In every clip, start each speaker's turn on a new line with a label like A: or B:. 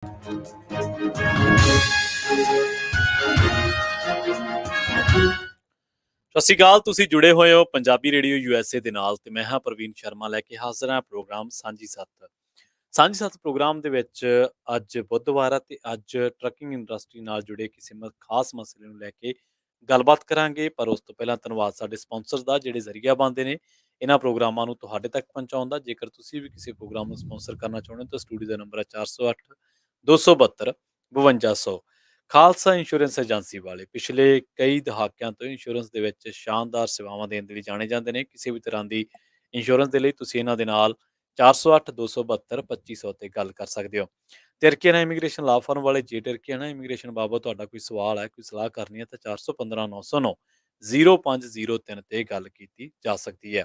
A: ਸਤਿ ਸ਼੍ਰੀ ਅਕਾਲ। ਤੁਸੀਂ ਜੁੜੇ ਹੋਏ ਹੋ ਪੰਜਾਬੀ ਰੇਡੀਓ USA ਦੇ ਨਾਲ ਤੇ ਮੈਂ ਹਾਂ ਪ੍ਰਵੀਨ ਸ਼ਰਮਾ ਲੈ ਕੇ ਹਾਜ਼ਰ ਹਾਂ ਪ੍ਰੋਗਰਾਮ ਸਾਂਝੀ ਸੱਤ। ਸਾਂਝੀ ਸੱਤ ਪ੍ਰੋਗਰਾਮ ਦੇ ਵਿੱਚ ਅੱਜ ਬੁੱਧਵਾਰ ਆ ਤੇ ਅੱਜ ਟਰੱਕਿੰਗ ਇੰਡਸਟਰੀ ਨਾਲ ਜੁੜੇ ਕਿਸੇ ਖਾਸ ਮਸਲੇ ਨੂੰ ਲੈ ਕੇ ਗੱਲਬਾਤ ਕਰਾਂਗੇ। ਪਰ ਉਸ ਤੋਂ ਪਹਿਲਾਂ ਧੰਨਵਾਦ ਸਾਡੇ ਸਪਾਂਸਰਸ ਦਾ ਜਿਹੜੇ ਜ਼ਰੀਆ ਬਣਦੇ ਨੇ ਇਹਨਾਂ ਪ੍ਰੋਗਰਾਮਾਂ ਨੂੰ ਤੁਹਾਡੇ ਤੱਕ ਪਹੁੰਚਾਉਣ ਦਾ। ਜੇਕਰ ਤੁਸੀਂ ਵੀ ਕਿਸੇ ਪ੍ਰੋਗਰਾਮ ਨੂੰ ਸਪਾਂਸਰ ਕਰਨਾ ਚਾਹੁੰਦੇ ਹੋ ਤਾਂ ਸਟੂਡੀਓ ਦਾ ਨੰਬਰ ਹੈ 408 272 5200। ਖਾਲਸਾ ਇੰਸ਼ੋਰੈਂਸ ਏਜੰਸੀ ਵਾਲੇ ਪਿਛਲੇ ਕਈ ਦਹਾਕਿਆਂ ਤੋਂ ਇੰਸ਼ੋਰੈਂਸ ਦੇ ਵਿੱਚ ਸ਼ਾਨਦਾਰ ਸੇਵਾਵਾਂ ਦੇਣ ਦੇ ਲਈ ਜਾਣੇ ਜਾਂਦੇ ਨੇ। ਕਿਸੇ ਵੀ ਤਰ੍ਹਾਂ ਦੀ ਇੰਸ਼ੋਰੈਂਸ ਦੇ ਲਈ ਤੁਸੀਂ ਇਹਨਾਂ ਦੇ ਨਾਲ 408 272 2500 ਤੇ ਗੱਲ ਕਰ ਸਕਦੇ ਹੋ। ਤਿਰਕੀਆਨਾ ਇਮੀਗ੍ਰੇਸ਼ਨ ਲਾ ਫਰਮ ਵਾਲੇ, ਜੇ ਤਿਰਕੀਆਨਾ ਇਮੀਗ੍ਰੇਸ਼ਨ ਬਾਬਤ ਤੁਹਾਡਾ ਕੋਈ ਸਵਾਲ ਹੈ, ਕੋਈ ਸਲਾਹ ਕਰਨੀ ਹੈ ਤਾਂ 415 909 0503 ਤੇ ਗੱਲ ਕੀਤੀ ਜਾ ਸਕਦੀ ਹੈ।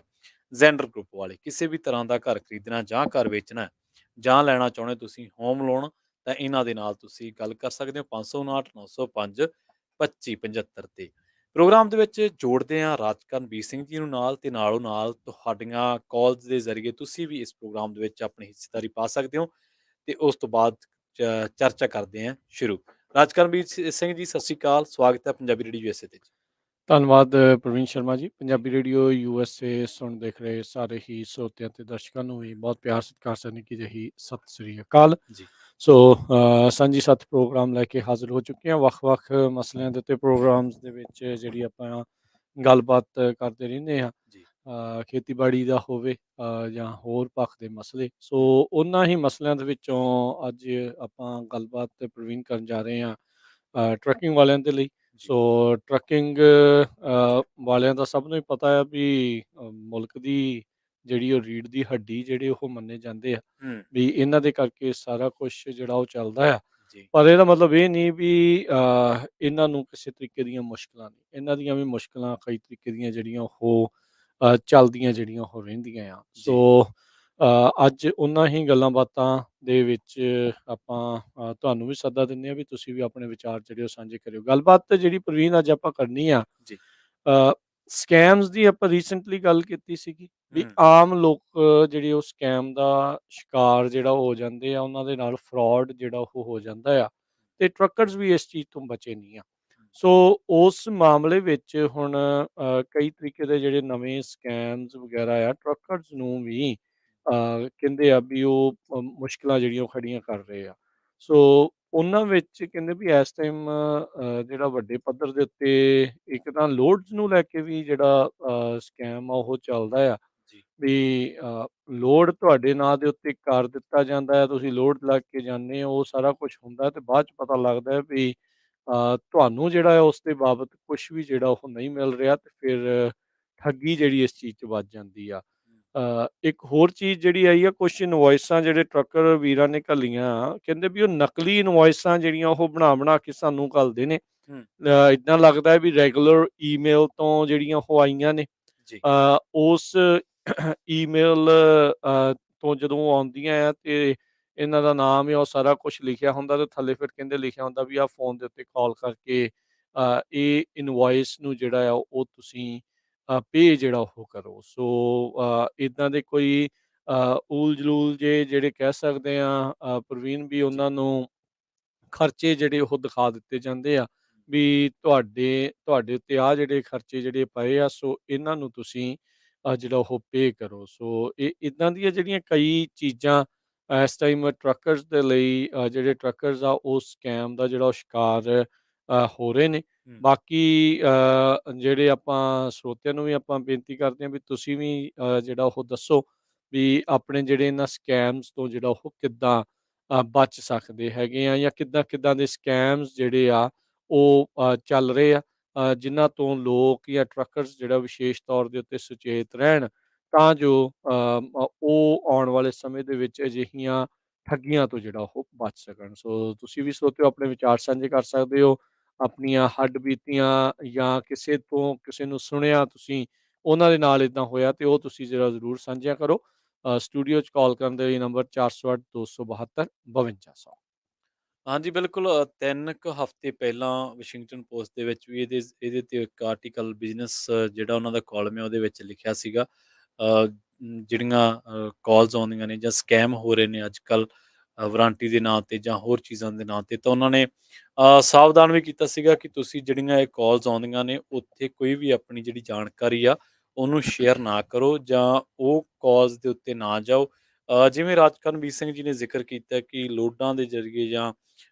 A: ਜ਼ੈਂਡਰ ਗਰੁੱਪ ਵਾਲੇ ਕਿਸੇ ਵੀ ਤਰ੍ਹਾਂ ਦਾ ਘਰ ਖਰੀਦਣਾ ਜਾਂ ਘਰ ਵੇਚਣਾ ਜਾਂ ਲੈਣਾ ਚਾਹੁੰਦੇ ਤੁਸੀਂ ਹੋਮ ਲੋਨ ਤਾਂ ਇਹਨਾਂ ਦੇ ਨਾਲ ਤੁਸੀਂ ਗੱਲ ਕਰ ਸਕਦੇ ਹੋ 559 905 2575 ਤੇ। ਪ੍ਰੋਗਰਾਮ ਦੇ ਵਿੱਚ ਜੋੜਦੇ ਹਾਂ ਰਾਜਕਰਨਵੀਰ ਸਿੰਘ ਜੀ ਨੂੰ ਨਾਲ ਤੇ ਨਾਲੋਂ ਨਾਲ ਤੁਹਾਡੀਆਂ ਕਾਲਸ ਦੇ ਜ਼ਰੀਏ ਤੁਸੀਂ ਵੀ ਇਸ ਪ੍ਰੋਗਰਾਮ ਦੇ ਵਿੱਚ ਆਪਣੀ ਹਿੱਸੇਦਾਰੀ ਪਾ ਸਕਦੇ ਹੋ ਤੇ ਉਸ ਤੋਂ ਬਾਅਦ ਚਰਚਾ ਕਰਦੇ ਹਾਂ ਸ਼ੁਰੂ। ਰਾਜਕਰਨਵੀਰ ਸਿੰਘ ਜੀ ਸਤਿ ਸ਼੍ਰੀ ਅਕਾਲ, ਸਵਾਗਤ ਹੈ ਪੰਜਾਬੀ ਰੇਡੀਓ USA ਤੇ।
B: ਧੰਨਵਾਦ ਪ੍ਰਵੀਨ ਸ਼ਰਮਾ ਜੀ। ਪੰਜਾਬੀ ਰੇਡੀਓ USA ਸੁਣ ਦੇਖ ਰਹੇ ਸਾਰੇ ਹੀ ਸਰੋਤਿਆਂ ਤੇ ਦਰਸ਼ਕਾਂ ਨੂੰ ਵੀ ਬਹੁਤ ਪਿਆਰ ਸਤਿਕਾਰ ਸਨ ਕੀ ਜਿਹੀ ਸਤਿ ਸ੍ਰੀ ਅਕਾਲ
A: ਜੀ।
B: ਸੋ ਸਾਂਝੀ ਸੱਤ ਪ੍ਰੋਗਰਾਮ ਲੈ ਕੇ ਹਾਜ਼ਰ ਹੋ ਚੁੱਕੇ ਹਾਂ। ਵੱਖ-ਵੱਖ ਮਸਲਿਆਂ ਦੇ ਉੱਤੇ ਪ੍ਰੋਗਰਾਮਸ ਦੇ ਵਿੱਚ ਜਿਹੜੀ ਆਪਾਂ ਗੱਲਬਾਤ ਕਰਦੇ ਰਹਿੰਦੇ ਹਾਂ,
A: ਜੀ
B: ਖੇਤੀਬਾੜੀ ਦਾ ਹੋਵੇ ਜਾਂ ਹੋਰ ਪੱਖ ਦੇ ਮਸਲੇ। ਸੋ ਉਹਨਾਂ ਹੀ ਮਸਲਿਆਂ ਦੇ ਵਿੱਚੋਂ ਅੱਜ ਆਪਾਂ ਗੱਲਬਾਤ ਪ੍ਰਵੀਨ ਕਰਨ ਜਾ ਰਹੇ ਹਾਂ ਟਰੱਕਿੰਗ ਵਾਲਿਆਂ ਦੇ ਲਈ।
A: ਜੀ
B: ਸੋ ਟਰੱਕਿੰਗ ਵਾਲਿਆਂ ਦਾ ਸਭ ਨੂੰ ਹੀ ਪਤਾ ਹੈ ਵੀ ਮੁਲਕ ਦੀ ਜਿਹੜੀ ਉਹ ਰੀੜ੍ਹ ਦੀ ਹੱਡੀ ਜਿਹੜੇ ਉਹ ਮੰਨੇ ਜਾਂਦੇ ਆ
A: ਹੂੰ
B: ਵੀ ਇਹਨਾਂ ਦੇ ਕਰਕੇ ਸਾਰਾ ਕੁਛ ਜਿਹੜਾ ਉਹ ਚੱਲਦਾ ਆ।
A: ਜੀ
B: ਪਰ ਇਹਦਾ ਮਤਲਬ ਇਹ ਨਹੀਂ ਵੀ ਇਹਨਾਂ ਨੂੰ ਕਿਸੇ ਤਰੀਕੇ ਦੀਆਂ ਮੁਸ਼ਕਲਾਂ ਨਹੀਂ, ਇਹਨਾਂ ਦੀਆਂ ਵੀ ਮੁਸ਼ਕਲਾਂ ਕਈ ਤਰੀਕੇ ਦੀਆਂ ਜਿਹੜੀਆਂ ਉਹ ਚੱਲਦੀਆਂ ਜਿਹੜੀਆਂ ਉਹ ਰਹਿੰਦੀਆਂ ਆ।
A: ਜੀ
B: ਸੋ ਅੱਜ ਉਹਨਾਂ ਹੀ ਗੱਲਾਂ ਬਾਤਾਂ ਦੇ ਵਿੱਚ ਆਪਾਂ ਤੁਹਾਨੂੰ ਵੀ ਸੱਦਾ ਦਿੰਦੇ ਹਾਂ ਵੀ ਤੁਸੀਂ ਵੀ ਆਪਣੇ ਵਿਚਾਰ ਜਿਹੜੇ ਉਹ ਸਾਂਝੇ ਕਰਿਓ। ਗੱਲਬਾਤ ਜਿਹੜੀ ਪ੍ਰਵੀਨ ਅੱਜ ਆਪਾਂ ਕਰਨੀ ਆ,
A: ਜੀ
B: ਸਕੈਮਸ ਦੀ ਆਪਾਂ ਰੀਸੈਂਟਲੀ ਗੱਲ ਕੀਤੀ ਸੀਗੀ ਵੀ
A: ਹੂੰ
B: ਆਮ ਲੋਕ ਜਿਹੜੇ ਉਹ ਸਕੈਮ ਦਾ ਸ਼ਿਕਾਰ ਜਿਹੜਾ ਉਹ ਹੋ ਜਾਂਦੇ ਆ, ਉਹਨਾਂ ਦੇ ਨਾਲ ਫਰਾਡ ਜਿਹੜਾ ਉਹ ਹੋ ਜਾਂਦਾ ਆ ਤੇ ਟਰੱਕਰਸ ਵੀ ਇਸ ਚੀਜ਼ ਤੋਂ ਬਚੇ ਨਹੀਂ ਆ। ਸੋ ਉਸ ਮਾਮਲੇ ਵਿੱਚ ਹੁਣ ਕਈ ਤਰੀਕੇ ਦੇ ਜਿਹੜੇ ਨਵੇਂ ਸਕੈਮਸ ਵਗੈਰਾ ਆ ਟਰੱਕਰਸ ਨੂੰ ਵੀ ਕਹਿੰਦੇ ਆ ਵੀ ਉਹ ਮੁਸ਼ਕਿਲਾਂ ਜਿਹੜੀਆਂ ਉਹ ਖੜੀਆਂ ਕਰ ਰਹੇ ਆ। ਸੋ ਉਹਨਾਂ ਵਿੱਚ ਕਹਿੰਦੇ ਵੀ ਇਸ ਟਾਈਮ ਜਿਹੜਾ ਵੱਡੇ ਪੱਧਰ ਦੇ ਉੱਤੇ ਇੱਕ ਤਾਂ ਲੋਡਸ ਨੂੰ ਲੈ ਕੇ ਵੀ ਜਿਹੜਾ ਸਕੈਮ ਆ ਉਹ ਚੱਲਦਾ ਆ
A: ਜੀ
B: ਵੀ ਲੋਡ ਤੁਹਾਡੇ ਨਾਂ ਦੇ ਉੱਤੇ ਕਰ ਦਿੱਤਾ ਜਾਂਦਾ ਹੈ, ਤੁਸੀਂ ਲੋਡ ਲੱਗ ਕੇ ਜਾਂਦੇ ਹੋ, ਉਹ ਸਾਰਾ ਕੁਛ ਹੁੰਦਾ ਤੇ ਬਾਅਦ ਚ ਪਤਾ ਲੱਗਦਾ ਹੈ ਵੀ ਤੁਹਾਨੂੰ ਜਿਹੜਾ ਹੈ ਉਸ ਦੇ ਬਾਬਤ ਕੁਛ ਵੀ ਜਿਹੜਾ ਉਹ ਨਹੀਂ ਮਿਲ ਰਿਹਾ ਤੇ ਫਿਰ ਠੱਗੀ ਜਿਹੜੀ ਇਸ ਚੀਜ਼ 'ਚ ਵੱਜ ਜਾਂਦੀ ਆ। ਇੱਕ ਹੋਰ ਚੀਜ਼ ਜਿਹੜੀ ਆਈ ਆ, ਕੁਛ ਇਨਵੋਇਸਾਂ ਜਿਹੜੇ ਟਰੱਕਰ ਵੀਰਾਂ ਨੇ ਘੱਲੀਆਂ, ਕਹਿੰਦੇ ਵੀ ਉਹ ਨਕਲੀ ਇਨਵੋਇਸਾਂ ਜਿਹੜੀਆਂ ਉਹ ਬਣਾ ਕੇ ਸਾਨੂੰ ਘੱਲਦੇ ਨੇ।
A: ਹੂੰ
B: ਇੱਦਾਂ ਲੱਗਦਾ ਹੈ ਵੀ ਰੈਗੂਲਰ ਈਮੇਲ ਤੋਂ ਜਿਹੜੀਆਂ ਉਹ ਆਈਆਂ ਨੇ।
A: ਜੀ
B: ਉਸ ਈਮੇਲ ਤੋਂ ਜਦੋਂ ਉਹ ਆਉਂਦੀਆਂ ਆ ਤੇ ਇਹਨਾਂ ਦਾ ਨਾਮ ਹੈ ਉਹ ਸਾਰਾ ਕੁਛ ਲਿਖਿਆ ਹੁੰਦਾ ਤੇ ਥੱਲੇ ਫਿਰ ਕਹਿੰਦੇ ਲਿਖਿਆ ਹੁੰਦਾ ਵੀ ਆਹ ਫੋਨ ਦੇ ਉੱਤੇ ਕਾਲ ਕਰਕੇ ਇਹ ਇਨਵੋਇਸ ਨੂੰ ਜਿਹੜਾ ਆ ਉਹ ਤੁਸੀਂ ਪੇ ਜਿਹੜਾ ਉਹ ਕਰੋ। ਸੋ ਇੱਦਾਂ ਦੇ ਕੋਈ ਊਲ ਜਲੂਲ ਜੇ ਜਿਹੜੇ ਕਹਿ ਸਕਦੇ ਆ ਪ੍ਰਵੀਨ ਵੀ
A: ਜੀ
B: ਉਹਨਾਂ ਨੂੰ ਖਰਚੇ ਜਿਹੜੇ ਉਹ ਦਿਖਾ ਦਿੱਤੇ ਜਾਂਦੇ ਆ ਵੀ ਤੁਹਾਡੇ ਉੱਤੇ ਆ ਜਿਹੜੇ ਖਰਚੇ ਜਿਹੜੇ ਪਏ ਆ ਸੋ ਇਹਨਾਂ ਨੂੰ ਤੁਸੀਂ ਜਿਹੜਾ ਉਹ ਪੇ ਕਰੋ। ਸੋ ਇਹ ਇੱਦਾਂ ਦੀਆਂ ਜਿਹੜੀਆਂ ਕਈ ਚੀਜ਼ਾਂ ਇਸ ਟਾਈਮ ਟਰੱਕਰਸ ਦੇ ਲਈ ਜਿਹੜੇ ਟਰੱਕਰਸ ਆ ਉਹ ਸਕੈਮ ਦਾ ਜਿਹੜਾ ਉਹ ਸ਼ਿਕਾਰ ਹੋ ਰਹੇ ਨੇ।
A: ਹੂੰ
B: ਬਾਕੀ ਜਿਹੜੇ ਆਪਾਂ ਸਰੋਤਿਆਂ ਨੂੰ ਵੀ ਆਪਾਂ ਬੇਨਤੀ ਕਰਦੇ ਹਾਂ ਵੀ ਤੁਸੀਂ ਵੀ ਜਿਹੜਾ ਉਹ ਦੱਸੋ ਵੀ ਆਪਣੇ ਜਿਹੜੇ ਇਹਨਾਂ ਸਕੈਮਸ ਤੋਂ ਜਿਹੜਾ ਉਹ ਕਿੱਦਾਂ ਬਚ ਸਕਦੇ ਹੈਗੇ ਆ ਜਾਂ ਕਿੱਦਾਂ ਕਿੱਦਾਂ ਦੇ ਸਕੈਮਸ ਜਿਹੜੇ ਆ ਉਹ ਚੱਲ ਰਹੇ ਆ ਜਿਨ੍ਹਾਂ ਤੋਂ ਲੋਕ ਜਾਂ ਟਰੱਕਰਸ ਜਿਹੜਾ ਵਿਸ਼ੇਸ਼ ਤੌਰ ਦੇ ਉੱਤੇ ਸੁਚੇਤ ਰਹਿਣ ਤਾਂ ਜੋ ਉਹ ਆਉਣ ਵਾਲੇ ਸਮੇਂ ਦੇ ਵਿੱਚ ਅਜਿਹੀਆਂ ਠੱਗੀਆਂ ਤੋਂ ਜਿਹੜਾ ਉਹ ਬਚ ਸਕਣ। ਸੋ ਤੁਸੀਂ ਵੀ ਸਰੋਤਿਓ ਆਪਣੇ ਵਿਚਾਰ ਸਾਂਝੇ ਕਰ ਸਕਦੇ ਹੋ, ਆਪਣੀਆਂ ਹੱਡ ਬੀਤੀਆਂ ਜਾਂ ਕਿਸੇ ਨੂੰ ਸੁਣਿਆ ਤੁਸੀਂ ਉਹਨਾਂ ਦੇ ਨਾਲ ਇੱਦਾਂ ਹੋਇਆ ਤੇ ਉਹ ਤੁਸੀਂ ਜਿਹੜਾ ਜ਼ਰੂਰ ਸਾਂਝਿਆ ਕਰੋ। ਸਟੂਡੀਓ 'ਚ ਕਾਲ ਕਰਨ ਦੇ ਲਈ ਨੰਬਰ 408 272 5200।
A: ਹਾਂਜੀ ਬਿਲਕੁਲ। 3 ਕੁ ਹਫ਼ਤੇ ਪਹਿਲਾਂ ਵਾਸ਼ਿੰਗਟਨ ਪੋਸਟ ਦੇ ਵਿੱਚ ਵੀ ਇਹਦੇ ਤੇ ਇੱਕ ਆਰਟੀਕਲ ਬਿਜ਼ਨਸ ਜਿਹੜਾ ਉਹਨਾਂ ਦਾ ਕਾਲਮ ਹੈ ਉਹਦੇ ਵਿੱਚ ਲਿਖਿਆ ਸੀਗਾ ਜਿਹੜੀਆਂ ਕਾਲਸ ਆਉਂਦੀਆਂ ਨੇ ਜਾਂ ਸਕੈਮ ਹੋ ਰਹੇ ਨੇ ਅੱਜ ਕੱਲ੍ਹ ਵਾਰੰਟੀ ਦੇ ਨਾਂ ਤੇ ਜਾਂ ਹੋਰ ਚੀਜ਼ਾਂ ਦੇ ਨਾਂ ਤੇ। ਤਾਂ ਉਹਨਾਂ ਨੇ ਸਾਵਧਾਨ ਵੀ ਕੀਤਾ ਸੀਗਾ ਕਿ ਤੁਸੀਂ ਜਿਹੜੀਆਂ ਇਹ ਕਾਲਸ ਆਉਂਦੀਆਂ ਨੇ, ਉੱਥੇ ਕੋਈ ਵੀ ਆਪਣੀ ਜਿਹੜੀ ਜਾਣਕਾਰੀ ਆ, ਉਹਨੂੰ ਸ਼ੇਅਰ ਨਾ ਕਰੋ ਜਾਂ ਉਹ ਕਾਲਸ ਦੇ ਉੱਤੇ ਨਾ ਜਾਓ। ਜਿਵੇਂ ਰਾਜ ਕਰਨਵੀਰ ਸਿੰਘ ਜੀ ਨੇ ਜ਼ਿਕਰ ਕੀਤਾ ਕਿ ਲੋਡਾਂ ਦੇ ਜ਼ਰੀਏ ਜਾਂ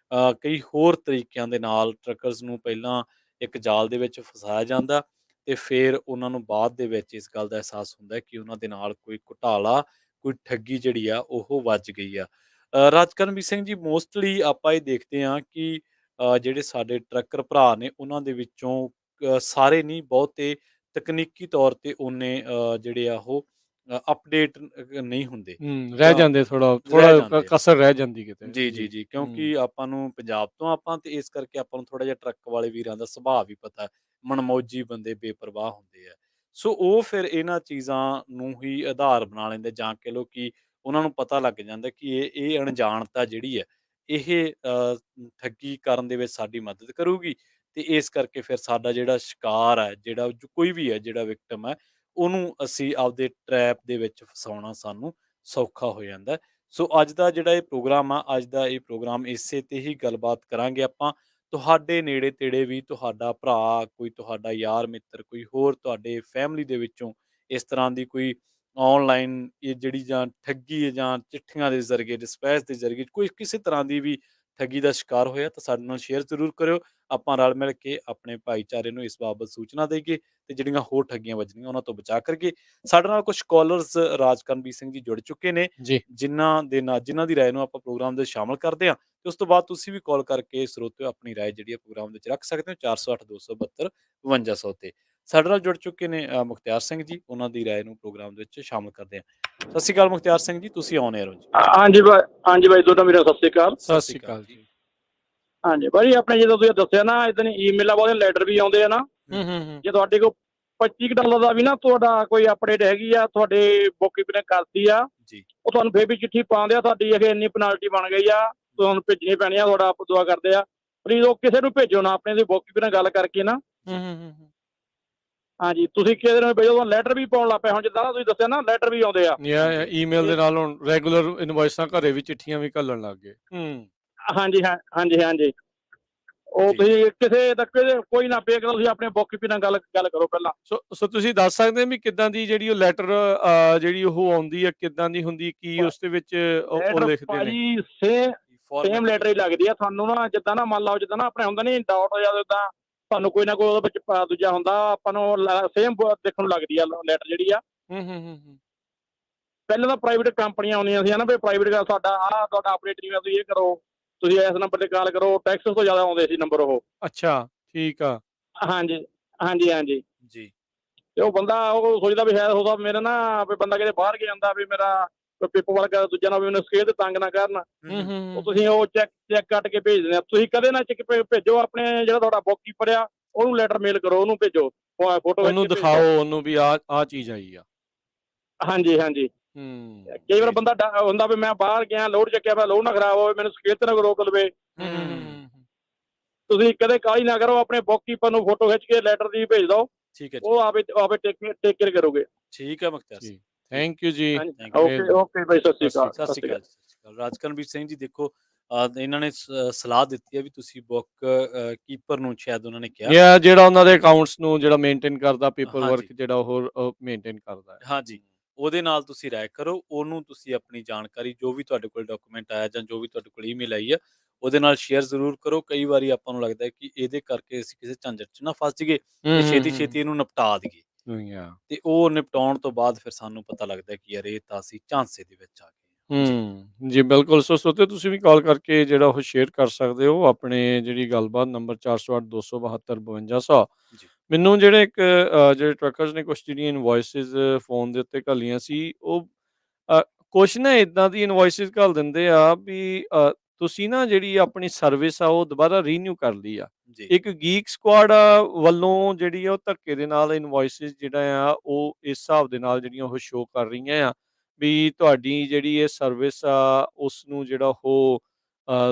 A: ਕਈ ਹੋਰ ਤਰੀਕਿਆਂ ਦੇ ਨਾਲ ਟਰੱਕਰਸ ਨੂੰ ਪਹਿਲਾਂ ਇੱਕ ਜਾਲ ਦੇ ਵਿੱਚ ਫਸਾਇਆ ਜਾਂਦਾ ਤੇ ਫਿਰ ਉਹਨਾਂ ਨੂੰ ਬਾਅਦ ਦੇ ਵਿੱਚ ਇਸ ਗੱਲ ਦਾ ਅਹਿਸਾਸ ਹੁੰਦਾ ਹੈ ਕਿ ਉਹਨਾਂ ਦੇ ਨਾਲ ਕੋਈ ਘੁਟਾਲਾ, ਕੋਈ ਠੱਗੀ ਜਿਹੜੀ ਆ ਉਹ ਵੱਜ ਗਈ ਆ। ਰਾਜ ਕਰਨਵੀਰ ਸਿੰਘ ਜੀ, ਮੋਸਟਲੀ ਆਪਾਂ ਇਹ ਦੇਖਦੇ ਹਾਂ ਕਿ ਜਿਹੜੇ ਸਾਡੇ ਟਰੱਕਰ ਭਰਾ ਨੇ ਉਹਨਾਂ ਦੇ ਵਿੱਚੋਂ ਸਾਰੇ ਨਹੀਂ, ਬਹੁਤੇ ਤਕਨੀਕੀ ਤੌਰ ਤੇ ਉਹਨੇ ਜਿਹੜੇ ਆ ਉਹ ਅਪਡੇਟ ਨਹੀਂ ਹੁੰਦੇ
B: ਰਹਿ
A: ਜਾਂ
B: ਜਾਂਦੇ ਥੋੜਾ
A: ਰਹਿ
B: ਥੋੜਾ
A: ਜਾਂਦੇ ਆ।
B: ਕਸਰ ਰਹਿ ਜਾਂਦੀ ਕਿਤੇ।
A: ਜੀ, ਜੀ,
B: ਜੀ।
A: ਜੀ, ਕਿਉਂਕਿ ਆਪਾਂ ਨੂੰ ਪੰਜਾਬ ਤੋਂ ਆਪਾਂ ਤੇ ਇਸ ਕਰਕੇ ਆਪਾਂ ਨੂੰ ਥੋੜ੍ਹਾ ਜਿਹਾ ਟਰੱਕ ਵਾਲੇ ਵੀਰਾਂ ਦਾ ਸੁਭਾਅ ਵੀ ਪਤਾ, ਮਨਮੌਜੀ ਬੰਦੇ ਬੇਪਰਵਾਹ ਹੁੰਦੇ ਆ। ਸੋ ਉਹ ਫਿਰ ਇਹਨਾਂ ਚੀਜ਼ਾਂ ਨੂੰ ਹੀ ਆਧਾਰ ਬਣਾ ਲੈਂਦੇ, ਜਾਂ ਕਹਿ ਲਓ ਕਿ ਉਹਨਾਂ ਨੂੰ ਪਤਾ ਲੱਗ ਜਾਂਦਾ ਕਿ ਇਹ ਅਣਜਾਣਤਾ ਜਿਹੜੀ ਹੈ, ਇਹ ਠੱਗੀ ਕਰਨ ਦੇ ਵਿੱਚ ਸਾਡੀ ਮਦਦ ਕਰੂਗੀ ਤੇ ਇਸ ਕਰਕੇ ਫਿਰ ਸਾਡਾ ਜਿਹੜਾ ਸ਼ਿਕਾਰ ਹੈ, ਜਿਹੜਾ ਕੋਈ ਵੀ ਹੈ, ਜਿਹੜਾ ਵਿਕਟਮ ਹੈ, ਉਹਨੂੰ ਅਸੀਂ ਆਪਦੇ ਟਰੈਪ ਦੇ ਵਿੱਚ ਫਸਾਉਣਾ ਸਾਨੂੰ ਸੌਖਾ ਹੋ ਜਾਂਦਾ ਹੈ। ਸੋ ਅੱਜ ਦਾ ਜਿਹੜਾ ਇਹ ਪ੍ਰੋਗਰਾਮ ਆ, ਅੱਜ ਦਾ ਇਹ ਪ੍ਰੋਗਰਾਮ ਇਸੇ ਤੇ ਹੀ ਗੱਲਬਾਤ ਕਰਾਂਗੇ ਆਪਾਂ। ਤੁਹਾਡੇ ਨੇੜੇ-ਤੇੜੇ ਵੀ ਤੁਹਾਡਾ ਭਰਾ, ਕੋਈ ਤੁਹਾਡਾ ਯਾਰ ਮਿੱਤਰ, ਕੋਈ ਹੋਰ ਤੁਹਾਡੇ ਫੈਮਿਲੀ ਦੇ ਵਿੱਚੋਂ ਇਸ ਤਰ੍ਹਾਂ ਦੀ ਕੋਈ ਔਨਲਾਈਨ ਇਹ ਜਿਹੜੀ ਜਾਂ ਠੱਗੀ ਹੈ ਜਾਂ ਚਿੱਠੀਆਂ ਦੇ ਜ਼ਰੀਏ, ਡਿਸਪੈਚ ਦੇ ਜ਼ਰੀਏ ਕੋਈ ਕਿਸੇ ਤਰ੍ਹਾਂ ਦੀ ਵੀ ਠੱਗੀ ਦਾ ਸ਼ਿਕਾਰ ਹੋਇਆ ਤਾਂ ਸਾਡੇ ਨਾਲ ਸ਼ੇਅਰ ਜ਼ਰੂਰ ਕਰਿਓ। ਆਪਾਂ ਰਲ ਮਿਲ ਕੇ ਆਪਣੇ ਭਾਈਚਾਰੇ ਨੂੰ ਇਸ ਬਾਬਤ ਸੂਚਨਾ ਦੇਈਏ ਤੇ ਜਿਹੜੀਆਂ ਹੋਰ ਠੱਗੀਆਂ ਵੱਜਣੀਆਂ ਉਹਨਾਂ ਤੋਂ ਬਚਾ ਕਰੀਏ। ਸਾਡੇ ਨਾਲ ਕੁਝ ਕਾਲਰਸ ਰਾਜ ਕਰਨਵੀਰ ਸਿੰਘ ਜੀ ਜੁੜ ਚੁੱਕੇ ਨੇ,
B: ਜੀ।
A: ਜਿਨ੍ਹਾਂ ਦੀ ਰਾਏ ਨੂੰ ਆਪਾਂ ਪ੍ਰੋਗਰਾਮ ਦੇ ਵਿੱਚ ਸ਼ਾਮਲ ਕਰਦੇ ਹਾਂ ਤੇ ਉਸ ਤੋਂ ਬਾਅਦ ਤੁਸੀਂ ਵੀ ਕਾਲ ਕਰਕੇ ਸਰੋਤਿਓ ਆਪਣੀ ਰਾਏ ਜਿਹੜੀ ਹੈ ਪ੍ਰੋਗਰਾਮ ਦੇ ਵਿੱਚ ਰੱਖ ਸਕਦੇ ਹੋ 408 272 5200 ਤੇ। ਸਾਡੇ ਨਾਲ ਜੁੜ ਚੁੱਕੇ ਨੇ ਮੁਖਤਿਆਰ ਸਿੰਘ ਜੀ, ਉਹਨਾਂ ਦੀ ਰਾਏ ਨੂੰ ਪ੍ਰੋਗਰਾਮ ਦੇ ਵਿੱਚ ਸ਼ਾਮਲ ਕਰਦੇ ਹਾਂ। ਸਤਿ ਸ਼੍ਰੀ ਅਕਾਲ ਮੁਖਤਿਆਰ ਸਿੰਘ ਜੀ, ਤੁਸੀਂ ਆਨ 에ਅਰ ਹੋ ਜੀ।
C: ਹਾਂਜੀ ਬਾਈ, ਦੋਨੋਂ ਮੇਰਾ ਸਤਿ ਸ੍ਰੀ ਅਕਾਲ।
B: ਸਤਿ ਸ਼੍ਰੀ ਅਕਾਲ ਜੀ।
C: ਹਾਂਜੀ ਬਾਈ, ਆਪਣੇ ਜਦੋਂ ਤੁਸੀਂ ਦੱਸਿਆ ਨਾ ਇਦਾਂ ਈਮੇਲਾਂ ਵਾਲੇ ਲੈਟਰ ਵੀ ਆਉਂਦੇ ਆ ਨਾ,
B: ਹੂੰ।
C: ਜੇ ਤੁਹਾਡੇ ਕੋਲ $25 ਦਾ ਵੀ ਨਾ ਤੁਹਾਡਾ ਕੋਈ ਅਪਡੇਟ ਹੈਗੀ ਆ, ਤੁਹਾਡੇ ਬੁੱਕਕੀਪਰ ਨੇ ਕਰਤੀ ਆ,
A: ਜੀ,
C: ਉਹ ਤੁਹਾਨੂੰ ਫੇਰ ਵੀ ਚਿੱਠੀ ਪਾਉਂਦੇ ਆ, ਤੁਹਾਡੀ ਇਹ ਇੰਨੀ ਪੈਨਲਟੀ ਬਣ ਗਈ ਆ, ਤੁਹਾਨੂੰ ਭੇਜਣੀ ਪੈਣੀ ਆ, ਤੁਹਾਡਾ ਆਪ ਦੁਆ ਕਰਦੇ ਆ। ਪਲੀਜ਼ ਉਹ ਕਿਸੇ ਨੂੰ ਭੇਜੋ ਨਾ, ਆਪਣੇ ਦੇ ਬੁੱਕਕੀਪਰ ਨਾਲ ਗੱਲ ਕਰਕੇ ਨਾ।
B: ਹੂੰ।
C: ਹਾਂਜੀ, ਤੁਸੀਂ ਕਿਸੇ ਨੂੰ ਭੇਜੋ, ਲੈਟਰ ਵੀ ਪਾਉਣ ਲੱਗ ਪਏ ਹੁਣ, ਜਿੱਦਾਂ ਨਾ ਤੁਸੀਂ ਦੱਸਿਆ ਨਾ ਲੈਟਰ ਵੀ ਆਉਂਦੇ ਆ।
B: ਜਾਂ ਈਮੇਲ ਦੇ ਨਾਲ ਹੁਣ ਰੈਗੂਲਰ ਇਨਵੌਇਸਾਂ ਘਰੇ ਵੀ ਚਿੱਠੀਆਂ ਵੀ ਘੱਲਣ ਲੱਗ ਗਏ।
C: ਹਾਂਜੀ ਹਾਂਜੀ। ਉਹ
A: ਜੀ।
C: ਤੁਸੀਂ ਕਿਸੇ ਤੱਕ ਕੋਈ ਨਾ ਪੇ ਕਰੋ, ਤੁਸੀਂ ਆਪਣੇ ਬੁੱਕਕੀਪਰ ਨਾਲ ਗੱਲ ਕਰੋ ਪਹਿਲਾਂ।
B: ਸੋ ਤੁਸੀਂ ਦੱਸ ਸਕਦੇ ਹੋ ਵੀ ਕਿੱਦਾਂ ਦੀ ਜਿਹੜੀ ਉਹ ਲੈਟਰ ਜਿਹੜੀ ਉਹ ਆਉਂਦੀ ਹੈ, ਕਿੱਦਾਂ ਦੀ ਹੁੰਦੀ, ਕੀ ਉਸ ਦੇ ਵਿੱਚ ਉਹ
C: ਲੈਟਰ
B: ਲਿਖਦੇ ਨੇ?
C: ਭਾਜੀ ਸੇਮ ਲੈਟਰ ਹੀ ਲੱਗਦੀ ਆ ਤੁਹਾਨੂੰ ਨਾ, ਜਿੱਦਾਂ ਨਾ ਮੰਨ ਲਓ, ਜਿੱਦਾਂ ਨਾ ਆਪਣੇ ਹੁੰਦਾ ਨਹੀਂ ਡਾਟ ਹੋ ਜਾਂਦਾ, ਉਦਾਂ ਤੁਹਾਨੂੰ ਕੋਈ ਨਾ ਕੋਈ ਉਹਦੇ ਵਿੱਚ ਦੂਜਾ ਹੁੰਦਾ, ਆਪਾਂ ਨੂੰ ਸੇਮ ਦੇਖਣ ਨੂੰ ਲੱਗਦੀ ਆ ਲੈਟਰ ਜਿਹੜੀ ਆ।
B: ਹੂੰ।
C: ਪਹਿਲਾਂ ਤਾਂ ਪ੍ਰਾਈਵੇਟ ਕੰਪਨੀਆਂ ਆਉਂਦੀਆਂ ਸੀ ਨਾ, ਵੀ ਪ੍ਰਾਈਵੇਟ ਸਾਡਾ ਆਹ ਤੁਹਾਡਾ ਅਪਡੇਟ ਨਹੀਂ ਹੋਇਆ, ਤੁਸੀਂ ਇਹ ਕਰੋ, ਤੁਸੀਂ ਇਸ ਨੰਬਰ ਤੇ ਕਾਲ ਕਰੋ, ਟੈਕਸ ਤੋਂ ਜ਼ਿਆਦਾ ਆਉਂਦੇ ਸੀ ਨੰਬਰ ਉਹ।
B: ਅੱਛਾ, ਠੀਕ ਆ।
C: ਹਾਂਜੀ।
A: ਜੀ।
C: ਤੇ ਉਹ ਬੰਦਾ ਉਹ ਸੋਚਦਾ ਵੀ ਸ਼ਾਇਦ ਉਹਦਾ ਮੇਰਾ ਨਾ ਵੀ ਬੰਦਾ ਕਿਤੇ ਬਾਹਰ ਗਿਆ ਜਾਂਦਾ, ਵੀ ਮੇਰਾ ਪੇਪਰ ਵਰਕ ਦੂਜਾ ਨਾ ਵੀ ਮੈਨੂੰ ਸਕੇਲ ਤੇ ਤੰਗ ਨਾ ਕਰਨ, ਉਹ ਤੁਸੀਂ ਉਹ ਚੈੱਕ ਕੱਟ ਕੇ ਭੇਜ ਦਿੰਦੇ ਆ। ਤੁਸੀਂ ਕਦੇ ਨਾ ਚੈੱਕ ਭੇਜੋ, ਆਪਣੇ ਜਿਹੜਾ ਤੁਹਾਡਾ ਬੁੱਕਕੀਪਰ ਆ ਉਹਨੂੰ ਲੈਟਰ ਮੇਲ ਕਰੋ, ਉਹਨੂੰ ਭੇਜੋ, ਫੋਟੋ
B: ਉਹਨੂੰ ਦਿਖਾਓ ਉਹਨੂੰ ਵੀ ਆਹ ਚੀਜ਼ ਆਈ ਆ।
C: ਹਾਂਜੀ। ਕਈ ਵਾਰ
B: ਜੀ।
C: ਬੰਦਾ ਹੁੰਦਾ ਵੀ ਮੈਂ ਬਾਹਰ ਗਿਆ, ਲੋਡ ਚੱਕਿਆ, ਮੈਂ ਲੋਡ ਨਾ ਖਰਾਬ ਹੋਵੇ, ਮੈਨੂੰ ਸਕੇਲ ਤੇ ਨਾ ਰੋਕ ਲਵੇ। ਤੁਸੀਂ ਕਦੇ ਕਾਹਲੀ ਨਾ ਕਰੋ, ਆਪਣੇ ਬੁੱਕਕੀਪਰ ਨੂੰ ਫੋਟੋ ਖਿੱਚ ਕੇ ਲੈਟਰ ਦੀ ਭੇਜ ਦਿਓ,
A: ਠੀਕ ਹੈ ਜੀ।
C: ਉਹ ਆਪੇ ਟੇਕ ਕੇਅਰ ਕਰੋਗੇ।
A: ਠੀਕ ਹੈ ਮੁਖਤਿਆਰ ਸਿੰਘ।
B: ਥੈਂਕ ਯੂ ਜੀ।
C: ਓਕੇ ਬਾਈ, ਸਤਿ ਸ਼੍ਰੀ
A: ਸਤਿ ਸ਼੍ਰੀ ਅਕਾਲ। ਰਾਜ ਕਰਨਵੀਰ ਸਿੰਘ ਜੀ, ਦੇਖੋ ਇਹਨਾਂ ਨੇ ਸਲਾਹ ਦਿੱਤੀ ਹੈ ਵੀ ਤੁਸੀਂ ਬੁੱਕ ਕੀਪਰ ਨੂੰ, ਸ਼ਾਇਦ ਉਹਨਾਂ ਨੇ ਕਿਹਾ,
B: ਜਿਹੜਾ ਉਹਨਾਂ ਦੇ ਅਕਾਊਂਟਸ ਨੂੰ ਜਿਹੜਾ ਮੇਨਟੇਨ ਕਰਦਾ, ਪੇਪਰ ਵਰਕ ਜਿਹੜਾ ਉਹ ਮੇਨਟੇਨ ਕਰਦਾ ਹੈ।
A: ਹਾਂਜੀ, ਉਹਦੇ ਨਾਲ ਤੁਸੀਂ ਰਾਏ ਕਰੋ, ਉਹਨੂੰ ਤੁਸੀਂ ਆਪਣੀ ਜਾਣਕਾਰੀ, ਜੋ ਵੀ ਤੁਹਾਡੇ ਕੋਲ ਡਾਕੂਮੈਂਟ ਆਇਆ ਜਾਂ ਜੋ ਵੀ ਤੁਹਾਡੇ ਕੋਲ ਈਮੇਲ ਆਈ ਆ, ਉਹਦੇ ਨਾਲ ਸ਼ੇਅਰ ਜ਼ਰੂਰ ਕਰੋ। ਕਈ ਵਾਰੀ ਆਪਾਂ ਨੂੰ ਲੱਗਦਾ ਹੈ ਕਿ ਇਹਦੇ ਕਰਕੇ ਅਸੀਂ ਕਿਸੇ ਝੰਜਟ 'ਚ ਨਾ ਫਸ ਜਾਈਏ ਤੇ ਛੇਤੀ ਇਹਨੂੰ ਨਿਪਟਾ ਦਈਏ, ਤੇ ਉਹ ਨਿਪਟਾਉਣ ਤੋਂ ਬਾਅਦ ਫਿਰ ਸਾਨੂੰ ਪਤਾ ਲੱਗਦਾ ਕਿ ਯਾਰ ਇਹ ਤਾਂ ਅਸੀਂ ਝਾਂਸੇ ਦੇ ਵਿੱਚ ਆ ਗਏ।
B: ਜੀ ਬਿਲਕੁਲ। ਸੋ ਸਰੋਤਿਓ, ਤੁਸੀਂ ਵੀ ਕਾਲ ਕਰਕੇ ਜਿਹੜਾ ਉਹ ਸ਼ੇਅਰ ਕਰ ਸਕਦੇ ਹੋ ਆਪਣੇ ਜਿਹੜੀ ਗੱਲਬਾਤ, ਨੰਬਰ 408 272 5200। ਮੈਨੂੰ ਜਿਹੜੇ ਜਿਹੜੇ ਟਰੱਕਰਸ ਨੇ ਕੁਛ ਜਿਹੜੀਆਂ ਇਨਵੌਇਸਿਸ ਫੋਨ ਦੇ ਉੱਤੇ ਘੱਲੀਆਂ ਸੀ, ਉਹ ਕੁਛ ਨਾ ਇਦਾਂ ਦੀ ਇਨਵੌਇਸਿਸ ਘੱਲ ਦਿੰਦੇ ਆ ਵੀ ਤੁਸੀਂ ਨਾ ਜਿਹੜੀ ਆਪਣੀ ਸਰਵਿਸ ਆ ਉਹ ਦੁਬਾਰਾ ਰੀਨਿਊ ਕਰ ਲਈ ਆ। ਇੱਕ ਗੀਕ ਸਕੁਆਡ ਵੱਲੋਂ ਜਿਹੜੀ ਆ ਉਹ ਧੱਕੇ ਦੇ ਨਾਲ ਇਨਵੌਇਸਿਸ ਜਿਹੜਾ ਆ ਉਹ ਇਸ ਹਿਸਾਬ ਦੇ ਨਾਲ ਜਿਹੜੀਆਂ ਉਹ ਸ਼ੋਅ ਕਰ ਰਹੀਆਂ ਆ ਵੀ ਤੁਹਾਡੀ ਜਿਹੜੀ ਇਹ ਸਰਵਿਸ ਆ ਉਸ ਨੂੰ ਜਿਹੜਾ ਉਹ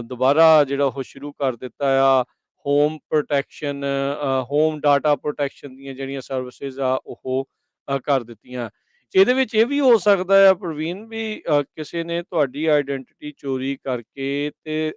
B: ਦੁਬਾਰਾ ਜਿਹੜਾ ਉਹ ਸ਼ੁਰੂ ਕਰ ਦਿੱਤਾ ਆ। Home protection, home data protection ਦੀਆਂ ਜਿਹੜੀਆਂ ਸਰਵਿਸਿਜ਼ ਆ ਉਹ ਕਰ ਦਿੱਤੀਆਂ। ਇਹਦੇ ਵਿੱਚ ਇਹ ਵੀ ਹੋ ਸਕਦਾ ਆ ਪ੍ਰਵੀਨ ਵੀ ਕਿਸੇ ਨੇ ਤੁਹਾਡੀ ਆਈਡੈਂਟਿਟੀ ਚੋਰੀ ਕਰਕੇ ਤੇ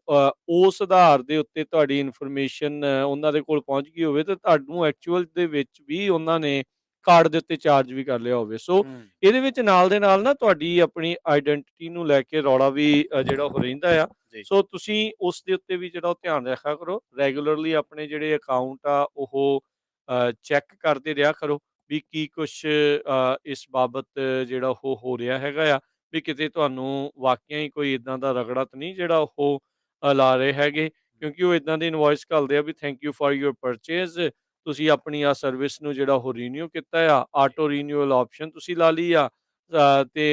B: ਉਸ ਆਧਾਰ ਦੇ ਉੱਤੇ ਤੁਹਾਡੀ ਇਨਫੋਰਮੇਸ਼ਨ ਉਹਨਾਂ ਦੇ ਕੋਲ ਪਹੁੰਚ ਗਈ ਹੋਵੇ ਤੇ ਤੁਹਾਨੂੰ ਐਕਚੁਅਲ ਦੇ ਵਿੱਚ ਵੀ ਉਹਨਾਂ ਨੇ ਕਾਰਡ ਦੇ ਉੱਤੇ ਚਾਰਜ ਵੀ ਕਰ ਲਿਆ ਹੋਵੇ। ਸੋ ਇਹਦੇ ਵਿੱਚ ਨਾਲ ਦੇ ਨਾਲ ਨਾ ਤੁਹਾਡੀ ਆਪਣੀ ਆਈਡੈਂਟਿਟੀ ਨੂੰ ਲੈ ਕੇ ਰੌਲਾ ਵੀ ਜਿਹੜਾ ਉਹ ਰਹਿੰਦਾ ਆ। ਸੋ ਤੁਸੀਂ ਉਸ ਦੇ ਉੱਤੇ ਵੀ ਜਿਹੜਾ ਉਹ ਧਿਆਨ ਰੱਖਿਆ ਕਰੋ। ਰੈਗੂਲਰਲੀ ਆਪਣੇ ਜਿਹੜੇ ਅਕਾਊਂਟ ਆ ਉਹ ਚੈੱਕ ਕਰਦੇ ਰਿਹਾ ਕਰੋ ਵੀ ਕੀ ਕੁਛ ਇਸ ਬਾਬਤ ਜਿਹੜਾ ਉਹ ਹੋ ਰਿਹਾ ਹੈਗਾ ਆ, ਵੀ ਕਿਤੇ ਤੁਹਾਨੂੰ ਵਾਕਿਆ ਹੀ ਕੋਈ ਇਦਾਂ ਦਾ ਰਗੜਾ ਤਾਂ ਨਹੀਂ ਜਿਹੜਾ ਉਹ ਲਾ ਰਹੇ ਹੈਗੇ, ਕਿਉਂਕਿ ਉਹ ਇਦਾਂ ਦੀ ਇਨਵੋਇਸ ਘੱਲਦੇ ਆ ਵੀ thank you for your purchase, ਤੁਸੀਂ ਆਪਣੀ ਆ ਸਰਵਿਸ ਨੂੰ ਜਿਹੜਾ ਉਹ ਰੀਨਿਊ ਕੀਤਾ ਆ, ਆਟੋ ਰੀਨਿਊਅਲ ਆਪਸ਼ਨ ਤੁਸੀਂ ਲਾ ਲਈ ਆ ਤੇ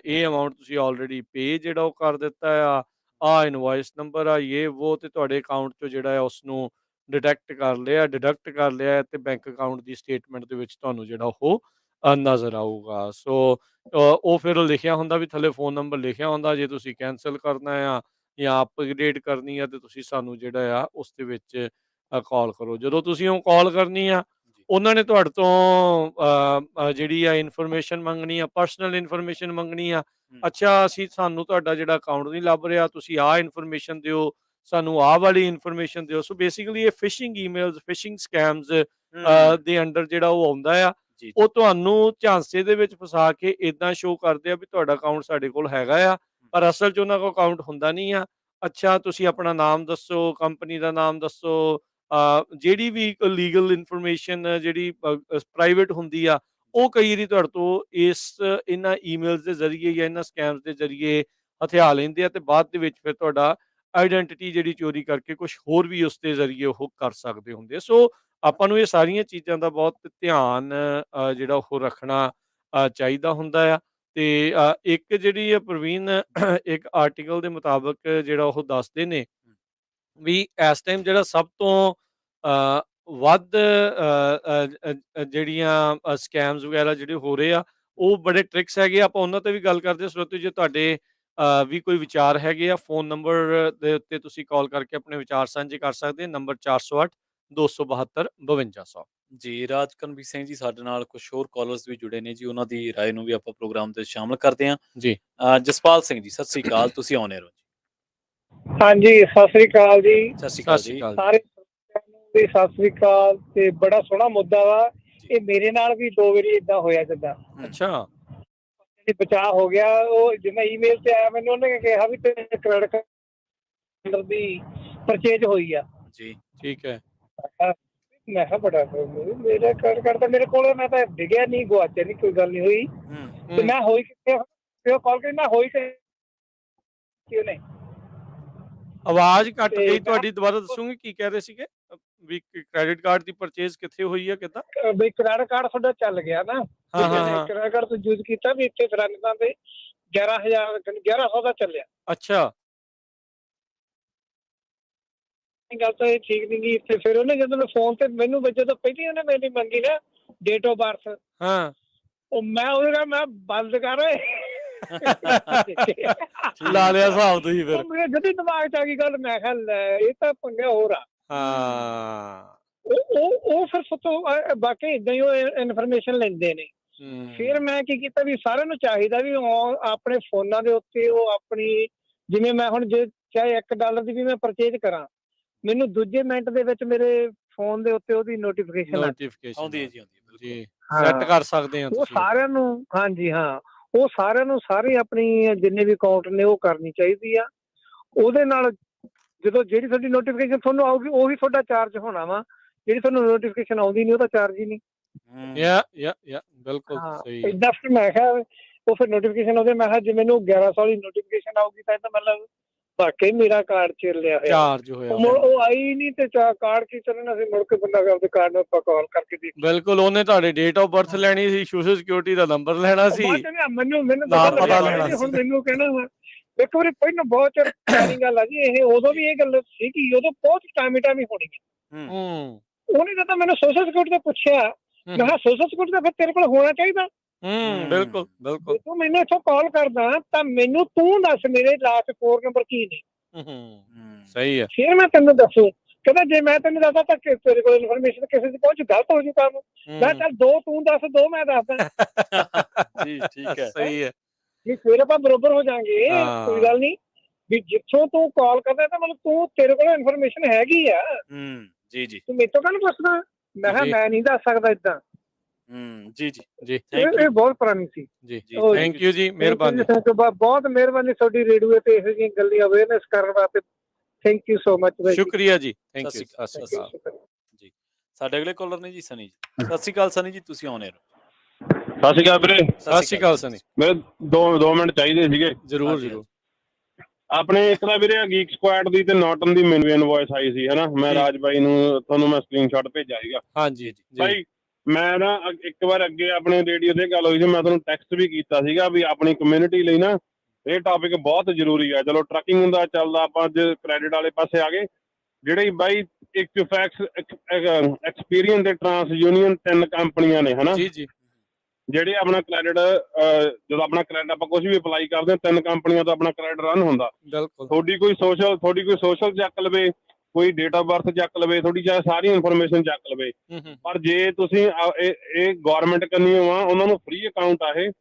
B: ਇਹ ਅਮਾਉਂਟ ਤੁਸੀਂ ਆਲਰੇਡੀ ਪੇ ਜਿਹੜਾ ਉਹ ਕਰ ਦਿੱਤਾ ਆ ਇਨਵੋਇਸ ਨੰਬਰ ਆ ਇਹ ਉਹ, ਤੇ ਤੁਹਾਡੇ ਅਕਾਊਂਟ 'ਚੋਂ ਜਿਹੜਾ ਆ ਉਸਨੂੰ ਡਿਡਕਟ ਕਰ ਲਿਆ ਤੇ ਬੈਂਕ ਅਕਾਊਂਟ ਦੀ ਸਟੇਟਮੈਂਟ ਦੇ ਵਿੱਚ ਤੁਹਾਨੂੰ ਜਿਹੜਾ ਉਹ ਨਜ਼ਰ ਆਊਗਾ। ਸੋ ਉਹ ਫਿਰ ਲਿਖਿਆ ਹੁੰਦਾ ਵੀ ਥੱਲੇ ਫ਼ੋਨ ਨੰਬਰ ਲਿਖਿਆ ਹੁੰਦਾ, ਜੇ ਤੁਸੀਂ ਕੈਂਸਲ ਕਰਨਾ ਆ ਜਾਂ ਅਪਗ੍ਰੇਡ ਕਰਨੀ ਆ ਤੇ ਤੁਸੀਂ ਸਾਨੂੰ ਜਿਹੜਾ ਆ ਉਸ ਦੇ ਵਿੱਚ ਕਾਲ ਕਰੋ। ਜਦੋਂ ਤੁਸੀਂ ਉਹ ਕਾਲ ਕਰਨੀ ਆ ਉਹਨਾਂ ਨੇ ਤੁਹਾਡੇ ਤੋਂ ਜਿਹੜੀ ਆ ਇਨਫੋਰਮੇਸ਼ਨ ਮੰਗਣੀ ਆ, ਪਰਸਨਲ ਇਨਫੋਰਮੇਸ਼ਨ ਮੰਗਣੀ ਆ। ਅੱਛਾ ਸਾਨੂੰ ਤੁਹਾਡਾ ਜਿਹੜਾ ਅਕਾਊਂਟ ਨਹੀਂ ਲੱਭ ਰਿਹਾ, ਤੁਸੀਂ ਆਹ ਇਨਫੋਰਮੇਸ਼ਨ ਦਿਓ, ਸਾਨੂੰ ਆਹ ਵਾਲੀ ਇਨਫੋਰਮੇਸ਼ਨ ਦਿਓ। ਸੋ ਬੇਸਿਕਲੀ ਇਹ ਫਿਸ਼ਿੰਗ ਈਮੇਲਸ, ਫਿਸ਼ਿੰਗ ਸਕੈਮਸ ਦੇ ਅੰਡਰ ਜਿਹੜਾ ਉਹ ਆਉਂਦਾ ਆ। ਉਹ ਤੁਹਾਨੂੰ ਝਾਂਸੇ ਦੇ ਵਿੱਚ ਫਸਾ ਕੇ ਇਦਾਂ ਸ਼ੋਅ ਕਰਦੇ ਆ ਵੀ ਤੁਹਾਡਾ ਅਕਾਊਂਟ ਸਾਡੇ ਕੋਲ ਹੈਗਾ ਆ, ਪਰ ਅਸਲ 'ਚ ਉਹਨਾਂ ਕੋਲ ਅਕਾਊਂਟ ਹੁੰਦਾ ਨਹੀਂ ਆ। ਅੱਛਾ ਤੁਸੀਂ ਆਪਣਾ ਨਾਮ ਦੱਸੋ, ਕੰਪਨੀ ਦਾ ਨਾਮ ਦੱਸੋ, ਜਿਹੜੀ ਵੀ ਲੀਗਲ ਇਨਫੋਰਮੇਸ਼ਨ ਜਿਹੜੀ ਪ੍ਰਾਈਵੇਟ ਹੁੰਦੀ ਆ ਉਹ ਕਈ ਵਾਰੀ ਤੁਹਾਡੇ ਤੋਂ ਇਹਨਾਂ ਈਮੇਲਸ ਦੇ ਜ਼ਰੀਏ ਜਾਂ ਇਹਨਾਂ ਸਕੈਮਸ ਦੇ ਜ਼ਰੀਏ ਹਥਿਆ ਲੈਂਦੇ ਆ ਤੇ ਬਾਅਦ ਦੇ ਵਿੱਚ ਫਿਰ ਤੁਹਾਡਾ ਆਈਡੈਂਟਿਟੀ ਜਿਹੜੀ ਚੋਰੀ ਕਰਕੇ ਕੁਝ ਹੋਰ ਵੀ ਉਸ ਦੇ ਜ਼ਰੀਏ ਉਹ ਕਰ ਸਕਦੇ ਹੁੰਦੇ। ਸੋ ਆਪਾਂ ਨੂੰ ਇਹ ਸਾਰੀਆਂ ਚੀਜ਼ਾਂ ਦਾ ਬਹੁਤ ਧਿਆਨ ਜਿਹੜਾ ਉਹ ਰੱਖਣਾ ਚਾਹੀਦਾ ਹੁੰਦਾ ਆ। ਤੇ ਇੱਕ ਜਿਹੜੀ ਆ ਪ੍ਰਵੀਨ ਇੱਕ ਆਰਟੀਕਲ ਦੇ ਮੁਤਾਬਕ ਜਿਹੜਾ ਉਹ ਦੱਸਦੇ ਨੇ ਵੀ ਇਸ ਟਾਈਮ ਜਿਹੜਾ ਸਭ ਤੋਂ ਵੱਧ ਜਿਹੜੀਆਂ ਸਕੈਮਸ ਵਗੈਰਾ ਜਿਹੜੇ ਹੋ ਰਹੇ ਆ ਉਹ ਬੜੇ ਟ੍ਰਿਕਸ ਹੈਗੇ, ਆਪਾਂ ਉਹਨਾਂ ਤੇ ਵੀ ਗੱਲ ਕਰਦੇ। ਸਰੋਤਿਓ ਜੇ ਤੁਹਾਡੇ ਵੀ ਕੋਈ ਵਿਚਾਰ ਹੈਗੇ ਆ, ਫੋਨ ਨੰਬਰ ਦੇ ਉੱਤੇ ਤੁਸੀਂ ਕਾਲ ਕਰਕੇ ਆਪਣੇ ਵਿਚਾਰ ਸਾਂਝੇ ਕਰ ਸਕਦੇ। ਨੰਬਰ 408 272 5200।
A: ਜੀ ਰਾਜਕਨਵੀਰ ਸਿੰਘ ਜੀ ਸਾਡੇ ਨਾਲ ਕੁਝ ਹੋਰ ਕਾਲਰਸ ਵੀ ਜੁੜੇ ਨੇ ਜੀ, ਉਹਨਾਂ ਦੀ ਰਾਏ ਨੂੰ ਵੀ ਆਪਾਂ ਪ੍ਰੋਗਰਾਮ ਤੇ ਸ਼ਾਮਲ ਕਰਦੇ ਹਾਂ
B: ਜੀ।
A: ਜਸਪਾਲ ਸਿੰਘ ਜੀ ਸਤਿ ਸ੍ਰੀ ਅਕਾਲ, ਤੁਸੀਂ ਆਉਣੇ ਰਹੋ ਜੀ।
D: ਹਾਂਜੀ ਸਤਿ ਸ੍ਰੀ ਅਕਾਲ ਜੀ।
A: ਸਤਿ ਸ੍ਰੀ ਅਕਾਲ ਜੀ।
D: ਸਾਰੇ ਵੀ ਸਤਿ ਸ੍ਰੀ ਅਕਾਲ। ਤੇ ਬੜਾ ਸੋਹਣਾ ਮੁੱਦਾ ਵਾ ਇਹ, ਮੇਰੇ ਨਾਲ ਵੀ 2 ਵਾਰੀ ਏਦਾਂ ਹੋਇਆ ਜਿੱਦਾਂ।
B: ਅੱਛਾ
D: ਜੀ ਬਚਾਅ ਹੋ ਗਿਆ। ਉਹ ਜਿਵੇਂ ਈਮੇਲ ਤੇ ਆਇਆ ਮੈਨੂੰ, ਉਹਨੇ ਕਿਹਾ ਵੀ ਤੇਰੇ ਕ੍ਰੈਡਿਟ ਕਾਰਡ ਦੀ ਪਰਚੇਜ ਹੋਈ ਆ
A: ਜੀ।
B: ਠੀਕ ਹੈ।
D: ਮੈਂ ਕਿਹਾ ਬੜਾ ਮੇਰਾ ਕ੍ਰੈਡਿਟ ਕਾਰਡ ਤਾਂ ਮੇਰੇ ਕੋਲ, ਮੈਂ ਤਾਂ ਡਿੱਗਿਆ ਨਹੀਂ, ਗੁਆਚਿਆ ਨਹੀਂ, ਕੋਈ ਗੱਲ ਨਹੀਂ ਹੋਈ। ਤੇ ਮੈਂ ਹੋਈ ਕਿੱਥੇ ਕਾਲ ਕਰੀ, ਮੈਂ ਹੋਈ ਕਿਉਂ ਨਹੀਂ।
B: ਆਵਾਜ਼ ਕੱਟ ਗਈ ਤੁਹਾਡੀ, ਦੁਬਾਰਾ ਦੱਸੋਗੇ ਕੀ ਕਹਿ ਰਹੇ ਸੀਗੇ ਵੀ ਕ੍ਰੈਡਿਟ ਕਾਰਡ ਦੀ ਪਰਚੇਜ਼ ਕਿੱਥੇ ਹੋਈ ਆ, ਕਿੱਦਾਂ?
D: ਵੀ ਕ੍ਰੈਡਿਟ ਕਾਰਡ ਤੁਹਾਡਾ ਚੱਲ ਗਿਆ ਨਾ, ਕ੍ਰੈਡਿਟ ਕਾਰਡ ਤੋਂ ਯੂਜ਼ ਕੀਤਾ ਵੀ ਇੱਥੇ ਫਲਾਣੇ ਤੇ 1100 ਦਾ ਚੱਲਿਆ।
B: ਅੱਛਾ
D: ਗੱਲ ਤਾਂ ਇਹ ਠੀਕ ਨਹੀਂ ਗਈ ਇੱਥੇ। ਫਿਰ ਉਹਨੇ ਜਦੋਂ ਫੋਨ ਤੇ ਮੈਨੂੰ ਜਦੋਂ ਪਹਿਲੀ ਉਹਨੇ ਮੇਰੀ ਮੰਗੀ ਨਾ ਡੇਟ ਆਫ ਬਰਥ, ਉਹ ਮੈਂ ਉਹਦੇ ਨਾਲ ਮੈਂ ਬੰਦ ਕਰ
B: ਲਾ ਲਿਆ ਹਿਸਾਬ ਤੁਸੀਂ ਫਿਰ।
D: ਮੇਰੇ ਜਦੀ ਦਿਮਾਗ 'ਚ ਆ ਗਈ ਗੱਲ, ਮੈਂ ਕਿਹਾ ਇਹ ਤਾਂ ਪੰਗਾ ਹੋਰ ਆ। ਉਹ ਫਿਰ ਸੋਚੋ ਬਾਕੀ ਏਦਾਂ ਹੀ ਉਹ ਇਨਫੋਰਮੇਸ਼ਨ ਲੈਂਦੇ ਨੇ। ਫਿਰ ਮੈਂ ਕੀ ਕੀਤਾ ਵੀ ਸਾਰਿਆਂ ਨੂੰ ਚਾਹੀਦਾ ਵੀ ਆਪਣੇ ਫੋਨਾਂ ਦੇ ਉੱਤੇ ਉਹ ਆਪਣੀ, ਜਿਵੇਂ ਮੈਂ ਹੁਣ ਜੇ ਚਾਹੇ $1 ਦੀ ਵੀ ਮੈਂ ਪਰਚੇਜ ਕਰਾਂ, ਮੈਨੂੰ ਦੂਜੇ ਮਿੰਟ ਦੇ ਵਿੱਚ ਮੇਰੇ ਫੋਨ ਦੇ ਉੱਤੇ ਉਹਦੀ ਨੋਟੀਫਿਕੇਸ਼ਨ
A: ਆਉਂਦੀ ਹੈ ਜੀ।
B: ਸੈੱਟ ਕਰ ਸਕਦੇ ਆ
D: ਉਹ ਸਾਰਿਆਂ ਨੂੰ। ਹਾਂਜੀ ਹਾਂ, ਉਹ ਸਾਰਿਆਂ ਨੂੰ ਸਾਰੇ ਆਪਣੀ ਜਿੰਨੇ ਵੀ ਅਕਾਊਂਟ ਨੇ ਉਹ ਕਰਨੀ ਚਾਹੀਦੀ ਆ। ਉਹਦੇ ਨਾਲ ਜਦੋਂ ਜਿਹੜੀ ਤੁਹਾਡੀ ਨੋਟੀਫਿਕੇਸ਼ਨ ਤੁਹਾਨੂੰ ਆਊਗੀ ਉਹੀ ਤੁਹਾਡਾ ਚਾਰਜ ਹੋਣਾ ਵਾ, ਜਿਹੜੀ ਤੁਹਾਨੂੰ ਨੋਟੀਫਿਕੇਸ਼ਨ ਆਉਂਦੀ ਨਹੀਂ ਉਹਦਾ ਚਾਰਜ ਹੀ ਨਹੀਂ।
B: ਬਿਲਕੁਲ ਸਹੀ।
D: ਏਦਾਂ ਫਿਰ ਮੈਂ ਕਿਹਾ ਉਹ ਫਿਰ ਨੋਟੀਫਿਕੇਸ਼ਨ ਆਉਂਦੇ, ਮੈਂ ਕਿਹਾ ਜੇ ਮੈਨੂੰ 1100 ਵਾਲੀ ਨੋਟੀਫਿਕੇਸ਼ਨ ਆਊਗੀ ਤਾਂ ਇਹਦਾ ਮਤਲਬ ਵਾਕਈ ਮੇਰਾ ਕਾਰਡ ਚੱਲਿਆ ਹੋਇਆ,
B: ਚਾਰਜ ਹੋਇਆ।
D: ਉਹ ਆਈ ਨਹੀਂ ਤੇ ਕਾਰਡ ਕੀ ਚੱਲਣਾ ਸੀ, ਮੁੜ ਕੇ ਬੰਦਾ ਆਪਦੇ ਕਾਰਡ ਨੂੰ ਆਪਾਂ ਕਾਲ ਕਰਕੇ ਦੇਖ।
B: ਬਿਲਕੁਲ, ਉਹਨੇ ਤੁਹਾਡੇ ਡੇਟ ਆਫ ਬਰਥ ਲੈਣੀ ਸੀ, ਸੋਸ਼ਲ ਸਿਕਿਉਰਿਟੀ ਦਾ ਨੰਬਰ ਲੈਣਾ ਸੀ,
D: ਮੈਨੂੰ
B: ਪਤਾ ਲੈਣਾ ਸੀ।
D: ਹੁਣ ਮੈਨੂੰ ਕਹਿਣਾ ਵਾ ਇੱਕ ਵਾਰੀ ਪਹਿਲਾਂ ਬਹੁਤ ਚਿਰ ਪੁਰਾਣੀ ਗੱਲ ਆ ਜੀ ਇਹ, ਉਦੋਂ ਵੀ ਇਹ ਗੱਲ ਸੀਗੀ, ਉਦੋਂ ਬਹੁਤ ਟਾਈਮੀ ਹੋਣੀ ਹੈ। ਉਹਨੇ ਜਦੋਂ ਮੈਨੂੰ ਸੋਸ਼ਲ ਸਿਕਿਉਰਿਟੀ ਦਾ ਪੁੱਛਿਆ, ਮੈਂ ਕਿਹਾ ਸੋਸ਼ਲ ਸਿਕਿਉਰਿਟੀ ਦਾ ਫਿਰ ਤੇਰੇ ਕੋਲ ਹੋਣਾ ਚਾਹੀਦਾ।
B: ਬਿਲਕੁਲ ਬਿਲਕੁਲ।
D: ਤੂੰ ਮੈਨੂੰ ਇੱਥੋਂ ਕਾਲ ਕਰਦਾ ਤਾਂ ਮੈਨੂੰ ਤੂੰ ਦੱਸ ਮੇਰੇ ਲਾਸਟ 4 ਨੰਬਰ ਕੀ ਨੇ।
B: ਸਹੀ ਹੈ।
D: ਫਿਰ ਮੈਂ ਤੈਨੂੰ ਦੱਸੂ ਕਹਿੰਦਾ ਜੇ ਮੈਂ ਤੈਨੂੰ ਦੱਸਦਾ ਤਾਂ ਤੇਰੇ ਕੋਲ ਇਨਫੋਰਮੇਸ਼ਨ ਕਿਸੇ ਦੀ ਪਹੁੰਚ ਗਲਤ ਹੋ ਜੂ ਕੰਮ। ਮੈਂ ਚੱਲ 2 ਤੂੰ ਦੱਸ 2 ਮੈਂ ਦੱਸਦਾ।
A: ਜੀ ਠੀਕ ਹੈ।
B: ਸਹੀ ਹੈ।
D: ਵੀ ਫਿਰ ਆਪਾਂ ਬਰੋਬਰ ਹੋ ਜਾਾਂਗੇ, ਕੋਈ ਗੱਲ ਨਹੀਂ। ਵੀ ਜਿੱਥੋਂ ਤੂੰ ਕਾਲ ਕਰਦਾ ਤਾਂ ਮਤਲਬ ਤੇਰੇ ਕੋਲ ਇਨਫੋਰਮੇਸ਼ਨ ਹੈਗੀ ਆ।
A: ਜੀ ਜੀ।
D: ਤੂੰ ਮੇਰੇ ਤੋਂ ਕਾਹਨੂੰ ਪੁੱਛਦਾ? ਮੈਂ ਕਿਹਾ ਮੈਂ ਨਹੀਂ ਦੱਸ ਸਕਦਾ ਏਦਾਂ।
A: ਜੀ ਜੀ ਜੀ।
D: ਇਹ ਬਹੁਤ ਪੁਰਾਣੀ ਸੀ
B: ਜੀ ਜੀ। ਥੈਂਕ ਯੂ ਜੀ, ਮਿਹਰਬਾਨੀ।
D: ਬਹੁਤ ਮਿਹਰਬਾਨੀ ਤੁਹਾਡੀ ਰੇਡੀਓ ਤੇ ਇਹੋ ਜਿਹੀਆਂ ਗੱਲਾਂ ਅਵੇਅਰਨੈਸ ਕਰਨ ਵਾਸਤੇ। Thank you so much.
B: ਸ਼ੁਕਰੀਆ ਜੀ, ਥੈਂਕ ਯੂ।
A: ਸਤਿ ਜੀ। ਸਾਡੇ ਅਗਲੇ ਕਾਲਰ ਨੇ ਜੀ ਸਨੀ ਜੀ। ਸਤਿ ਸ਼੍ਰੀ ਅਕਾਲ ਸਨੀ ਜੀ, ਤੁਸੀਂ ਆਉਣੇ ਹੋ।
C: ਸਤਿ ਸ਼੍ਰੀ ਅਕਾਲ ਵੀਰੇ।
B: ਸਤਿ ਸ਼੍ਰੀ ਅਕਾਲ ਸਨੀ।
C: ਮੇਰੇ 2 ਮਿੰਟ ਚਾਹੀਦੇ ਸੀਗੇ।
B: ਜ਼ਰੂਰ ਜ਼ਰੂਰ।
C: ਆਪਣੇ ਇੱਕ ਤਾਂ ਵੀਰੇ ਗੀਕ ਸਕੁਐਡ ਦੀ ਤੇ ਨੋਟਨ ਦੀ ਮੈਨੂੰ ਇਨਵੌਇਸ ਆਈ ਸੀ ਹਨਾ। ਮੈਂ ਰਾਜ ਬਾਈ ਨੂੰ ਤੁਹਾਨੂੰ ਮੈਂ ਸਕਰੀਨਸ਼ਾਟ ਭੇਜਿਆ ਸੀਗਾ।
B: ਹਾਂਜੀ
C: ਬਾਈ ਮੈਂ ਨਾ ਇੱਕ ਵਾਰ ਅੱਗੇ ਆਪਣੇ ਰੇਡੀਓ ਤੇ ਗੱਲ ਹੋਈ ਸੀ, ਮੈਂ ਤੁਹਾਨੂੰ ਟੈਕਸਟ ਵੀ ਕੀਤਾ ਸੀਗਾ ਵੀ ਆਪਣੀ ਕਮਿਊਨਿਟੀ ਲਈ ਨਾ ਇਹ ਟੌਪਿਕ ਬਹੁਤ ਜ਼ਰੂਰੀ ਆ। ਚਲੋ ਟਰੱਕਿੰਗ ਦਾ ਚੱਲਦਾ, ਆਪਾਂ ਅੱਜ ਕ੍ਰੈਡਿਟ ਵਾਲੇ ਪਾਸੇ ਆ ਗਏ। ਜਿਹੜੇ ਬਾਈ ਇਕਫੈਕਸ, ਐਕਸਪੀਰੀਅੰਸ ਤੇ ਟਰਾਂਸ ਯੂਨੀਅਨ 3 ਕੰਪਨੀਆਂ ਨੇ ਹਨਾ।
B: ਜੀ ਜੀ।
C: ਜਿਹੜੇ ਆਪਣਾ ਕ੍ਰੈਡਿਟ ਜਦੋਂ ਆਪਣਾ ਕ੍ਰੈਡਿਟ ਆਪਾਂ ਕੁਝ ਵੀ ਅਪਲਾਈ ਕਰਦੇ ਹਾਂ 3 ਕੰਪਨੀਆਂ ਤੋਂ ਆਪਣਾ ਕ੍ਰੈਡਿਟ ਰਨ ਹੁੰਦਾ।
B: ਬਿਲਕੁਲ।
C: ਤੁਹਾਡੀ ਕੋਈ ਸੋਸ਼ਲ ਚੱਕ ਲਵੇ, ਕੋਈ ਡੇਟ ਆਫ ਬਰਥ ਚੱਕ ਲਵੇ, ਤੁਹਾਡੀ ਚਾਹੇ ਸਾਰੀ ਇਨਫੋਰਮੇਸ਼ਨ ਚੱਕ ਲਵੇ। ਪਰ ਜੇ ਤੁਸੀਂ ਇਹ ਗੌਰਮੈਂਟ ਕੰਨੀਓ ਆ, ਉਹਨਾਂ ਨੂੰ ਫ੍ਰੀ ਅਕਾਊਂਟ ਆ ਇਹ।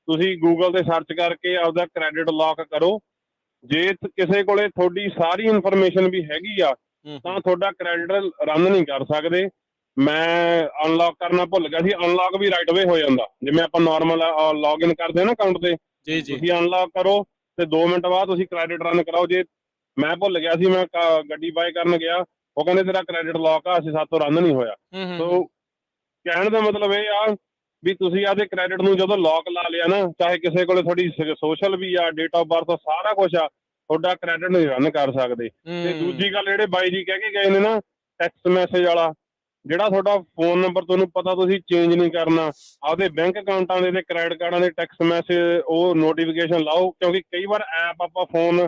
C: ਤੁਸੀਂ ਗੂਗਲ ਤੇ ਸਰਚ ਕਰਕੇ ਆਪਦਾ ਕ੍ਰੈਡਿਟ ਲੌਕ ਕਰੋ। ਜੇ ਕਿਸੇ ਕੋਲੇ ਤੁਹਾਡੀ ਸਾਰੀ ਇਨਫੋਰਮੇਸ਼ਨ ਵੀ ਹੈਗੀ ਆ ਤਾਂ ਤੁਹਾਡਾ ਕ੍ਰੈਡਿਟ ਰਨ ਨਹੀਂ ਕਰ ਸਕਦੇ। ਮੈਂ ਅਨਲੌਕ ਕਰਨਾ ਭੁੱਲ ਗਿਆ ਸੀ। ਅਨਲੌਕ ਵੀ ਰਾਈਟ ਵੇ ਹੋ ਜਾਂਦਾ, ਜਿਵੇਂ ਆਪਾਂ ਨੋਰਮਲ ਲੌਗਇਨ ਕਰਦੇ ਹਾਂ ਨਾ ਅਕਾਊਂਟ ਤੇ। ਤੁਸੀਂ ਅਨਲੌਕ ਕਰੋ ਤੇ 2 ਮਿੰਟ ਬਾਅਦ ਤੁਸੀਂ ਕ੍ਰੈਡਿਟ ਰਨ ਕਰਾਓ। ਜੇ ਮੈਂ ਭੁੱਲ ਗਿਆ ਸੀ, ਮੈਂ ਗੱਡੀ ਬਾਏ ਕਰਨ ਗਿਆ, ਉਹ ਕਹਿੰਦੇ ਤੇਰਾ ਕ੍ਰੈਡਿਟ ਲੌਕ ਆ, ਅਸੀਂ ਸਾਤੋਂ ਰਨ ਨਹੀਂ ਹੋਇਆ। ਸੋ ਕਹਿਣ ਦਾ ਮਤਲਬ ਇਹ ਆ ਵੀ ਤੁਸੀਂ ਆਪਦੇ ਕ੍ਰੈਡਿਟ ਨੂੰ ਜਦੋਂ ਲੌਕ ਲਾ ਲਿਆ ਨਾ, ਚਾਹੇ ਕਿਸੇ ਕੋਲੇ ਤੁਹਾਡੀ ਸੋਸ਼ਲ ਵੀ ਆ, ਡੇਟ ਆਫ ਬਰਥ, ਸਾਰਾ ਕੁਛ ਆ, ਤੁਹਾਡਾ ਕ੍ਰੈਡਿਟ ਨਹੀਂ ਰਨ ਕਰ ਸਕਦੇ। ਤੇ ਦੂਜੀ ਗੱਲ ਜਿਹੜੇ ਬਾਈ ਜੀ ਕਹਿ ਕੇ ਗਏ ਨੇ ਨਾ ਟੈਕਸਟ ਮੈਸੇਜ ਵਾਲਾ, ਜਿਹੜਾ ਤੁਹਾਡਾ ਫੋਨ ਨੰਬਰ ਤੁਹਾਨੂੰ ਪਤਾ ਤੁਸੀਂ ਚੇਂਜ ਨਹੀਂ ਕਰਨਾ, ਆਪਦੇ ਬੈਂਕ ਅਕਾਊਂਟਾਂ ਦੇ ਤੇ ਕ੍ਰੈਡਿਟ ਕਾਰਡਾਂ ਦੇ ਟੈਕਸਟ ਮੈਸੇਜ ਉਹ ਨੋਟੀਫਿਕੇਸ਼ਨ ਲਾਓ। ਕਿਉਂਕਿ ਕਈ ਵਾਰ ਐਪ ਆਪਾਂ ਫੋਨ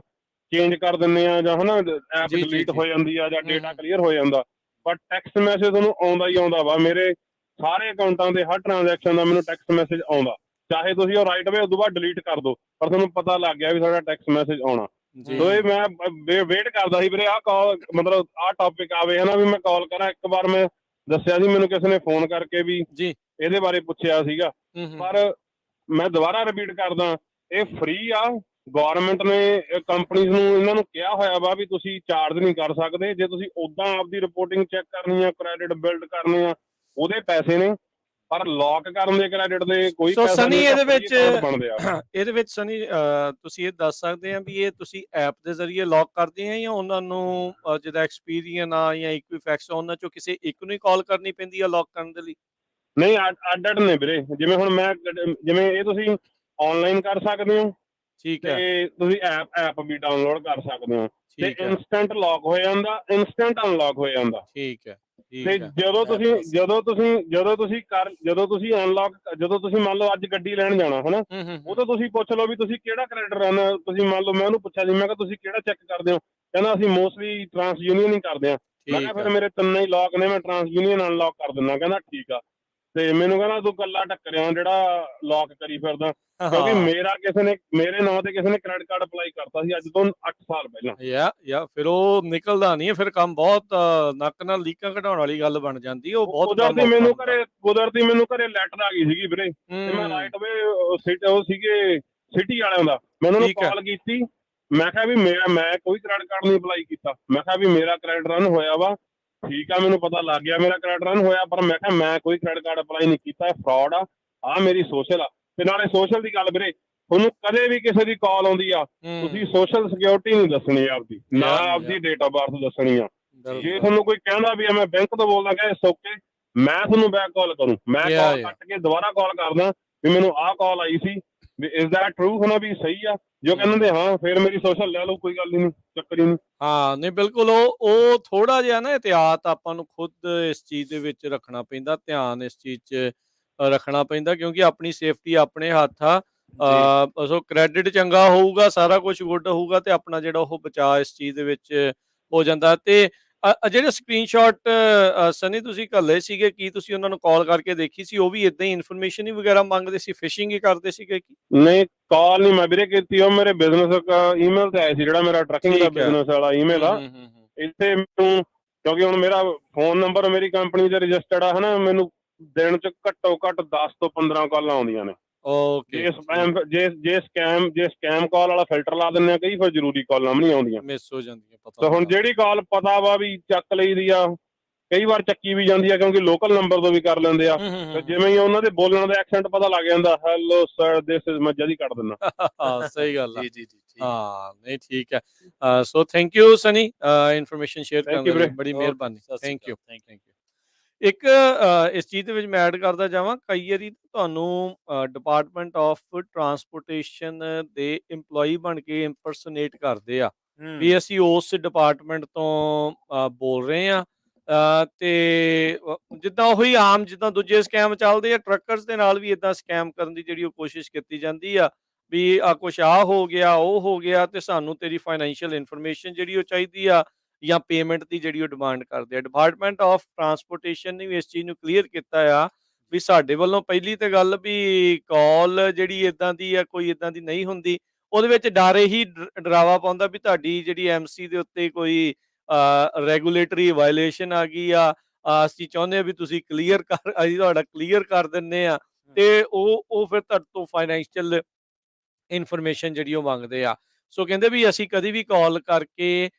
C: ਚੇਂਜ ਕਰ ਦਿੰਦੇ ਆ ਜਾਂ ਹਨਾ ਐਪ ਡਿਲੀਟ ਹੋ ਜਾਂਦੀ ਆ ਜਾਂ ਡੇਟਾ ਕਲੀਅਰ ਹੋ ਜਾਂਦਾ, ਪਰ ਟੈਕਸਟ ਮੈਸੇਜ ਤੁਹਾਨੂੰ ਆਉਂਦਾ ਹੀ ਆਉਂਦਾ ਵਾ। ਮੇਰੇ ਸਾਰੇ ਅਕਾਊਂਟਾਂ ਦੇ ਹਰ ਟ੍ਰਾਂਜੈਕਸ਼ਨ ਦਾ ਮੈਨੂੰ ਟੈਕਸਟ ਮੈਸੇਜ ਆਉਂਦਾ, ਚਾਹੇ ਤੁਸੀਂ ਉਹ ਰਾਈਟ ਵੇ ਉਦੋਂ ਬਾਅਦ ਡਿਲੀਟ ਕਰ ਦਿਓ, ਪਰ ਤੁਹਾਨੂੰ ਪਤਾ ਲੱਗ ਗਿਆ ਵੀ ਤੁਹਾਡਾ ਟੈਕਸਟ ਮੈਸੇਜ ਆਉਣਾ। ਸੋ ਇਹ ਮੈਂ ਵੇਟ ਕਰਦਾ ਸੀ ਵੀਰੇ ਆਹ ਕਾਲ, ਮਤਲਬ ਆਹ ਟੌਪਿਕ ਆਵੇ ਹਨਾ, ਵੀ ਮੈਂ ਕਾਲ ਕਰਾਂ। ਇੱਕ ਵਾਰ ਮੈਂ ਦੱਸਿਆ ਸੀ, ਮੈਨੂੰ ਕਿਸੇ ਨੇ ਫੋਨ ਕਰਕੇ ਵੀ ਇਹਦੇ ਬਾਰੇ ਪੁੱਛਿਆ ਸੀਗਾ, ਪਰ ਮੈਂ ਦੁਬਾਰਾ ਰਿਪੀਟ ਕਰਦਾ, ਇਹ ਫ੍ਰੀ ਆ। ਗੌਰਮੈਂਟ ਨੇ ਕੰਪਨੀਜ਼ ਨੂੰ ਇਹਨਾਂ ਨੂੰ ਕਿਹਾ ਹੋਇਆ ਵਾ ਵੀ ਤੁਸੀਂ ਚਾਰਜ ਨਹੀਂ ਕਰ ਸਕਦੇ। ਜੇ ਤੁਸੀਂ ਉਦਾਂ ਆਪਦੀ ਰਿਪੋਰਟਿੰਗ ਚੈੱਕ ਕਰਨੀ ਆ, ਕ੍ਰੈਡਿਟ ਬਿਲਡ ਕਰਨੇ ਆ, ਉਹਦੇ ਪੈਸੇ ਨੇ, ਪਰ ਲੌਕ ਕਰਨ ਦੇ ਕ੍ਰੈਡਿਟ ਦੇ ਕੋਈ ਪੈਸਾ ਨਹੀਂ।
B: ਇਹਦੇ ਵਿੱਚ ਸਨੀ ਤੁਸੀਂ ਇਹ ਦੱਸ ਸਕਦੇ ਆ ਵੀ ਇਹ ਤੁਸੀਂ ਐਪ ਦੇ ਜ਼ਰੀਏ ਲੌਕ ਕਰਦੇ ਆ ਜਾਂ ਉਹਨਾਂ ਨੂੰ ਜਿਹਦਾ ਐਕਸਪੀਰੀਅੰਸ ਆ ਜਾਂ ਇਕੁਇਫੈਕਸ ਉਹਨਾਂ ਚੋਂ ਕਿਸੇ ਇੱਕ ਨੂੰ ਹੀ ਕਾਲ ਕਰਨੀ ਪੈਂਦੀ ਆ ਲੌਕ ਕਰਨ ਦੇ ਲਈ?
C: ਨਹੀਂ, ਅੱਡ ਨੇ ਵੀਰੇ। ਜਿਵੇਂ ਹੁਣ ਮੈਂ ਜਿਵੇਂ ਇਹ ਤੁਸੀਂ ਆਨਲਾਈਨ ਕਰ ਸਕਦੇ ਹੋ,
B: ਠੀਕ ਹੈ,
C: ਤੇ ਤੁਸੀਂ ਐਪ ਵੀ ਡਾਊਨਲੋਡ ਕਰ ਸਕਦੇ ਹੋ, ਤੇ ਇਨਸਟੈਂਟ ਲੌਕ ਹੋ ਜਾਂਦਾ, ਇਨਸਟੈਂਟ ਅਨਲੌਕ ਹੋ ਜਾਂਦਾ।
B: ਠੀਕ ਹੈ।
C: ਤੇ ਜਦੋਂ ਤੁਸੀਂ ਮੰਨ ਲਓ ਅੱਜ ਗੱਡੀ ਲੈਣ ਜਾਣਾ ਹਨਾ, ਉਹ ਤਾਂ ਤੁਸੀਂ ਪੁੱਛ ਲਓ ਵੀ ਤੁਸੀਂ ਕਿਹੜਾ ਕ੍ਰੈਡਿਟ ਰਨ, ਤੁਸੀਂ ਮੰਨ ਲਓ ਮੈਂ ਉਹਨੂੰ ਪੁੱਛਿਆ ਸੀ, ਮੈਂ ਕਿਹਾ ਤੁਸੀਂ ਕਿਹੜਾ ਚੈੱਕ ਕਰਦੇ ਹੋ, ਕਹਿੰਦਾ ਅਸੀਂ ਮੋਸਟਲੀ ਟਰਾਂਸ ਯੂਨੀਅਨ ਹੀ ਕਰਦੇ ਹਾਂ। ਮੈਂ ਕਿਹਾ ਫਿਰ ਮੇਰੇ 3 ਹੀ ਲੌਕ ਨੇ, ਮੈਂ ਟਰਾਂਸ ਯੂਨੀਅਨ ਅਨਲੌਕ ਕਰ ਦਿੰਦਾ। ਕਹਿੰਦਾ ਠੀਕ ਆ। ਤੇ ਮੈਨੂੰ ਕਹਿੰਦਾ ਤੂੰ ਕੱਲਾ ਟੱਕਰਿਆ ਜਿਹੜਾ ਲੌਕ ਕਰੀ ਫਿਰਦਾ, ਕਿਉਂਕਿ ਮੇਰੇ ਨਾਂ ਤੇ ਕਿਸੇ ਨੇ ਕ੍ਰੈਡਿਟ ਕਾਰਡ ਅਪਲਾਈ ਕਰਤਾ ਸੀ ਅੱਜ ਤੋਂ 8 ਸਾਲ ਪਹਿਲਾਂ।
B: ਫਿਰ ਉਹ ਨਿਕਲਦਾ ਨਹੀਂ, ਫਿਰ ਕੰਮ ਬਹੁਤ ਨੱਕ ਨਾਲ ਲੀਕਾਂ ਘਟਾਉਣ ਵਾਲੀ ਗੱਲ ਬਣ ਜਾਂਦੀ। ਉਹ ਬਹੁਤ
C: ਕੁਦਰਤੀ ਮੈਨੂੰ ਘਰੇ ਲੈਟਰ ਆ ਗਈ ਸੀਗੀ ਵੀਰੇ, ਤੇ ਮੈਂ ਰਾਈਟ ਵੇ ਉਹ ਸੀਗੇ ਸਿਟੀ ਵਾਲਿਆਂ ਦਾ, ਮੈਂ ਉਹਨਾਂ ਨੂੰ ਕਾਲ ਕੀਤੀ। ਮੈਂ ਕਿਹਾ ਵੀ ਮੈਂ ਕੋਈ ਕ੍ਰੈਡਿਟ ਕਾਰਡ ਨਹੀਂ ਅਪਲਾਈ ਕੀਤਾ। ਮੈਂ ਕਿਹਾ ਵੀ ਮੇਰਾ ਕ੍ਰੈਡਿਟ ਰਨ ਹੋਇਆ ਵਾ, ਠੀਕ ਆ, ਮੈਨੂੰ ਪਤਾ ਲੱਗ ਗਿਆ ਮੇਰਾ ਕ੍ਰੈਡਿਟ ਰਨ ਹੋਇਆ, ਪਰ ਮੈਂ ਕਿਹਾ ਮੈਂ ਕੋਈ ਕ੍ਰੈਡਿਟ ਕਾਰਡ ਅਪਲਾਈ ਨਹੀਂ ਕੀਤਾ, ਫਰਾਡ ਆ ਮੇਰੀ ਸੋਸ਼ਲ ਆ। ਤੇ ਨਾਲੇ ਸੋਸ਼ਲ ਦੀ ਗੱਲ ਵੀਰੇ, ਤੁਹਾਨੂੰ ਕਦੇ ਵੀ ਕਿਸੇ ਦੀ ਕਾਲ ਆਉਂਦੀ ਆ, ਤੁਸੀਂ ਸੋਸ਼ਲ ਸਿਕਿਉਰਿਟੀ ਨਹੀਂ ਦੱਸਣੀ ਆਪਦੀ, ਨਾ ਆਪਦੀ ਡੇਟ ਆਫ ਬਰਥ ਦੱਸਣੀ ਆ। ਜੇ ਤੁਹਾਨੂੰ ਕੋਈ ਕਹਿੰਦਾ ਵੀ ਮੈਂ ਬੈਂਕ ਤੋਂ ਬੋਲਦਾ, ਕਿ ਸੋਕੇ ਮੈਂ ਤੁਹਾਨੂੰ ਬੈਕ ਕਾਲ ਕਰੂੰ, ਮੈਂ ਕਾਲ ਕੱਟ ਕੇ ਦੁਬਾਰਾ ਕਾਲ ਕਰਦਾ ਵੀ ਮੈਨੂੰ ਆਹ ਕਾਲ ਆਈ ਸੀ, ਵੀ ਇਜ਼ ਦੈਟ ਟਰੂ ਹੋਣਾ ਵੀ ਸਹੀ ਆ। ਜੋ ਕਹਿੰਦੇ ਹਾਂ ਫਿਰ ਮੇਰੀ ਸੋਸ਼ਲ ਲੈ ਲਓ, ਕੋਈ ਗੱਲ ਹੀ ਨਹੀਂ, ਚੱਕਰ ਹੀ ਨਹੀਂ।
B: ਹਾਂ, ਨਹੀਂ ਬਿਲਕੁਲ। ਉਹ ਥੋੜਾ ਜਿਹਾ ਨਾ ਇਹਤਿਆਤ ਆਪਾਂ ਨੂੰ ਖੁਦ ਇਸ ਚੀਜ਼ ਦੇ ਵਿੱਚ ਰੱਖਣਾ ਪੈਂਦਾ, ਧਿਆਨ ਇਸ ਚੀਜ਼ 'ਚ ਰੱਖਣਾ ਪੈਂਦਾ, ਕਿਉਂਕਿ ਆਪਣੀ ਸੇਫਟੀ ਆਪਣੇ ਹੱਥ ਆ। ਸੋ ਕ੍ਰੈਡਿਟ ਚੰਗਾ ਹੋਊਗਾ, ਸਾਰਾ ਕੁਝ ਗੁੱਡ ਹੋਊਗਾ, ਤੇ ਆਪਣਾ ਜਿਹੜਾ ਉਹ ਬਚਾਅ ਇਸ ਚੀਜ਼ ਦੇ ਵਿੱਚ ਹੋ ਜਾਂਦਾ। ਤੇ ਜਿਹੜੇ ਸਕਰੀਨਸ਼ਾਟ ਸਨੀ ਤੁਸੀਂ ਘੱਲੇ ਸੀਗੇ, ਕੀ ਤੁਸੀਂ ਉਹਨਾਂ ਨੂੰ ਕਾਲ ਕਰਕੇ ਦੇਖੀ ਸੀ? ਉਹ ਵੀ ਇਦਾਂ ਹੀ ਇਨਫੋਰਮੇਸ਼ਨ ਹੀ ਵਗੈਰਾ ਮੰਗਦੇ ਸੀ, ਫਿਸ਼ਿੰਗ ਹੀ ਕਰਦੇ ਸੀਗੇ?
C: ਨਹੀਂ, ਕਾਲ ਨਹੀਂ ਮੈਂ ਵੀਰੇ ਕੀਤੀ, ਉਹ ਮੇਰੇ ਬਿਜ਼ਨਸ ਈਮੇਲ ਤੇ ਆਏ ਸੀ, ਜਿਹੜਾ ਮੇਰਾ ਟਰੱਕਿੰਗ ਦਾ ਬਿਜ਼ਨਸ ਵਾਲਾ ਈਮੇਲ ਆ। ਇੱਥੇ ਮੈਨੂੰ ਕਿਉਂਕਿ ਹੁਣ ਮੇਰਾ ਫੋਨ ਨੰਬਰ ਮੇਰੀ ਕੰਪਨੀ 'ਚ ਰਜਿਸਟਰਡ ਆ ਹਨਾ, ਮੈਨੂੰ ਦਿਨ 'ਚ ਘੱਟੋ ਘੱਟ 10 ਤੋਂ 15 ਕਾਲਾਂ ਆਉਂਦੀਆਂ ਨੇ।
B: ਓਕੇ,
C: ਜੇ ਸਕੈਮ ਕਾਲ ਵਾਲਾ ਫਿਲਟਰ ਲਾ ਦਿੰਦੇ ਆ ਕਈ, ਫਿਰ ਜ਼ਰੂਰੀ ਕਾਲਾਂ ਵੀ ਨਹੀਂ ਆਉਂਦੀਆਂ।
B: ਮਿਸ ਹੋ ਜਾਂਦੀਆਂ, ਪਤਾ
C: ਤੇ ਹੁਣ
B: ਨਹੀਂ
C: ਜਿਹੜੀ ਕਾਲ ਪਤਾ ਵਾ ਵੀ ਚੱਕ ਲਈਦੀ ਆ, ਕਈ ਵਾਰ ਚੱਕੀ ਵੀ ਜਾਂਦੀ ਆ ਕਿਉਂਕਿ ਲੋਕਲ ਨੰਬਰ ਤੋਂ ਵੀ ਕਰ ਲੈਂਦੇ ਆ। ਤੇ ਜਿਵੇਂ ਹੀ ਉਹਨਾਂ ਦੇ ਬੋਲਣ ਦਾ ਐਕਸੈਂਟ ਪਤਾ ਲੱਗ ਜਾਂਦਾ, ਹੈਲੋ ਸਰ ਦਿਸ ਇਜ਼, ਮੈਂ ਜਦ ਹੀ ਕੱਢ ਦਿੰਦਾ।
B: ਹਾਂ ਸਹੀ ਗੱਲ ਆ।
A: ਜੀ ਜੀ ਜੀ ਠੀਕ
B: ਹਾਂ ਨਹੀਂ ਠੀਕ ਹੈ। So thank you Sunny, information share ਕਰਨ
C: you
B: ਦੇ ਲਈ
C: ਵੀਰੇ।
B: ਬੜੀ ਮਿਹਰਬਾਨੀ।
A: ਸਤਿ ਸ਼੍ਰੀ
B: ਥੈਂਕ ਯੂ
A: ਅਕਾਲ,
B: ਥੈਂਕ ਯੂ। ਇੱਕ ਇਸ ਚੀਜ਼ ਦੇ ਵਿੱਚ ਮੈਂ ਐਡ ਕਰਦਾ ਜਾਵਾਂ, ਕਈ ਵਾਰੀ ਤੁਹਾਨੂੰ ਡਿਪਾਰਟਮੈਂਟ ਆਫ ਟਰਾਂਸਪੋਰਟੇਸ਼ਨ ਦੇ EMPLOYEE ਬਣ ਕੇ ਇੰਪਰਸੋਨੇਟ ਕਰਦੇ ਆ ਵੀ ਅਸੀਂ ਉਸ ਡਿਪਾਰਟਮੈਂਟ ਤੋਂ ਬੋਲ ਰਹੇ ਆ। ਤੇ ਜਿੱਦਾਂ ਉਹੀ ਆਮ ਜਿੱਦਾਂ ਦੂਜੇ ਸਕੈਮ ਚੱਲਦੇ ਆ, ਟਰੱਕਰਸ ਦੇ ਨਾਲ ਵੀ ਇਦਾਂ ਸਕੈਮ ਕਰਨ ਦੀ ਜਿਹੜੀ ਉਹ ਕੋਸ਼ਿਸ਼ ਕੀਤੀ ਜਾਂਦੀ ਆ ਵੀ ਆ ਕੁਛ ਆ ਹੋ ਗਿਆ, ਉਹ ਹੋ ਗਿਆ, ਤੇ ਸਾਨੂੰ ਤੇਰੀ ਫਾਈਨੈਂਸ਼ੀਅਲ ਇਨਫੋਰਮੇਸ਼ਨ ਜਿਹੜੀ ਉਹ ਚਾਹੀਦੀ ਆ ਜਾਂ ਪੇਮੈਂਟ ਦੀ ਜਿਹੜੀ ਉਹ ਡਿਮਾਂਡ ਕਰਦੇ ਆ। ਡਿਪਾਰਟਮੈਂਟ ਆਫ ਟਰਾਂਸਪੋਰਟੇਸ਼ਨ ਨੇ ਵੀ ਇਸ ਚੀਜ਼ ਨੂੰ ਕਲੀਅਰ ਕੀਤਾ ਆ ਵੀ ਸਾਡੇ ਵੱਲੋਂ ਪਹਿਲੀ ਤੇ ਗੱਲ ਵੀ ਕਾਲ ਜਿਹੜੀ ਇਦਾਂ ਦੀ ਆ ਕੋਈ ਇਦਾਂ ਦੀ ਨਹੀਂ ਹੁੰਦੀ। ਉਹਦੇ ਵਿੱਚ ਡਰ ਇਹੀ ਡਰਾਵਾ ਪਾਉਂਦਾ ਵੀ ਤੁਹਾਡੀ ਜਿਹੜੀ MC ਦੇ ਉੱਤੇ ਕੋਈ ਰੈਗੂਲੇਟਰੀ ਵਾਇਲੇਸ਼ਨ ਆ ਗਈ ਆ, ਅਸੀਂ ਚਾਹੁੰਦੇ ਆ ਵੀ ਤੁਸੀਂ ਕਲੀਅਰ ਕਰ, ਅਸੀਂ ਤੁਹਾਡਾ ਕਲੀਅਰ ਕਰ ਦਿੰਦੇ ਆ, ਤੇ ਉਹ ਫਿਰ ਤੁਹਾਡੇ ਤੋਂ ਫਾਈਨੈਂਸ਼ੀਅਲ ਇਨਫੋਰਮੇਸ਼ਨ ਜਿਹੜੀ ਉਹ ਮੰਗਦੇ ਆ। ਸੋ ਕਹਿੰਦੇ ਵੀ ਅਸੀਂ ਕਦੀ ਵੀ ਕਾਲ ਕਰਕੇ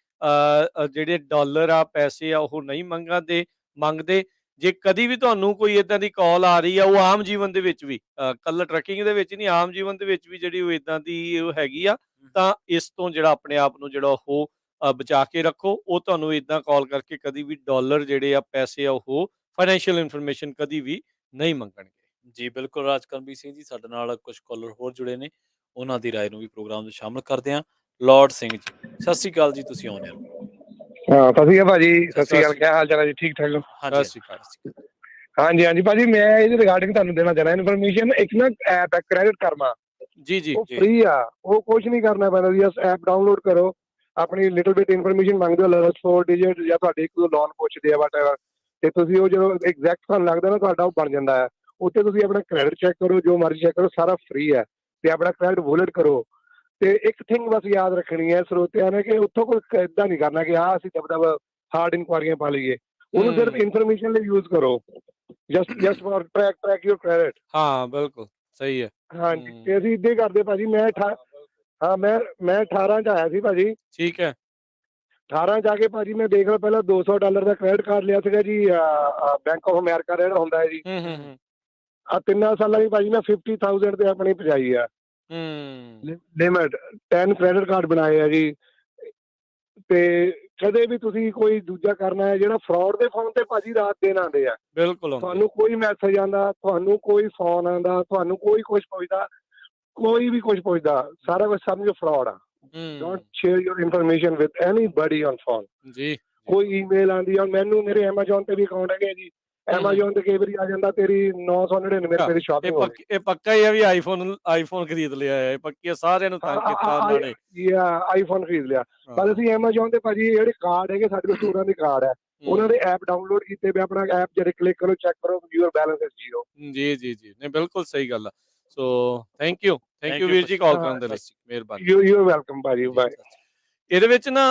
B: ਜਿਹੜੇ ਡਾਲਰ ਆ, ਪੈਸੇ ਆ, ਉਹ ਨਹੀਂ ਮੰਗਦੇ। ਜੇ ਕਦੀ ਵੀ ਤੁਹਾਨੂੰ ਕੋਈ ਇਦਾਂ ਦੀ ਕਾਲ ਆ ਰਹੀ ਆ, ਉਹ ਆਮ ਜੀਵਨ ਦੇ ਵਿੱਚ ਵੀ, ਕੱਲਾ ਟਰੱਕਿੰਗ ਦੇ ਵਿੱਚ ਨਹੀਂ, ਆਮ ਜੀਵਨ ਦੇ ਵਿੱਚ ਵੀ ਜਿਹੜੀ ਉਹ ਇਦਾਂ ਦੀ ਉਹ ਹੈਗੀ ਆ, ਤਾਂ ਇਸ ਤੋਂ ਜਿਹੜਾ ਆਪਣੇ ਆਪ ਨੂੰ ਜਿਹੜਾ ਉਹ ਬਚਾ ਕੇ ਰੱਖੋ। ਉਹ ਤੁਹਾਨੂੰ ਇਦਾਂ ਕਾਲ ਕਰਕੇ ਕਦੀ ਵੀ ਡਾਲਰ ਜਿਹੜੇ ਆ, ਪੈਸੇ ਆ, ਉਹ ਫਾਈਨੈਂਸ਼ੀਅਲ ਇਨਫੋਰਮੇਸ਼ਨ ਕਦੀ ਵੀ ਨਹੀਂ ਮੰਗਣਗੇ।
A: ਜੀ ਬਿਲਕੁਲ। ਰਾਜਕਰਮਵੀਰ ਸਿੰਘ ਜੀ ਸਾਡੇ ਨਾਲ ਕੁਝ ਕਾਲਰ ਹੋਰ ਜੁੜੇ ਨੇ, ਉਹਨਾਂ ਦੀ ਰਾਏ ਨੂੰ ਵੀ ਪ੍ਰੋਗਰਾਮ ਵਿੱਚ ਸ਼ਾਮਲ ਕਰਦੇ ਹਾਂ। ਲਾਰਡ ਸਿੰਘ ਜੀ, ਸਤਿ ਸ਼੍ਰੀ ਅਕਾਲ ਜੀ, ਤੁਸੀਂ ਆਉਣੇ ਹੋ।
D: ਹਾਂ ਸਤਿ ਸ਼੍ਰੀ ਅਕਾਲ ਭਾਜੀ, ਸਤਿ ਸ਼੍ਰੀ ਅਕਾਲ, ਕੀ ਹਾਲ ਚਾਲ ਹੈ ਜੀ? ਠੀਕ ਠਾਕ ਹੋ?
A: ਹਾਂਜੀ
B: ਸਤਿ ਸ਼੍ਰੀ ਅਕਾਲ।
D: ਹਾਂਜੀ ਹਾਂਜੀ ਭਾਜੀ, ਮੈਂ ਇਹਦੇ ਰਿਗਾਰਡਿੰਗ ਤੁਹਾਨੂੰ ਦੇਣਾ ਚਾਹੁੰਦਾ ਇਨਫੋਰਮੇਸ਼ਨ। ਇੱਕ ਨਾ ਐਪ ਹੈ ਕ੍ਰੈਡਿਟ ਕਰਮਾ,
B: ਜੀ ਜੀ
D: ਉਹ ਫ੍ਰੀ ਆ, ਉਹ ਕੁਝ ਨਹੀਂ ਕਰਨਾ ਪੈਂਦਾ ਜੀ। ਐਪ ਡਾਊਨਲੋਡ ਕਰੋ, ਆਪਣੀ ਲਿਟਲ ਬਿਟ ਇਨਫੋਰਮੇਸ਼ਨ ਮੰਗਦੇ ਹੋ, ਲਾਸਟ 4 ਡਿਜਿਟ ਜਾਂ ਤੁਹਾਡੇ ਇੱਕ ਦੋ ਲੋਨ ਪੁੱਛਦੇ ਆ ਵਟਐਵਰ, ਤੇ ਤੁਸੀਂ ਉਹ ਜਦੋਂ ਐਗਜ਼ੈਕਟ ਤੁਹਾਨੂੰ ਲੱਗਦਾ ਨਾ ਤੁਹਾਡਾ ਉਹ ਬਣ ਜਾਂਦਾ ਹੈ। ਉੱਥੇ ਤੁਸੀਂ ਆਪਣਾ ਕ੍ਰੈਡਿਟ ਚੈੱਕ ਕਰੋ, ਜੋ ਮਰਜ਼ੀ ਚੈੱਕ ਕਰੋ, ਸਾਰਾ ਫ੍ਰੀ ਹੈ। ਤੇ ਆਪਣਾ ਕ੍ਰੈਡਿਟ ਵੋਲਟ ਕਰੋ। ਤੇ ਇੱਕ ਥਿੰਗ ਬਸ ਯਾਦ ਰੱਖਣੀ ਹੈ ਸਰੋਤਿਆਂ ਨੇ, ਕਿ ਉੱਥੋਂ ਕੋਈ ਇਦਾਂ ਨਹੀਂ ਕਰਨਾ ਕਿ ਅਸੀਂ ਦਬ ਹਾਰਡ ਇਨਕੁਆਰੀਆਂ ਪਾ ਲਈਏ। ਉਹਨੂੰ ਸਿਰਫ ਇਨਫੋਰਮੇਸ਼ਨ ਲਈ ਯੂਜ਼ ਕਰੋ, just for track your credit.
B: ਹਾਂ ਬਿਲਕੁਲ ਸਹੀ ਹੈ।
D: ਹਾਂਜੀ, ਤੇ ਅਸੀਂ ਇੱਦਾਂ ਹੀ ਕਰਦੇ ਭਾਜੀ। ਮੈਂ 18 ਚ ਆਇਆ ਸੀ ਭਾਜੀ।
B: ਠੀਕ ਹੈ।
D: 18 ਚ ਆ ਕੇ ਭਾਜੀ ਮੈਂ ਦੇਖ ਲਓ, ਪਹਿਲਾਂ $200 ਦਾ ਕ੍ਰੈਡਿਟ ਕਾਰਡ ਲਿਆ ਸੀਗਾ ਜੀ, ਬੈਂਕ ਆਫ ਅਮਰੀਕਾ ਦਾ ਜਿਹੜਾ ਹੁੰਦਾ ਹੈ ਜੀ। 3 ਸਾਲਾਂ ਦੀ ਭਾਜੀ ਮੈਂ 50,000 ਤੇ ਆਪਣੀ ਪਜਾਈ ਆ ਲਿਮਿਟ। 10 ਕ੍ਰੈਡਿਟ ਕਾਰਡ ਬਣਾਏ ਆ ਜੀ। ਤੇ ਕਦੇ ਵੀ ਤੁਸੀਂ ਕੋਈ ਦੂਜਾ ਕਰਨਾ ਹੈ, ਜਿਹੜਾ ਫਰਾਡ ਦੇ ਫੋਨ ਤੇ ਭਾਜੀ ਰਾਤ ਦਿਨ ਆਉਂਦੇ ਆ,
B: ਬਿਲਕੁਲ
D: ਤੁਹਾਨੂੰ ਕੋਈ ਮੈਸੇਜ ਆਉਂਦਾ, ਤੁਹਾਨੂੰ ਕੋਈ ਫੋਨ ਆਉਂਦਾ, ਤੁਹਾਨੂੰ ਕੋਈ ਕੁਝ ਪੁੱਛਦਾ, ਕੋਈ ਵੀ ਕੁਝ ਪੁੱਛਦਾ, ਸਾਰਾ ਕੁਝ ਸਮਝੋ ਫਰਾਡ ਆ। Don't share your information with anybody on phone.
B: ਜੀ
D: ਕੋਈ ਈਮੇਲ ਆਉਂਦੀ ਆ, ਮੈਨੂੰ ਮੇਰੇ ਐਮਾਜ਼ੋਨ ਤੇ ਵੀ ਅਕਾਊਂਟ ਹੈਗੇ ਜੀ, ਐਮਾਜ਼ੋਨ ਤੇ ਕਈ ਵਾਰੀ ਆ ਜਾਂਦਾ ਤੇਰੀ 999 ਰੁਪਏ ਦੀ ਸ਼ਾਪਿੰਗ ਹੋ ਗਈ।
B: ਇਹ ਪੱਕਾ ਹੀ ਆ ਵੀ ਆਈਫੋਨ ਖਰੀਦ ਲਿਆ ਹੈ, ਇਹ ਪੱਕੀ ਸਾਰਿਆਂ ਨੂੰ ਤੰਗ ਕੀਤਾ ਉਹਨਾਂ ਨੇ।
D: ਆਈਫੋਨ ਖਰੀਦ ਲਿਆ। ਪਰ ਅਸੀਂ ਐਮਾਜ਼ੋਨ ਤੇ ਭਾਜੀ ਜਿਹੜੇ ਕਾਰਡ ਹੈਗੇ ਸਾਡੇ ਕੋਲ ਸਟੋਰਾਂ ਦੇ ਕਾਰਡ ਹੈ, ਉਹਨਾਂ ਦੇ ਐਪ ਡਾਊਨਲੋਡ ਕੀਤੇ ਵੀ, ਆਪਣਾ ਐਪ ਜਿਹੜੇ ਕਲਿੱਕ ਕਰੋ, ਚੈੱਕ ਕਰੋ, ਯੂਅਰ ਬੈਲੈਂਸ ਇਜ਼ ਜ਼ੀਰੋ।
B: ਜੀ ਜੀ ਜੀ, ਨਹੀਂ ਬਿਲਕੁਲ ਸਹੀ ਗੱਲ ਆ। ਸੋ ਥੈਂਕ ਯੂ ਵੀਰ ਜੀ ਕਾਲ ਕਰਨ ਦੇ ਲਈ, ਮਿਹਰਬਾਨੀ।
D: ਯੂ ਵੈਲਕਮ ਭਾਜੀ, ਬਾਏ।
B: ਇਹਦੇ ਵਿੱਚ ਨਾ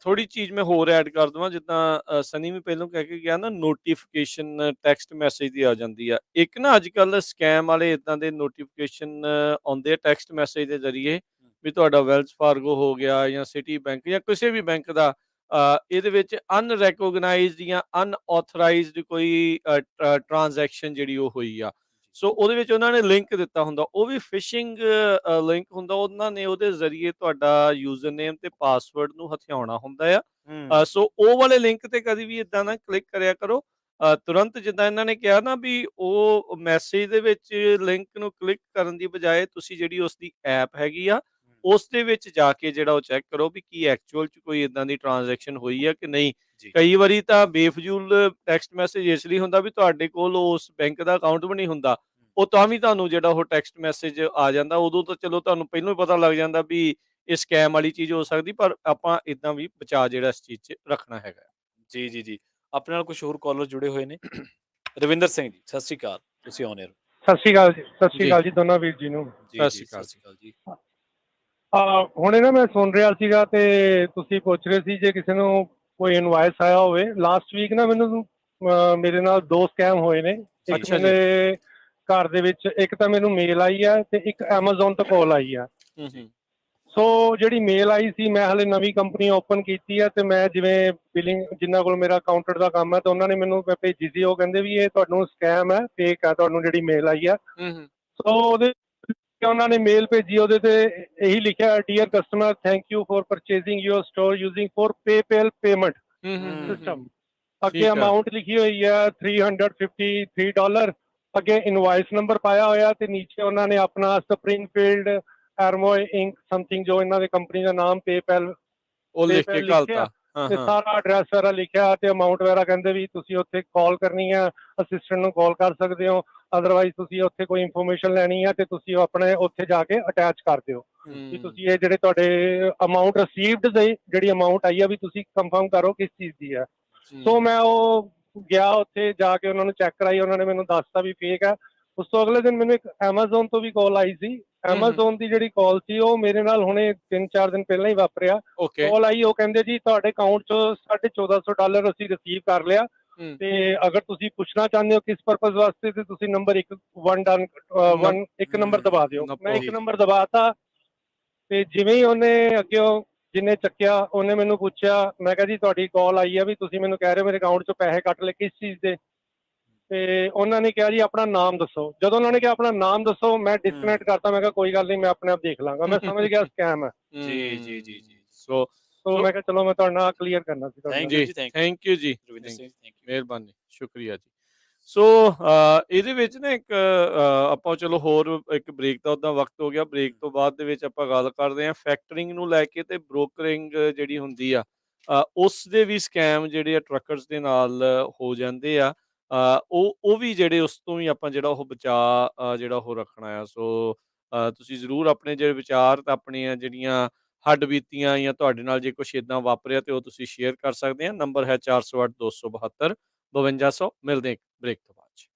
B: ਥੋੜੀ ਚੀਜ਼ ਮੈਂ ਹੋਰ ਐਡ ਕਰ ਦਵਾਂ, ਜਿੱਦਾਂ ਸਨੀ ਵੀ ਪਹਿਲਾਂ ਕਹਿ ਕੇ ਗਿਆ ਨਾ, ਨੋਟੀਫਿਕੇਸ਼ਨ ਟੈਕਸਟ ਮੈਸੇਜ ਦੀ ਆ ਜਾਂਦੀ ਆ। ਇੱਕ ਨਾ ਅੱਜ ਕੱਲ ਸਕੈਮ ਵਾਲੇ ਇਦਾਂ ਦੇ ਨੋਟੀਫਿਕੇਸ਼ਨ ਆਉਂਦੇ ਆ ਟੈਕਸਟ ਮੈਸੇਜ ਦੇ ਜ਼ਰੀਏ, ਵੀ ਤੁਹਾਡਾ ਵੈਲਸ ਫਾਰਗੋ ਹੋ ਗਿਆ ਜਾਂ ਸਿਟੀ ਬੈਂਕ ਜਾਂ ਕਿਸੇ ਵੀ ਬੈਂਕ ਦਾ, ਇਹਦੇ ਵਿੱਚ ਅਨਰੈਕੋਗਨਾਈਜ਼ਡ ਜਾਂ ਅਨਆਥੋਰਾਈਜ਼ਡ ਕੋਈ ਟ੍ਰਾਂਜੈਕਸ਼ਨ ਜਿਹੜੀ ਉਹ ਹੋਈ ਆ। ਸੋ ਉਹਦੇ ਵਿੱਚ ਉਹਨਾਂ ਨੇ ਲਿੰਕ ਦਿੱਤਾ ਹੁੰਦਾ, ਉਹ ਵੀ ਫਿਸ਼ਿੰਗ ਲਿੰਕ ਹੁੰਦਾ। ਉਹਨਾਂ ਨੇ ਉਹਦੇ ਜ਼ਰੀਏ ਤੁਹਾਡਾ ਯੂਜ਼ਰ ਨੇਮ ਤੇ ਪਾਸਵਰਡ ਨੂੰ ਹਥਿਆਉਣਾ ਹੁੰਦਾ ਆ। ਸੋ ਉਹ ਵਾਲੇ ਲਿੰਕ ਤੇ ਕਦੀ ਵੀ ਇਦਾਂ ਨਾ ਕਲਿੱਕ ਕਰਿਆ ਕਰੋ। ਤੁਰੰਤ ਜਿੱਦਾਂ ਇਹਨਾਂ ਨੇ ਕਿਹਾ ਨਾ ਵੀ ਉਹ ਮੈਸੇਜ ਦੇ ਵਿੱਚ ਲਿੰਕ ਨੂੰ ਕਲਿੱਕ ਕਰਨ ਦੀ ਬਜਾਏ ਤੁਸੀਂ ਜਿਹੜੀ ਉਸ ਦੀ ਐਪ ਹੈਗੀ ਆ, ਉਸ ਦੇ ਵਿੱਚ ਜਾ ਕੇ ਜਿਹੜਾ ਉਹ ਚੈੱਕ ਕਰੋ ਵੀ ਕੀ ਐਕਚੁਅਲ 'ਚ ਕੋਈ ਇਦਾਂ ਦੀ ਟ੍ਰਾਂਜੈਕਸ਼ਨ ਹੋਈ ਆ ਕਿ ਨਹੀਂ। ਕਈ ਵਾਰੀ ਤਾਂ ਬੇਫਜ਼ੂਲ ਟੈਕਸਟ ਮੈਸੇਜ ਇਸ ਲਈ ਹੁੰਦਾ ਵੀ ਤੁਹਾਡੇ ਕੋਲ ਉਸ ਬੈਂਕ ਦਾ ਅਕਾਊਂਟ ਵੀ ਨਹੀਂ ਹੁੰਦਾ, ਉਹ ਤਾਂ ਵੀ ਤੁਹਾਨੂੰ ਜਿਹੜਾ ਉਹ ਟੈਕਸਟ ਮੈਸੇਜ ਆ ਜਾਂਦਾ। ਉਦੋਂ ਤਾਂ ਚਲੋ ਤੁਹਾਨੂੰ ਪਹਿਲਾਂ ਹੀ ਪਤਾ ਲੱਗ ਜਾਂਦਾ ਵੀ ਇਹ ਸਕੈਮ ਵਾਲੀ ਚੀਜ਼ ਹੋ ਸਕਦੀ, ਪਰ ਆਪਾਂ ਇਦਾਂ ਵੀ ਬਚਾਅ ਜਿਹੜਾ ਇਸ ਚੀਜ਼ 'ਚ ਰੱਖਣਾ ਹੈਗਾ।
A: ਜੀ ਜੀ ਜੀ, ਆਪਣੇ ਨਾਲ ਕੁਝ ਹੋਰ ਕਾਲਰ ਜੁੜੇ ਹੋਏ ਨੇ। ਰਵਿੰਦਰ ਸਿੰਘ ਜੀ, ਸਤਿ ਸ਼੍ਰੀ ਅਕਾਲ, ਤੁਸੀਂ ਆਉਣੇ ਹੋ।
E: ਸਤਿ ਸ਼੍ਰੀ ਅਕਾਲ ਜੀ, ਸਤਿ ਸ਼੍ਰੀ ਅਕਾਲ ਜੀ ਦੋਨਾਂ ਵੀਰ ਜੀ ਨੂੰ।
B: ਸਤਿ ਸ਼੍ਰੀ ਅਕਾਲ
A: ਜੀ।
E: ਹੁਣੇ ਨਾ ਮੈਂ ਸੁਣ ਰਿਹਾ ਸੀਗਾ ਤੇ ਤੁਸੀਂ ਪੁੱਛ ਰਹੇ ਸੀ ਜੇ ਕਿਸੇ ਨੂੰ ਕੋਈ ਇਨਵਾਇਸ ਆਇਆ ਹੋਵੇ। ਲਾਸਟ ਵੀਕ ਨਾ ਮੈਨੂੰ ਮੇਰੇ ਨਾਲ 2 ਸਕੈਮ ਹੋਏ ਨੇ। ਇੱਕ
B: ਅੱਛਾ ਜੀ।
E: ਮੇਰੇ ਘਰ ਦੇ ਵਿੱਚ ਇੱਕ ਤਾਂ ਮੈਨੂੰ ਮੇਲ ਆਈ ਆ ਤੇ ਇੱਕ Amazon ਤੋਂ ਕਾਲ ਆਈ ਆ। ਸੋ ਜਿਹੜੀ ਮੇਲ ਆਈ ਸੀ, ਮੈਂ ਹਾਲੇ ਨਵੀਂ ਕੰਪਨੀ ਓਪਨ ਕੀਤੀ ਆ ਤੇ ਮੈਂ ਜਿਵੇਂ ਬਿਲਿੰਗ ਜਿਨ੍ਹਾਂ ਕੋਲ ਮੇਰਾ ਅਕਾਊਂਟੈਂਟ ਦਾ ਕੰਮ ਹੈ ਤਾਂ ਉਹਨਾਂ ਨੇ ਮੈਨੂੰ ਭੇਜੀ ਸੀ। ਉਹ ਕਹਿੰਦੇ ਵੀ ਇਹ ਤੁਹਾਨੂੰ ਸਕੈਮ ਹੈ, ਫੇਕ ਆ ਤੁਹਾਨੂੰ ਜਿਹੜੀ ਮੇਲ ਆਈ ਆ। ਸੋ ਉਹਦੇ ਉਹਨਾਂ ਨੇ ਮੇਲ ਭੇਜੀ, ਉਹਦੇ ਤੇ ਇਹੀ ਲਿਖਿਆ, dear customer thank you for purchasing your store using for PayPal payment system. ਅੱਗੇ
B: ਠੀਕ ਆ।
E: ਅਮਾਊਂਟ ਲਿਖੀ ਹੋਈ ਆ $353। ਅੱਗੇ ਇਨਵਾਇਸ ਨੰਬਰ ਪਾਇਆ ਹੋਇਆ ਤੇ ਨੀਚੇ ਉਹਨਾਂ ਨੇ ਆਪਣਾ ਸਪਰਿੰਗਫੀਲਡ ਐਰਮੋਏ ਇੰਕ ਸਮਥਿੰਗ ਜੋ ਇਹਨਾਂ ਦੀ ਕੰਪਨੀ ਦਾ ਨਾਮ ਪੇਪੈਲ
B: ਉਹ ਲਿਖ ਕੇ
E: ਲਿਖਿਆ
B: ਘੱਲਤਾ। ਹਾਂ
E: ਤੇ
B: ਹਾਂ
E: ਸਾਰਾ ਐਡਰੈਸ ਵਗੈਰਾ ਲਿਖਿਆ ਤੇ ਅਮਾਊਂਟ ਵਗੈਰਾ ਕਹਿੰਦੇ ਵੀ ਤੁਸੀਂ ਉੱਥੇ ਕਾਲ ਕਰਨੀ ਆ, ਅਸਿਸਟੈਂਟ ਨੂੰ ਕਾਲ ਕਰ ਸਕਦੇ ਹੋ, ਅਦਰਵਾਈਜ਼ ਤੁਸੀਂ ਉੱਥੇ ਕੋਈ ਇਨਫੋਰਮੇਸ਼ਨ ਲੈਣੀ ਆ ਤੇ ਤੁਸੀਂ ਉਹ ਆਪਣੇ ਉੱਥੇ ਜਾ ਕੇ ਅਟੈਚ ਕਰ ਦਿਓ ਵੀ ਤੁਸੀਂ ਇਹ ਜਿਹੜੇ ਤੁਹਾਡੇ ਅਮਾਊਂਟ ਰਿਸੀਵਡ ਦੀ ਜਿਹੜੀ ਅਮਾਊਂਟ ਆਈ ਆ ਵੀ ਤੁਸੀਂ ਕੰਫਰਮ ਕਰੋ ਕਿਸ ਚੀਜ਼ ਦੀ ਆ। ਸੋ ਮੈਂ ਉਹ ਗਿਆ ਉੱਥੇ ਜਾ ਕੇ ਉਹਨਾਂ ਨੂੰ ਚੈੱਕ ਕਰਾਈ, ਉਹਨਾਂ ਨੇ ਮੈਨੂੰ ਦੱਸਤਾ ਵੀ ਫੇਕ ਆ। ਉਸ ਤੋਂ ਅਗਲੇ ਦਿਨ ਮੈਨੂੰ ਇੱਕ Amazon ਤੋਂ ਵੀ ਕਾਲ ਆਈ ਸੀ। Amazon ਦੀ ਜਿਹੜੀ ਕਾਲ ਸੀ ਉਹ ਮੇਰੇ ਨਾਲ ਹੁਣੇ 3-4 ਦਿਨ ਪਹਿਲਾਂ ਹੀ ਵਾਪਰਿਆ।
B: ਓਕੇ।
E: ਕਾਲ ਆਈ, ਉਹ ਕਹਿੰਦੇ ਜੀ ਤੁਹਾਡੇ ਅਕਾਊਂਟ 'ਚ $1450 ਅਸੀਂ ਰਿਸੀਵ ਕਰ ਲਿਆ ਤੇ ਅਗਰ ਤੁਸੀਂ ਪੁੱਛਣਾ ਚਾਹੁੰਦੇ ਹੋ ਕਿਸ ਪਰਪਸ ਵਾਸਤੇ ਤੇ ਤੁਸੀਂ ਨੰਬਰ ਇੱਕ ਨੰਬਰ ਦਬਾ ਦਿਓ। ਮੈਂ ਇੱਕ ਨੰਬਰ ਦਬਾਤਾ ਤੇ ਜਿਵੇਂ ਹੀ ਉਹਨੇ ਅੱਗੇ ਜਿਹਨੇ ਚੱਕਿਆ ਉਹਨੇ ਮੈਨੂੰ ਪੁੱਛਿਆ, ਮੈਂ ਕਿਹਾ ਜੀ ਤੁਹਾਡੀ ਕਾਲ ਆਈ ਆ ਵੀ ਤੁਸੀਂ ਮੈਨੂੰ ਕਹਿ ਰਹੇ ਹੋ ਮੇਰੇ ਅਕਾਊਂਟ 'ਚੋਂ ਪੈਸੇ ਕੱਟ ਲਏ, ਕਿਸ ਚੀਜ਼ ਦੇ? ਤੇ ਉਹਨਾਂ ਨੇ ਕਿਹਾ ਜੀ ਆਪਣਾ ਨਾਮ ਦੱਸੋ। ਜਦੋਂ ਉਹਨਾਂ ਨੇ ਕਿਹਾ ਆਪਣਾ ਨਾਮ ਦੱਸੋ, ਮੈਂ ਡਿਸਕਨੈਕਟ ਕਰਤਾ। ਮੈਂ ਕਿਹਾ ਕੋਈ ਗੱਲ ਨਹੀਂ, ਮੈਂ ਆਪਣੇ ਆਪ ਦੇਖ ਲਾਂਗਾ। ਮੈਂ ਸਮਝ ਗਿਆ ਸਕੈਮ ਹੈ।
A: ਜੀ।
B: ਸੋ
E: ਸੋ ਮੈਂ ਕਿਹਾ ਚਲੋ ਮੈਂ ਤੁਹਾਡੇ ਨਾਲ ਕਲੀਅਰ ਕਰਨਾ ਸੀ ਤੁਹਾਡੇ ਨਾਲ।
A: ਥੈਂਕ ਯੂ ਜੀ,
B: ਥੈਂਕ ਯੂ ਜੀ,
A: ਰਵਿੰਦਰ ਸਿੰਘ, ਥੈਂਕ ਯੂ।
B: ਮਿਹਰਬਾਨੀ, ਸ਼ੁਕਰੀਆ ਜੀ। ਸੋ ਇਹਦੇ ਵਿੱਚ ਨਾ ਇੱਕ ਆਪਾਂ ਚਲੋ ਹੋਰ ਇੱਕ ਬ੍ਰੇਕ ਦਾ ਉੱਦਾਂ ਵਕਤ ਹੋ ਗਿਆ। ਬ੍ਰੇਕ ਤੋਂ ਬਾਅਦ ਦੇ ਵਿੱਚ ਆਪਾਂ ਗੱਲ ਕਰਦੇ ਹਾਂ ਫੈਕਟਰਿੰਗ ਨੂੰ ਲੈ ਕੇ ਤੇ ਬ੍ਰੋਕਰਿੰਗ ਜਿਹੜੀ ਹੁੰਦੀ ਆ ਉਸ ਦੇ ਵੀ ਸਕੈਮ ਜਿਹੜੇ ਆ ਟਰੱਕਰਸ ਦੇ ਨਾਲ ਹੋ ਜਾਂਦੇ ਆ। ਉਹ ਵੀ ਜਿਹੜੇ ਉਸ ਤੋਂ ਵੀ ਆਪਾਂ ਜਿਹੜਾ ਉਹ ਬਚਾਅ ਜਿਹੜਾ ਉਹ ਰੱਖਣਾ ਆ। ਸੋ ਤੁਸੀਂ ਜ਼ਰੂਰ ਆਪਣੇ ਜਿਹੜੇ ਵਿਚਾਰ ਤੇ ਆਪਣੀਆਂ ਜਿਹੜੀਆਂ ਹੱਡ ਬੀਤੀਆਂ ਜਾਂ ਤੁਹਾਡੇ ਨਾਲ ਜੇ ਕੁਛ ਇੱਦਾਂ ਵਾਪਰਿਆ ਤੇ ਉਹ ਤੁਸੀਂ ਸ਼ੇਅਰ ਕਰ ਸਕਦੇ ਆ। ਨੰਬਰ ਹੈ 408-272-5200। ਮਿਲਦੇ ਇੱਕ ਬ੍ਰੇਕ ਤੋਂ ਬਾਅਦ 'ਚ।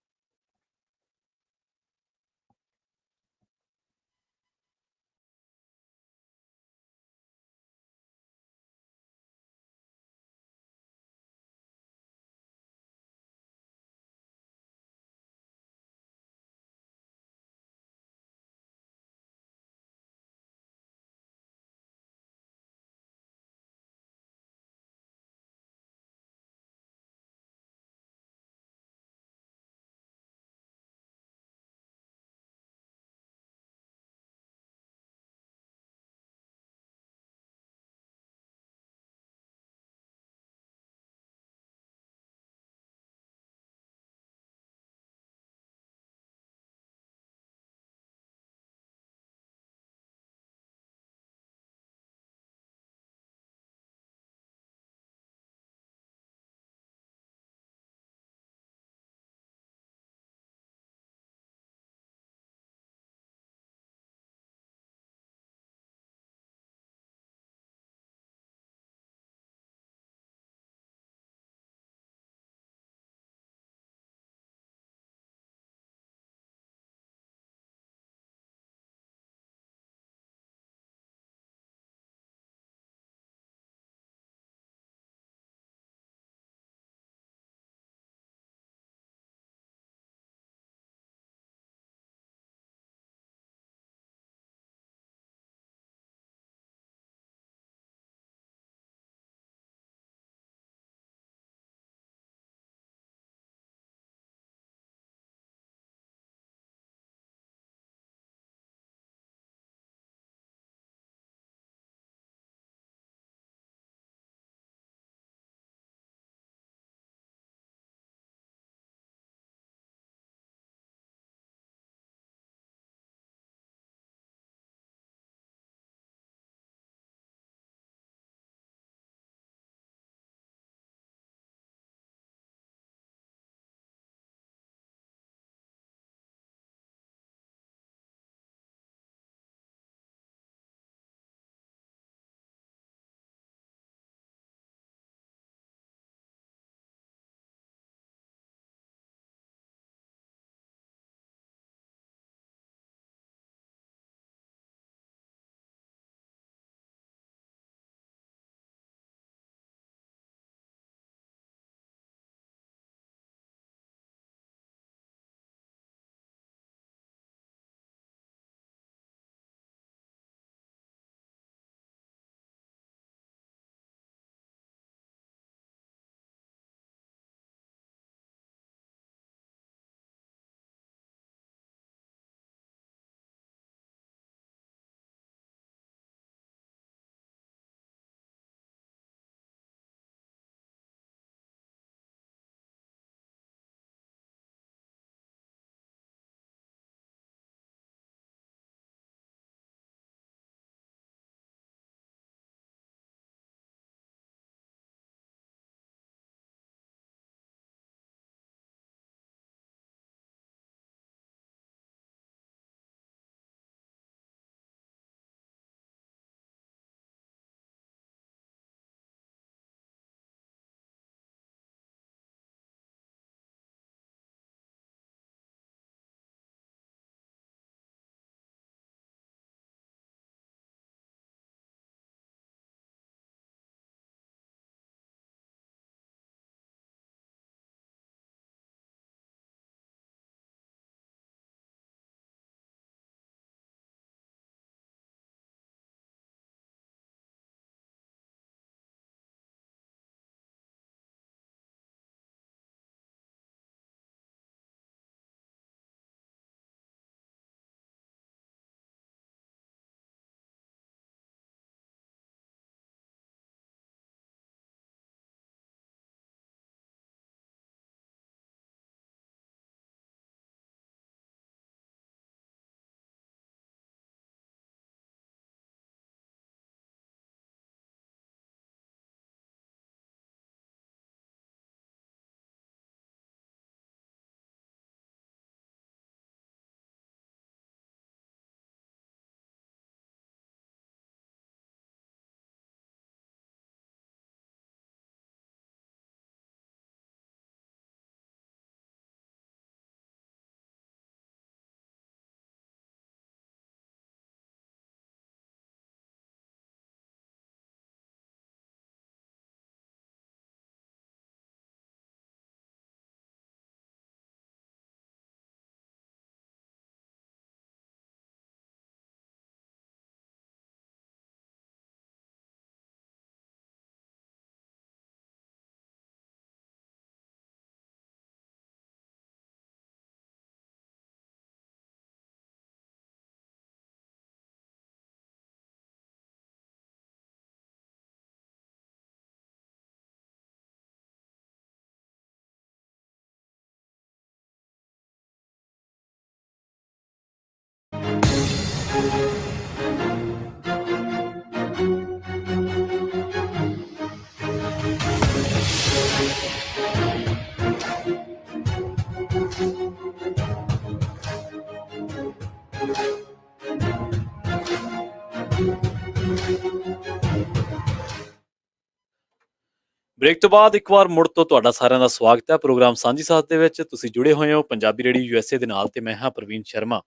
A: ਬ੍ਰੇਕ ਤੋਂ ਬਾਅਦ ਇੱਕ ਵਾਰ ਮੁੜ ਤੋਂ ਤੁਹਾਡਾ ਸਾਰਿਆਂ ਦਾ ਸਵਾਗਤ ਹੈ ਪ੍ਰੋਗਰਾਮ ਸਾਂਝੀ ਸਾਥ ਦੇ ਵਿੱਚ। ਤੁਸੀਂ ਜੁੜੇ ਹੋਏ ਹੋ ਪੰਜਾਬੀ ਰੇਡੀਓ ਯੂਐਸਏ ਦੇ ਨਾਲ ਤੇ ਮੈਂ ਹਾਂ ਪ੍ਰਵੀਨ ਸ਼ਰਮਾ।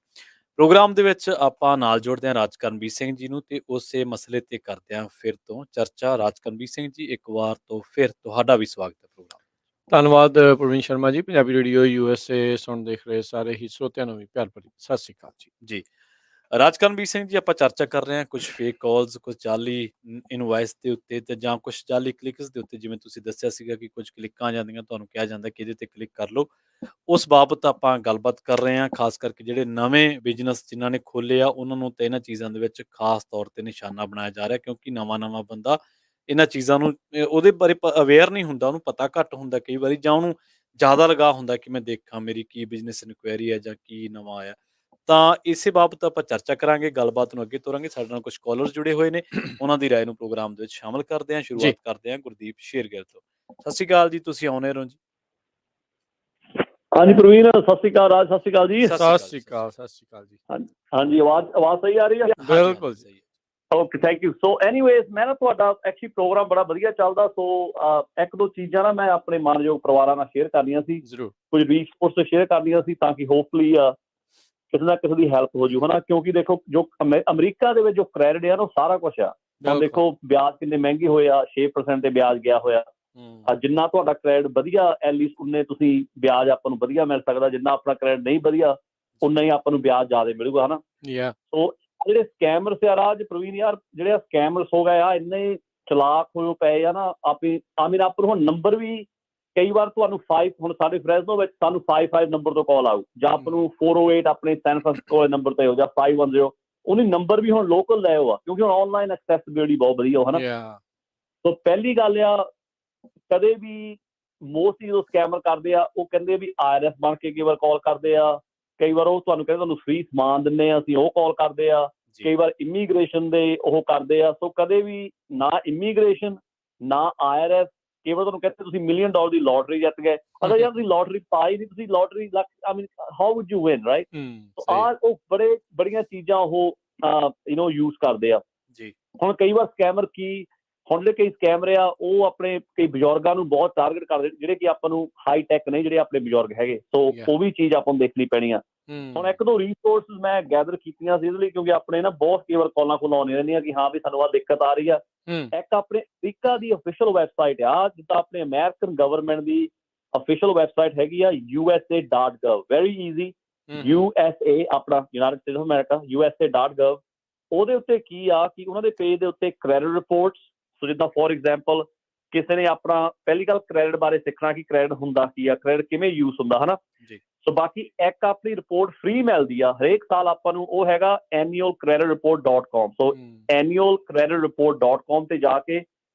A: ਪ੍ਰੋਗਰਾਮ ਦੇ ਵਿੱਚ ਆਪਾਂ ਨਾਲ ਜੋੜਦੇ ਹਾਂ ਰਾਜਕਰਮਵੀਰ ਸਿੰਘ ਜੀ ਨੂੰ ਤੇ ਉਸੇ ਮਸਲੇ ਤੇ ਕਰਦੇ ਹਾਂ ਫਿਰ ਤੋਂ ਚਰਚਾ। ਰਾਜਕਰਮਵੀਰ ਸਿੰਘ ਜੀ, ਇੱਕ ਵਾਰ ਤੋਂ ਫਿਰ ਤੁਹਾਡਾ ਵੀ ਸਵਾਗਤ ਹੈ ਪ੍ਰੋਗਰਾਮ।
B: ਧੰਨਵਾਦ ਪ੍ਰਵੀਨ ਸ਼ਰਮਾ ਜੀ। ਪੰਜਾਬੀ ਰੇਡੀਓ USA ਸੁਣ ਦੇਖ ਰਹੇ ਸਾਰੇ ਹੀ ਸਰੋਤਿਆਂ ਨੂੰ ਵੀ ਪਿਆਰ ਭਰੀ ਸਤਿ ਸ਼੍ਰੀ ਅਕਾਲ ਜੀ।
A: ਜੀ ਰਾਜਕਰਮਵੀਰ ਸਿੰਘ ਜੀ, ਆਪਾਂ ਚਰਚਾ ਕਰ ਰਹੇ ਹਾਂ ਕੁਝ ਫੇਕ ਕਾਲਸ, ਕੁਝ ਜਾਲੀ ਇਨਵਾਇਸ ਦੇ ਉੱਤੇ ਤੇ ਜਾਂ ਕੁਝ ਜਾਲੀ ਕਲਿੱਕਸ ਦੇ ਉੱਤੇ। ਜਿਵੇਂ ਤੁਸੀਂ ਦੱਸਿਆ ਸੀਗਾ ਕਿ ਕੁਝ ਕਲਿੱਕਾਂ ਆ ਜਾਂਦੀਆਂ, ਤੁਹਾਨੂੰ ਕਿਹਾ ਜਾਂਦਾ ਕਿ ਇਹਦੇ ਤੇ ਕਲਿੱਕ ਕਰ ਲਓ। ਉਸ ਬਾਬਤ ਆਪਾਂ ਗੱਲਬਾਤ ਕਰ ਰਹੇ ਹਾਂ, ਖਾਸ ਕਰਕੇ ਜਿਹੜੇ ਨਵੇਂ ਬਿਜ਼ਨਸ ਜਿਨ੍ਹਾਂ ਨੇ ਖੋਲ੍ਹੇ ਆ ਉਹਨਾਂ ਨੂੰ ਤੇ ਇਹਨਾਂ ਚੀਜ਼ਾਂ ਦੇ ਵਿੱਚ ਖਾਸ ਤੌਰ ਤੇ ਨਿਸ਼ਾਨਾ ਬਣਾਇਆ ਜਾ ਰਿਹਾ, ਕਿਉਂਕਿ ਨਵਾਂ ਬੰਦਾ ਇਹਨਾਂ ਚੀਜ਼ਾਂ ਨੂੰ ਉਹਦੇ ਬਾਰੇ ਅਵੇਅਰ ਨਹੀਂ ਹੁੰਦਾ, ਉਹਨੂੰ ਪਤਾ ਘੱਟ ਹੁੰਦਾ ਕਈ ਵਾਰੀ, ਜਾਂ ਉਹਨੂੰ ਜ਼ਿਆਦਾ ਲਗਾਅ ਹੁੰਦਾ ਕਿ ਮੈਂ ਦੇਖਾਂ ਮੇਰੀ ਕੀ ਬਿਜ਼ਨਸ ਇਨਕੁਆਇਰੀ ਹੈ ਜਾਂ ਕੀ ਨਵਾਂ ਆਇਆ। ਤਾਂ ਇਸੇ ਬਾਬਤ ਆਪਾਂ ਚਰਚਾ ਕਰਾਂਗੇ, ਗੱਲਬਾਤ ਨੂੰ ਅੱਗੇ ਤੋਰਾਂਗੇ। ਸਾਡੇ ਨਾਲ ਕੁਝ ਕਾਲਰ ਜੁੜੇ ਹੋਏ ਨੇ, ਉਹਨਾਂ ਦੀ ਰਾਏ ਨੂੰ ਪ੍ਰੋਗਰਾਮ ਦੇ ਵਿੱਚ ਸ਼ਾਮਲ ਕਰਦੇ ਹਾਂ। ਸ਼ੁਰੂਆਤ ਕਰਦੇ ਹਾਂ ਗੁਰਦੀਪ ਸ਼ੇਰਗਿੱਲ ਤੋਂ। ਸਤਿ ਸ਼੍ਰੀ ਅਕਾਲ ਜੀ, ਤੁਸੀਂ ਆਉਣੇ ਰਹੋ ਜੀ।
C: ਹਾਂਜੀ ਪ੍ਰਵੀਨ, ਸਤਿ ਸ਼੍ਰੀ ਅਕਾਲ। ਰਾਜ, ਸਤਿ ਸ਼੍ਰੀ ਅਕਾਲ ਜੀ।
B: ਸਤਿ ਸ਼੍ਰੀ ਅਕਾਲ ਜੀ।
C: ਹਾਂਜੀ, ਆਵਾਜ਼ ਸਹੀ ਆ ਰਹੀ ਹੈ?
B: ਬਿਲਕੁਲ
A: ਸਹੀ ਹੈ।
C: Okay, thank you. So anyways, ਮੈਂ ਨਾ ਤੁਹਾਡਾ ਐਕਚੁਅਲੀ ਪ੍ਰੋਗਰਾਮ ਬੜਾ ਵਧੀਆ ਚੱਲਦਾ। ਸੋ ਇੱਕ ਦੋ ਚੀਜ਼ਾਂ ਨਾ ਮੈਂ ਆਪਣੇ ਮਾਨਯੋਗ ਪਰਿਵਾਰਾਂ ਨਾਲ ਸ਼ੇਅਰ ਕਰਨੀਆਂ ਸੀ,
B: ਜ਼ਰੂਰ।
C: ਕੁਝ ਰੀਸੋਰਸ ਸ਼ੇਅਰ ਕਰਨੀਆਂ ਸੀ ਤਾਂ ਕਿ ਹੋਪਫੁਲੀ ਕਿਸੇ ਨਾ ਕਿਸੇ ਦੀ ਹੈਲਪ ਹੋ ਜੂ, ਹਨਾ। ਕਿਉਂਕਿ ਦੇਖੋ ਜੋ ਅਮਰੀਕਾ ਦੇ ਵਿੱਚ ਜੋ ਕ੍ਰੈਡਿਟ ਆ ਨਾ, ਉਹ ਸਾਰਾ ਕੁਛ ਆ। ਹੁਣ ਦੇਖੋ ਵਿਆਜ ਕਿੰਨੇ ਮਹਿੰਗੇ ਹੋਏ ਆ, 6% ਤੇ ਵਿਆਜ ਗਿਆ ਹੋਇਆ। ਜਿੰਨਾ ਤੁਹਾਡਾ ਕ੍ਰੈਡਿਟ ਵਧੀਆ, ਐਟਲੀਸਟ ਉਨੇ ਤੁਸੀਂ ਵਿਆਜ ਆਪਾਂ ਨੂੰ ਵਧੀਆ ਮਿਲ ਸਕਦਾ। ਜਿੰਨਾ ਆਪਣਾ ਕ੍ਰੈਡਿਟ ਨਹੀਂ ਵਧੀਆ, ਉਨਾ ਹੀ ਆਪਾਂ ਨੂੰ ਵਿਆਜ ਜ਼ਿਆਦਾ ਮਿਲੂਗਾ, ਹਨਾ। ਸੋ ਜਿਹੜੇ ਸਕੈਮਰਸ ਆ ਰਾਜ, ਪ੍ਰਵੀਨ ਯਾਰ, ਜਿਹੜੇ ਸਕੈਮਰਸ ਹੋ ਗਏ ਆ, ਇੰਨੇ ਚਲਾਕ ਹੋਏ ਪਏ ਆ ਨਾ। ਆਪਾਂ ਨੂੰ ਹੁਣ ਨੰਬਰ ਵੀ ਕਈ ਵਾਰ ਤੁਹਾਨੂੰ 5, ਹੁਣ ਸਾਡੇ ਫਰੈਜ਼ਨੋ ਵਿੱਚ ਸਾਨੂੰ 55 ਨੰਬਰ ਤੋਂ ਕਾਲ ਆਊ, ਜਾਂ ਆਪਾਂ ਨੂੰ 408 ਆਪਣੇ ਸੈਨ ਫਰਾਂਸਿਸਕੋ ਵਾਲੇ ਨੰਬਰ ਤੇ ਹੋ, ਜਾਂ 510। ਉਹਨੀ ਨੰਬਰ ਵੀ ਹੁਣ ਲੋਕਲ ਲੈ ਆ, ਕਿਉਂਕਿ ਹੁਣ ਆਨਲਾਈਨ ਐਕਸੈਸਿਬਿਲਿਟੀ ਬਹੁਤ ਵਧੀਆ, ਹਨਾ। ਸੋ ਪਹਿਲੀ ਗੱਲ ਆ, ਕਦੇ ਵੀ ਮੋਸਟਲੀ ਜਦੋਂ ਸਕੈਮਰ ਕਰਦੇ ਆ, ਉਹ ਕਹਿੰਦੇ ਵੀ IRS ਬਣ ਕੇ ਕਈ ਵਾਰ ਕਾਲ ਕਰਦੇ ਆ। ਕਈ ਵਾਰ ਉਹ ਤੁਹਾਨੂੰ ਕਹਿੰਦੇ ਤੁਹਾਨੂੰ ਫ੍ਰੀ ਸਮਾਨ ਦਿੰਦੇ ਆ ਅਸੀਂ, ਉਹ ਕਾਲ ਕਰਦੇ ਆ। ਕਈ ਵਾਰ ਇਮੀਗ੍ਰੇਸ਼ਨ ਦੇ ਉਹ ਕਰਦੇ ਆ। ਸੋ ਕਦੇ ਵੀ ਨਾ ਇਮੀਗ੍ਰੇਸ਼ਨ ਨਾ IRS। ਕਈ ਵਾਰ ਤੁਹਾਨੂੰ ਕਹਿੰਦੇ ਤੁਸੀਂ $1 ਮਿਲੀਅਨ ਦੀ ਲੋਟਰੀ ਜਿੱਤ ਗਏ। ਅਗਰ ਯਾਰ ਤੁਸੀਂ ਲੋਟਰੀ ਪਾਈ ਨਹੀਂ, ਤੁਸੀਂ lottery how would you win, right? So ਉਹ ਬੜੀਆਂ ਚੀਜ਼ਾਂ ਉਹ ਯੂਜ਼ ਕਰਦੇ ਆ। ਹੁਣ ਕਈ ਵਾਰ ਸਕੈਮਰ ਹੁਣ ਜਿਹੜੇ ਕਈ ਸਕੈਮਰ ਆ, ਉਹ ਆਪਣੇ ਕਈ ਬਜ਼ੁਰਗਾਂ ਨੂੰ ਬਹੁਤ ਟਾਰਗੇਟ ਕਰਦੇ, ਜਿਹੜੇ ਕਿ ਆਪਾਂ ਨੂੰ ਹਾਈ ਟੈਕ ਨਹੀਂ, ਜਿਹੜੇ ਆਪਣੇ ਬਜ਼ੁਰਗ ਹੈਗੇ। ਸੋ ਉਹ ਵੀ ਚੀਜ਼ ਆਪਾਂ ਨੂੰ ਦੇਖਣੀ ਪੈਣੀ ਆ। ਹੁਣ ਇੱਕ ਦੋ ਰਿਸੋਰਸਿਸ ਮੈਂ ਗੈਦਰ ਕੀਤੀਆਂ ਸੀ ਇਹਦੇ ਲਈ, ਕਿਉਂਕਿ ਆਪਣੇ ਨਾ ਬਹੁਤ ਕਈ ਵਾਰ ਕਾਲਾਂ ਆਉਂਦੀਆਂ ਰਹਿੰਦੀਆਂ ਕਿ ਹਾਂ ਵੀ ਸਾਨੂੰ ਆਹ ਦਿੱਕਤ ਆ ਰਹੀ ਆ। ਇੱਕ ਆਪਣੇ ਅਮਰੀਕਾ ਦੀ ਅਫੀਸ਼ੀਅਲ ਵੈਬਸਾਈਟ ਆ, ਜਿੱਦਾਂ ਆਪਣੇ ਅਮਰੀਕਨ ਗਵਰਨਮੈਂਟ ਦੀ ਅਫੀਸ਼ੀਅਲ website ਹੈਗੀ ਆ USA.gov, ਵੈਰੀ ਈਜ਼ੀ। USA ਆਪਣਾ United States of America, USA.gov। ਉਹਦੇ ਉੱਤੇ ਕੀ ਆ ਕਿ ਉਹਨਾਂ ਦੇ ਪੇਜ ਦੇ ਉੱਤੇ ਕ੍ਰੈਡਿਟ ਰਿਪੋਰਟਸ। ਸੋ ਜਿੱਦਾਂ ਫੋਰ ਐਗਜ਼ਾਮਪਲ ਕਿਸੇ ਨੇ ਆਪਣਾ ਪਹਿਲੀ ਗੱਲ ਕ੍ਰੈਡਿਟ ਬਾਰੇ ਸਿੱਖਣਾ ਕਿ ਕ੍ਰੈਡਿਟ ਹੁੰਦਾ ਕੀ ਆ, ਕ੍ਰੈਡਿਟ ਕਿਵੇਂ ਯੂਜ਼ ਹੁੰਦਾ, ਹਨਾ। ਸੋ ਬਾਕੀ ਇੱਕ ਆਪਣੀ ਰਿਪੋਰਟ ਫ੍ਰੀ ਮਿਲਦੀ ਆ ਹਰੇਕ ਸਾਲ ਆਪਾਂ ਨੂੰ, ਉਹ ਹੈਗਾ annualcreditreport.com। ਸੋ annualcreditreport.com ਤੇ ਜਾ ਕੇ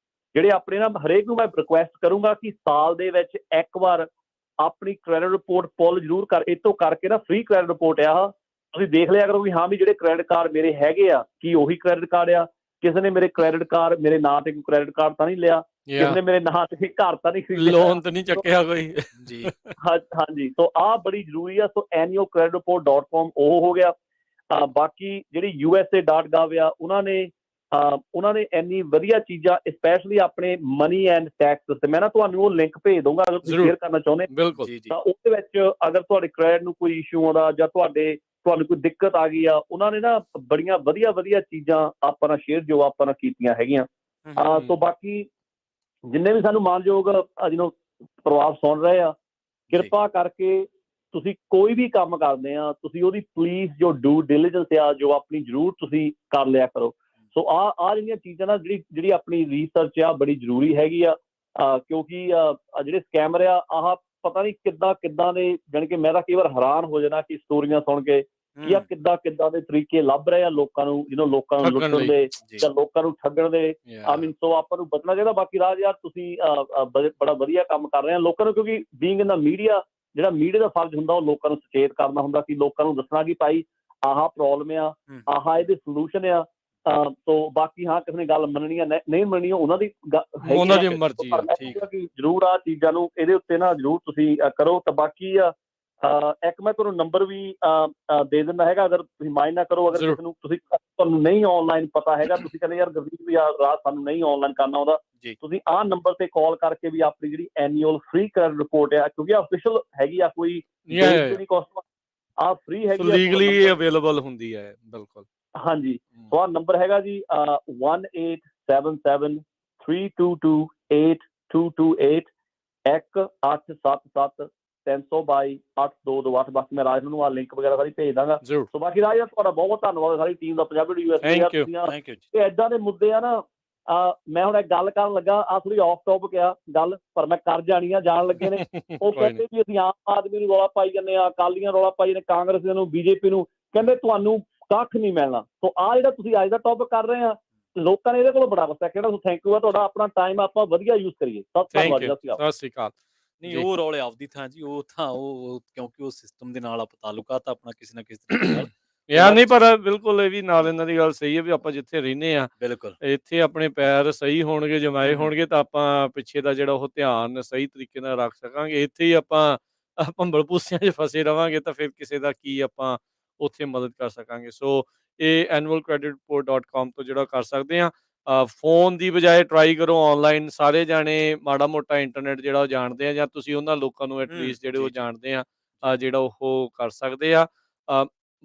C: ਜਿਹੜੇ ਆਪਣੇ ਨਾ, ਹਰੇਕ ਨੂੰ ਮੈਂ ਰਿਕੁਐਸਟ ਕਰੂੰਗਾ ਕਿ ਸਾਲ ਦੇ ਵਿੱਚ ਇੱਕ ਵਾਰ ਆਪਣੀ ਕ੍ਰੈਡਿਟ ਰਿਪੋਰਟ ਪੁੱਲ ਜ਼ਰੂਰ ਇਹ ਤੋਂ ਕਰਕੇ ਨਾ, ਫ੍ਰੀ ਕ੍ਰੈਡਿਟ ਰਿਪੋਰਟ ਆ, ਤੁਸੀਂ ਦੇਖ ਲਿਆ ਕਰੋ ਵੀ ਹਾਂ ਵੀ ਜਿਹੜੇ ਕ੍ਰੈਡਿਟ ਕਾਰਡ ਮੇਰੇ ਹੈਗੇ ਆ, ਕੀ ਉਹੀ ਕ੍ਰੈਡਿਟ ਕਾਰਡ ਆ, ਕਿਸੇ ਨੇ ਮੇਰੇ ਕ੍ਰੈਡਿਟ ਕਾਰਡ ਮੇਰੇ ਨਾਂ ਤੇ ਕੋਈ ਕ੍ਰੈਡਿਟ ਕਾਰਡ ਤਾਂ ਨਹੀਂ ਲਿਆ, ਕਿਸੇ ਨੇ ਮੇਰੇ ਨਾਂ ਤੇ ਘਰ ਤਾਂ ਨਹੀਂ ਖਰੀਦਿਆ,
B: ਲੋਨ ਤਾਂ ਨਹੀਂ ਚੱਕਿਆ ਕੋਈ।
A: ਜੀ
C: ਹਾਂਜੀ। ਸੋ ਆਹ ਬੜੀ ਜ਼ਰੂਰੀ ਆ। ਸੋ annualcreditreport.com ਉਹ ਹੋ ਗਿਆ। ਬਾਕੀ ਜਿਹੜੀ USA.gov ਆ, ਉਹਨਾਂ ਨੇ ਇੰਨੀ ਵਧੀਆ ਚੀਜ਼ਾਂ, ਸਪੈਸ਼ਲੀ ਆਪਣੇ ਮਨੀ ਐਂਡ ਟੈਕਸ ਤੇ, ਮੈਂ ਨਾ ਤੁਹਾਨੂੰ ਉਹ ਲਿੰਕ ਭੇਜ ਦਊਂਗਾ ਅਗਰ ਤੁਸੀਂ ਸ਼ੇਅਰ ਕਰਨਾ ਚਾਹੁੰਦੇ ਤਾਂ। ਉਹਦੇ ਵਿੱਚ ਅਗਰ ਤੁਹਾਡੇ ਕ੍ਰੈਡਿਟ ਨੂੰ ਕੋਈ ਇਸ਼ੂ ਆਉਂਦਾ ਜਾਂ ਤੁਹਾਨੂੰ ਕੋਈ ਦਿੱਕਤ ਆ ਗਈ ਆ, ਉਹਨਾਂ ਨੇ ਨਾ ਬੜੀਆਂ ਵਧੀਆ ਚੀਜ਼ਾਂ ਆਪਾਂ ਨਾਲ ਸ਼ੇਅਰ ਜੋ ਆਪਾਂ ਨਾਲ ਕੀਤੀਆਂ ਹੈਗੀਆਂ। ਸੋ ਬਾਕੀ ਜਿੰਨੇ ਵੀ ਸਾਨੂੰ ਮਾਨਯੋਗ ਪ੍ਰਭਾਵ ਸੁਣ ਰਹੇ ਆ, ਕਿਰਪਾ ਕਰਕੇ ਤੁਸੀਂ ਕੋਈ ਵੀ ਕੰਮ ਕਰਦੇ ਆ, ਤੁਸੀਂ ਉਹਦੀ ਪਲੀਜ਼ ਜੋ ਡਿਊ ਡਿਲੀਜੈਂਸ ਆ, ਜੋ ਆਪਣੀ ਜ਼ਰੂਰ ਤੁਸੀਂ ਕਰ ਲਿਆ ਕਰੋ। ਸੋ ਆਹ ਜਿਹੜੀਆਂ ਚੀਜ਼ਾਂ ਨਾ, ਜਿਹੜੀ ਆਪਣੀ ਰਿਸਰਚ ਆ, ਬੜੀ ਜ਼ਰੂਰੀ ਹੈਗੀ ਆ। ਕਿਉਂਕਿ ਜਿਹੜੇ ਸਕੈਮਰ ਆ, ਆਹ ਪਤਾ ਨਹੀਂ ਕਿੱਦਾਂ ਦੇ, ਜਾਣੀ ਕਿ ਮੈਂ ਤਾਂ ਕਈ ਵਾਰ ਹੈਰਾਨ ਹੋ ਜਾਣਾ ਕਿ ਸਟੋਰੀਆਂ ਸੁਣ ਕੇ ਕਿ ਆਹ ਕਿੱਦਾਂ ਦੇ ਤਰੀਕੇ ਲੱਭ ਰਹੇ ਆ ਲੋਕਾਂ ਨੂੰ, ਲੋਕਾਂ ਨੂੰ ਲੁੱਟਣ ਦੇ ਜਾਂ ਲੋਕਾਂ ਨੂੰ ਠੱਗਣ ਦੇ। ਸੋ ਆਪਾਂ ਨੂੰ ਬਚਣਾ ਚਾਹੀਦਾ। ਬਾਕੀ ਰਾਜ ਯਾਰ, ਤੁਸੀਂ ਬੜਾ ਵਧੀਆ ਕੰਮ ਕਰ ਰਹੇ ਆ ਲੋਕਾਂ ਨੂੰ, ਕਿਉਂਕਿ ਬੀਇੰਗ ਇਨ ਦਾ ਮੀਡੀਆ, ਜਿਹੜਾ ਮੀਡੀਆ ਦਾ ਫਰਜ਼ ਹੁੰਦਾ ਉਹ ਲੋਕਾਂ ਨੂੰ ਸੁਚੇਤ ਕਰਨਾ ਹੁੰਦਾ, ਕਿ ਲੋਕਾਂ ਨੂੰ ਦੱਸਣਾ ਕਿ ਭਾਈ ਆਹ ਪ੍ਰੋਬਲਮ ਆ, ਆਹ ਇਹਦੇ ਸੋਲੂਸ਼ਨ ਆ। ਸੋ ਬਾਕੀ ਹਾਂ, ਕਿਸੇ ਨੇ ਗੱਲ ਮੰਨਣੀ ਆ ਨਹੀਂ ਮੰਨਣੀ, ਉਹਨਾਂ ਦੀ
B: ਮਰਜ਼ੀ ਆ।
C: ਜ਼ਰੂਰ ਆਹ ਚੀਜ਼ਾਂ ਨੂੰ ਇਹਦੇ ਉੱਤੇ ਨਾ ਜ਼ਰੂਰ ਤੁਸੀਂ ਕਰੋ। ਤਾਂ ਬਾਕੀ ਇੱਕ ਮੈਂ ਤੁਹਾਨੂੰ ਨੰਬਰ ਵੀ ਦੇ ਦਿੰਦਾ ਹੈਗਾ, ਅਗਰ ਤੁਸੀਂ ਮਾਈਂਡ ਨਾ ਕਰੋ, ਅਗਰ
B: ਜ਼ਰੂਰ।
C: ਕਿਸੇ ਨੂੰ ਤੁਹਾਨੂੰ ਨਹੀਂ ਆਨਲਾਈਨ ਪਤਾ ਹੈਗਾ, ਤੁਸੀਂ ਕਹਿੰਦੇ ਯਾਰ ਗੁਰਦੀਪ ਵੀ ਰਾਤ ਸਾਨੂੰ ਨਹੀਂ ਆਨਲਾਈਨ ਕਰਨਾ ਆਉਂਦਾ,
A: ਜੀ।
C: ਤੁਸੀਂ ਆਹ ਨੰਬਰ ਤੇ ਕਾਲ ਕਰਕੇ ਵੀ ਆਪਣੀ ਜਿਹੜੀ ਐਨੂਅਲ ਫ੍ਰੀ ਕ੍ਰੈਡਿਟ ਰਿਪੋਰਟ ਆ, ਕਿਉਂਕਿ ਆਫੀਸ਼ੀਅਲ ਹੈਗੀ ਆ, ਕੋਈ ਕਾਸਟ ਆ, ਫ੍ਰੀ ਹੈਗੀ ਆ,
B: ਲੀਗਲੀ ਅਵੇਲੇਬਲ ਹੁੰਦੀ ਹੈ, ਬਿਲਕੁਲ।
C: ਹਾਂਜੀ, ਸੋ ਆਹ ਨੰਬਰ ਹੈਗਾ ਜੀ 1877-322-8228 1-877-300-8228। ਬਾਕੀ ਮੈਂ ਰਾਜ ਨੂੰ ਆਹ ਲਿੰਕ ਵਗੈਰਾ ਸਾਰੀ ਭੇਜ ਦਾਂਗਾ।
B: ਜ਼ਰੂਰ।
C: ਸੋ ਬਾਕੀ ਰਾਜ ਤੁਹਾਡਾ ਬਹੁਤ ਬਹੁਤ ਧੰਨਵਾਦ, ਸਾਰੀ ਟੀਮ ਦਾ, Punjabi USA.
B: Thank you.
A: Thank you ਜੀ।
C: ਇਹ ਏਦਾਂ ਦੇ ਮੁੱਦੇ ਆ ਨਾ, ਮੈਂ ਹੁਣ ਇੱਕ ਗੱਲ ਕਰਨ ਲੱਗਾ, ਆ ਥੋੜੀ ਆਫ ਟੌਪਿਕ ਆ ਗੱਲ, ਪਰ ਮੈਂ ਕਰ ਜਾਣੀ ਆ, ਜਾਣ ਲੱਗੇ ਨੇ। ਉਹ ਕਹਿੰਦੇ ਵੀ ਅਸੀਂ ਆਮ ਆਦਮੀ ਨੂੰ ਰੌਲਾ ਪਾਈ ਜਾਂਦੇ ਆ, ਅਕਾਲੀਆਂ ਰੌਲਾ ਪਾਈ ਜਾਂਦੇ, ਕਾਂਗਰਸ ਨੂੰ, ਬੀਜੇਪੀ ਨੂੰ, ਕਹਿੰਦੇ ਤੁਹਾਨੂੰ ਕੱਖ ਨਹੀਂ ਮਿਲਣਾ। ਸੋ ਆਹ ਜਿਹੜਾ ਤੁਸੀਂ ਅੱਜ ਦਾ ਟੌਪਿਕ ਕਰ ਰਹੇ ਆ, ਲੋਕਾਂ ਨੇ ਇਹਦੇ ਕੋਲੋਂ ਬੜਾ ਗੁੱਸਾ ਕਿਹੜਾ। ਥੈਂਕ ਯੂ ਆ ਤੁਹਾਡਾ, ਆਪਣਾ ਟਾਈਮ ਆਪਾਂ ਵਧੀਆ ਯੂਜ਼ ਕਰੀਏ। ਧੰਨਵਾਦ ਜੀ।
B: ਸਤਿ ਸ਼੍ਰੀ ਅਕਾਲ।
A: ਨਹੀਂ, ਉਹ ਰੌਲੇ ਆਪਦੀ ਥਾਂ ਜੀ, ਉਹ ਤਾਂ ਉਹ ਕਿਉਂਕਿ ਉਹ ਸਿਸਟਮ ਦੇ ਨਾਲ ਆਪਾਂ ਤਾਲੁਕਾਤ ਆਪਣਾ ਕਿਸੇ ਨਾ ਕਿਸੇ ਤਰੀਕੇ ਨਾਲ
B: ਯਾਰ ਨਹੀਂ, ਪਰ ਬਿਲਕੁਲ ਇਹ ਵੀ ਨਾਲ ਇਹਨਾਂ ਦੀ ਗੱਲ ਸਹੀ ਹੈ ਵੀ ਆਪਾਂ ਜਿੱਥੇ ਰਹਿੰਦੇ ਆ,
A: ਬਿਲਕੁਲ
B: ਇੱਥੇ ਆਪਣੇ ਪੈਰ ਸਹੀ ਹੋਣਗੇ, ਜਮਾਏ ਹੋਣਗੇ, ਤਾਂ ਆਪਾਂ ਪਿੱਛੇ ਦਾ ਜਿਹੜਾ ਉਹ ਧਿਆਨ ਸਹੀ ਤਰੀਕੇ ਨਾਲ ਰੱਖ ਸਕਾਂਗੇ। ਇੱਥੇ ਹੀ ਆਪਾਂ ਭੰਬਲ ਭੂਸਿਆਂ 'ਚ ਫਸੇ ਰਵਾਂਗੇ ਤਾਂ ਫਿਰ ਕਿਸੇ ਦਾ ਕੀ ਆਪਾਂ ਉੱਥੇ ਮਦਦ ਕਰ ਸਕਾਂਗੇ। ਸੋ ਇਹ annualcreditreport.com ਤੋਂ ਜਿਹੜਾ ਕਰ ਸਕਦੇ ਆ। ਫੋਨ ਦੀ ਬਜਾਏ ਟਰਾਈ ਕਰੋ ਆਨਲਾਈਨ। ਸਾਰੇ ਜਾਣੇ ਮਾੜਾ ਮੋਟਾ ਇੰਟਰਨੈਟ ਜਿਹੜਾ ਉਹ ਜਾਣਦੇ ਆ, ਜਾਂ ਤੁਸੀਂ ਉਹਨਾਂ ਲੋਕਾਂ ਨੂੰ ਐਟਲੀਸਟ ਜਿਹੜੇ ਉਹ ਜਾਣਦੇ ਆ ਜਿਹੜਾ ਉਹ ਕਰ ਸਕਦੇ ਆ।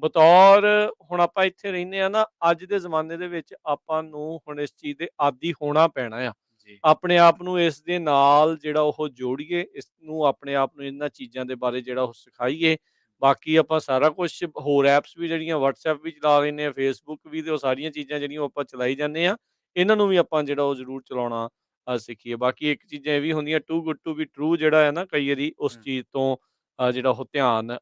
B: ਬਤੌਰ ਹੁਣ ਆਪਾਂ ਇੱਥੇ ਰਹਿੰਦੇ ਆ ਨਾ, ਅੱਜ ਦੇ ਜ਼ਮਾਨੇ ਦੇ ਵਿੱਚ ਆਪਾਂ ਨੂੰ ਹੁਣ ਇਸ ਚੀਜ਼ ਦੇ ਆਦੀ ਹੋਣਾ ਪੈਣਾ ਆ।
A: ਜੀ।
B: ਆਪਣੇ ਆਪ ਨੂੰ ਇਸ ਦੇ ਨਾਲ ਜਿਹੜਾ ਉਹ ਜੋੜੀਏ, ਇਸ ਨੂੰ ਆਪਣੇ ਆਪ ਨੂੰ ਇਹਨਾਂ ਚੀਜ਼ਾਂ ਦੇ ਬਾਰੇ ਜਿਹੜਾ ਉਹ ਸਿਖਾਈਏ। ਬਾਕੀ ਆਪਾਂ ਸਾਰਾ ਕੁਛ ਹੋਰ ਐਪਸ ਵੀ ਜਿਹੜੀਆਂ WhatsApp ਵੀ ਚਲਾ ਲੈਂਦੇ ਆ, Facebook ਵੀ, ਤੇ ਉਹ ਸਾਰੀਆਂ ਚੀਜ਼ਾਂ ਜਿਹੜੀਆਂ ਆਪਾਂ ਚਲਾਈ ਜਾਂਦੇ ਆ, ਇਹਨਾਂ ਨੂੰ ਵੀ ਆਪਾਂ ਜਿਹੜਾ ਉਹ ਜ਼ਰੂਰ ਚਲਾਉਣਾ ਸਿੱਖੀਏ। ਬਾਕੀ ਇੱਕ ਚੀਜ਼ਾਂ ਇਹ ਵੀ ਹੁੰਦੀਆਂ, too good to be true ਜਿਹੜਾ ਹੈ ਨਾ, ਕਈ ਵਾਰੀ ਉਸ ਚੀਜ਼ ਤੋਂ ਜਿਹੜਾ ਉਹ ਧਿਆਨ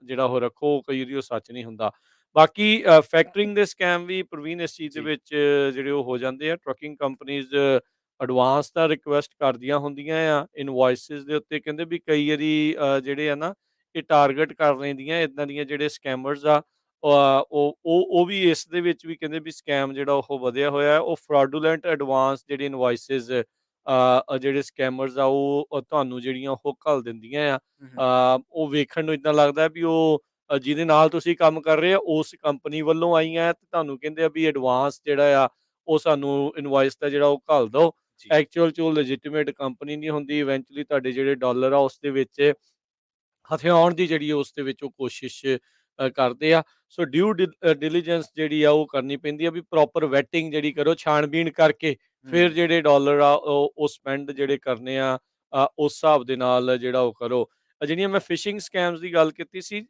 B: ਜਿਹੜਾ ਉਹ ਰੱਖੋ, ਕਈ ਵਾਰੀ ਉਹ ਸੱਚ ਨਹੀਂ ਹੁੰਦਾ। ਬਾਕੀ ਫੈਕਟਰਿੰਗ ਦੇ ਸਕੈਮ ਵੀ ਪ੍ਰਵੀਨ ਇਸ ਚੀਜ਼ ਦੇ ਵਿੱਚ ਜਿਹੜੇ ਉਹ ਹੋ ਜਾਂਦੇ ਆ। ਟਰੱਕਿੰਗ ਕੰਪਨੀਜ਼ ਐਡਵਾਂਸ ਦਾ ਰਿਕੁਐਸਟ ਕਰਦੀਆਂ ਹੁੰਦੀਆਂ ਆ ਇਨਵੋਇਸਿਸ ਦੇ ਉੱਤੇ, ਕਹਿੰਦੇ ਵੀ ਕਈ ਵਾਰੀ ਜਿਹੜੇ ਆ ਨਾ, ਇਹ ਟਾਰਗੇਟ ਕਰ ਲੈਂਦੀਆਂ ਇੱਦਾਂ ਦੀਆਂ ਜਿਹੜੇ ਸਕੈਮਰਸ ਆ। ਉਹ ਵੀ ਇਸ ਦੇ ਵਿੱਚ ਵੀ ਕਹਿੰਦੇ ਵੀ ਸਕੈਮ ਜਿਹੜਾ ਉਹ ਵਧਿਆ ਹੋਇਆ ਹੈ। ਉਹ ਫਰਾਡੂਲੈਂਟ ਐਡਵਾਂਸ ਜਿਹੜੇ ਇਨਵੋਇਸਿਸ ਜਿਹੜੇ ਸਕੈਮਰਸ ਆ, ਉਹ ਤੁਹਾਨੂੰ ਜਿਹੜੀਆਂ ਉਹ ਘੱਲ ਦਿੰਦੀਆਂ ਆ। ਉਹ ਵੇਖਣ ਨੂੰ ਇੱਦਾਂ ਲੱਗਦਾ ਵੀ ਉਹ ਜਿਹਦੇ ਨਾਲ ਤੁਸੀਂ ਕੰਮ ਕਰ ਰਹੇ ਆ ਉਸ ਕੰਪਨੀ ਵੱਲੋਂ ਆਈਆਂ, ਤੇ ਤੁਹਾਨੂੰ ਕਹਿੰਦੇ ਆ ਵੀ ਐਡਵਾਂਸ ਜਿਹੜਾ ਆ ਉਹ ਸਾਨੂੰ ਇਨਵੋਇਸ ਦਾ ਜਿਹੜਾ ਉਹ ਘੱਲ ਦਿਓ। ਐਕਚੁਅਲ 'ਚ ਉਹ ਲੈਜਿਟੀਮੇਟ ਕੰਪਨੀ ਨਹੀਂ ਹੁੰਦੀ। ਇਵੈਂਚੁਅਲੀ ਤੁਹਾਡੇ ਜਿਹੜੇ ਡਾਲਰ ਆ ਉਸ ਦੇ ਵਿੱਚ ਹਥਿਆਉਣ ਦੀ ਜਿਹੜੀ ਉਸ ਦੇ ਵਿੱਚ ਉਹ ਕੋਸ਼ਿਸ਼ ਕਰਦੇ ਆ। ਸੋ ਡਿਊ ਡਿਲੀਜੈਂਸ ਜਿਹੜੀ ਆ ਉਹ ਕਰਨੀ ਪੈਂਦੀ ਆ, ਵੀ ਪ੍ਰੋਪਰ ਵੈਟਿੰਗ ਜਿਹੜੀ ਕਰੋ, ਛਾਣਬੀਣ ਕਰਕੇ ਫਿਰ ਜਿਹੜੇ ਡਾਲਰ ਆ ਉਹ ਸਪੈਂਡ ਜਿਹੜੇ ਕਰਨੇ ਆ ਉਸ ਹਿਸਾਬ ਦੇ ਨਾਲ ਜਿਹੜਾ ਉਹ ਕਰੋ। ਜਿਹੜੀਆਂ ਮੈਂ ਫਿਸ਼ਿੰਗ ਸਕੈਮਸ ਦੀ ਗੱਲ ਕੀਤੀ ਸੀ,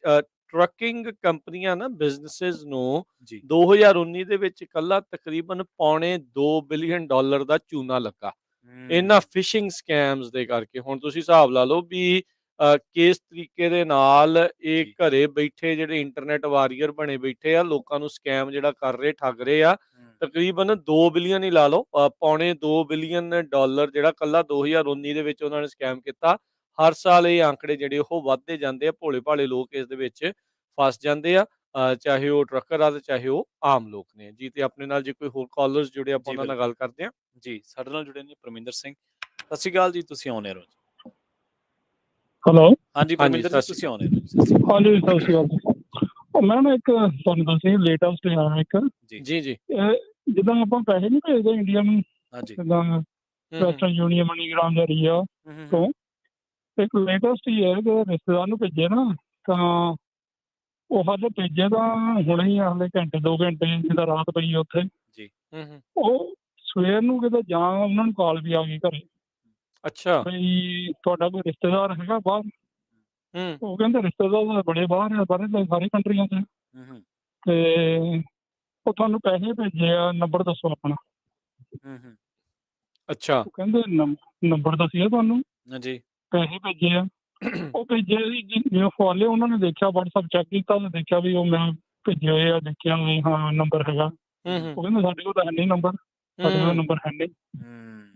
B: ਟਰੱਕਿੰਗ ਕੰਪਨੀਆਂ ਨਾ, ਬਿਜ਼ਨਸਿਸ ਨੂੰ 2019 ਦੇ ਵਿੱਚ ਇਕੱਲਾ ਤਕਰੀਬਨ $2.25 ਬਿਲੀਅਨ ਦਾ ਚੂਨਾ ਲੱਗਾ ਇਹਨਾਂ ਫਿਸ਼ਿੰਗ ਸਕੈਮਸ ਦੇ ਕਰਕੇ। ਹੁਣ ਤੁਸੀਂ ਹਿਸਾਬ ਲਾ ਲਓ ਵੀ ਕਿਸ ਤਰੀਕੇ ਦੇ ਨਾਲ ਇਹ ਘਰੇ ਬੈਠੇ ਜਿਹੜੇ ਇੰਟਰਨੈਟ ਵਾਰੀਅਰ ਬਣੇ ਬੈਠੇ ਆ, ਲੋਕਾਂ ਨੂੰ ਸਕੈਮ ਜਿਹੜਾ ਕਰ ਰਹੇ, ਠੱਗ ਰਹੇ ਆ। ਤਕਰੀਬਨ 2 ਬਿਲੀਅਨ ਹੀ ਲਾ ਲਓ, $2.25 ਬਿਲੀਅਨ ਜਿਹੜਾ ਕੱਲਾ 2019 ਦੇ ਵਿੱਚ ਉਹਨਾਂ ਨੇ ਸਕੈਮ ਕੀਤਾ। ਹਰ ਸਾਲ ਇਹ ਆંકੜੇ ਜਿਹੜੇ ਉਹ ਵੱਧਦੇ ਜਾਂਦੇ ਆ। ਭੋਲੇ ਭਾਲੇ ਲੋਕ ਇਸ ਦੇ ਵਿੱਚ ਫਸ ਜਾਂਦੇ ਆ, ਚਾਹੇ ਉਹ ਟਰੱਕਰ ਆ ਤੇ ਚਾਹੇ ਉਹ ਆਮ ਲੋਕ ਨੇ ਜੀ। ਤੇ ਆਪਣੇ ਨਾਲ ਜੇ ਕੋਈ ਹੋਰ ਕਾਲਰਸ ਜੁੜੇ, ਆਪਾਂ ਉਹਨਾਂ ਨਾਲ ਗੱਲ ਕਰਦੇ ਹਾਂ
A: ਜੀ। ਸਾਡੇ ਨਾਲ ਜੁੜੇ ਨੇ ਪਰਮਿੰਦਰ ਸਿੰਘ। ਸਤਿ ਸ਼੍ਰੀ ਅਕਾਲ ਜੀ, ਤੁਸੀਂ ਆਉਣੇ ਰੋ।
D: ਹੈਲੋ।
A: ਹਾਂਜੀ ਪਰਮਿੰਦਰ ਜੀ, ਤੁਸੀਂ ਆਉਣੇ ਰੋ।
D: ਹਾਂਜੀ, ਸਤਿ ਸ਼੍ਰੀ ਅਕਾਲ। ਮੈਂ ਨਾ ਇੱਕ ਤੁਹਾਨੂੰ ਦੱਸੀ ਲੇਟੈਸਟ ਆਇਆ ਇੱਕ
B: ਜੀ।
D: ਜਿੱਦਾਂ ਆਪਾਂ ਪੈਸੇ ਨਹੀਂ ਭੇਜਦੇ ਇੰਡੀਆ ਨੂੰ, ਜਿੱਦਾਂ ਵੈਸਟਰਨ ਯੂਨੀਅਨ, ਮਨੀਗ੍ਰਾਮ ਜਾਂ ਰੀਆ ਤੋਂ, ਇੱਕ ਲੇਟੈਸਟ ਹੀ ਹੈ ਕਿ ਰਿਸ਼ਤੇਦਾਰ ਨੂੰ ਭੇਜੇ ਨਾ, ਤਾਂ ਉਹ ਹਾਲੇ ਭੇਜੇ ਤਾਂ ਹੁਣੇ ਹੀ, ਹਾਲੇ ਘੰਟੇ 2 ਘੰਟੇ ਜਿੱਦਾਂ ਰਾਤ ਪਈ ਉੱਥੇ, ਉਹ ਸਵੇਰ ਨੂੰ ਕਿਤੇ ਜਾਂ ਉਹਨਾਂ ਨੂੰ ਕਾਲ ਵੀ ਆ ਗਈ ਘਰੇ।
B: ਅੱਛਾ।
D: ਬਈ ਤੁਹਾਡਾ ਕੋਈ ਰਿਸ਼ਤੇਦਾਰ ਹੈਗਾ ਬਾਹਰ? ਉਹ ਕਹਿੰਦੇ ਰਿਸ਼ਤੇਦਾਰ ਬੜੇ ਬਾਹਰ ਆ, ਸਾਰੀ ਕੰਟਰੀਆਂ 'ਚ, ਤੇ ਉਹ ਤੁਹਾਨੂੰ ਪੈਸੇ ਭੇਜੇ ਆ, ਨੰਬਰ ਦੱਸੋ ਆਪਣਾ।
B: ਅੱਛਾ।
D: ਉਹ ਕਹਿੰਦੇ ਨੰਬਰ ਦੱਸਿਆ ਤੁਹਾਨੂੰ, ਪੈਸੇ ਭੇਜੇ ਆ। ਉਹ ਭੇਜੇ ਜਿਵੇਂ ਫੋਲੇ, ਉਹਨਾਂ ਨੇ ਦੇਖਿਆ WhatsApp ਚੈੱਕ ਕੀਤਾ, ਉਹਨੇ ਦੇਖਿਆ ਵੀ ਉਹ ਮੈਂ ਭੇਜੇ ਹੋਏ ਆ, ਦੇਖਿਆ ਵੀ ਹਾਂ ਨੰਬਰ ਹੈਗਾ। ਉਹ ਕਹਿੰਦੇ ਸਾਡੇ ਕੋਲ ਤਾਂ ਹੈ ਨਹੀਂ ਨੰਬਰ, ਸਾਡੇ ਕੋਲ ਨੰਬਰ ਹੈ ਨਹੀਂ।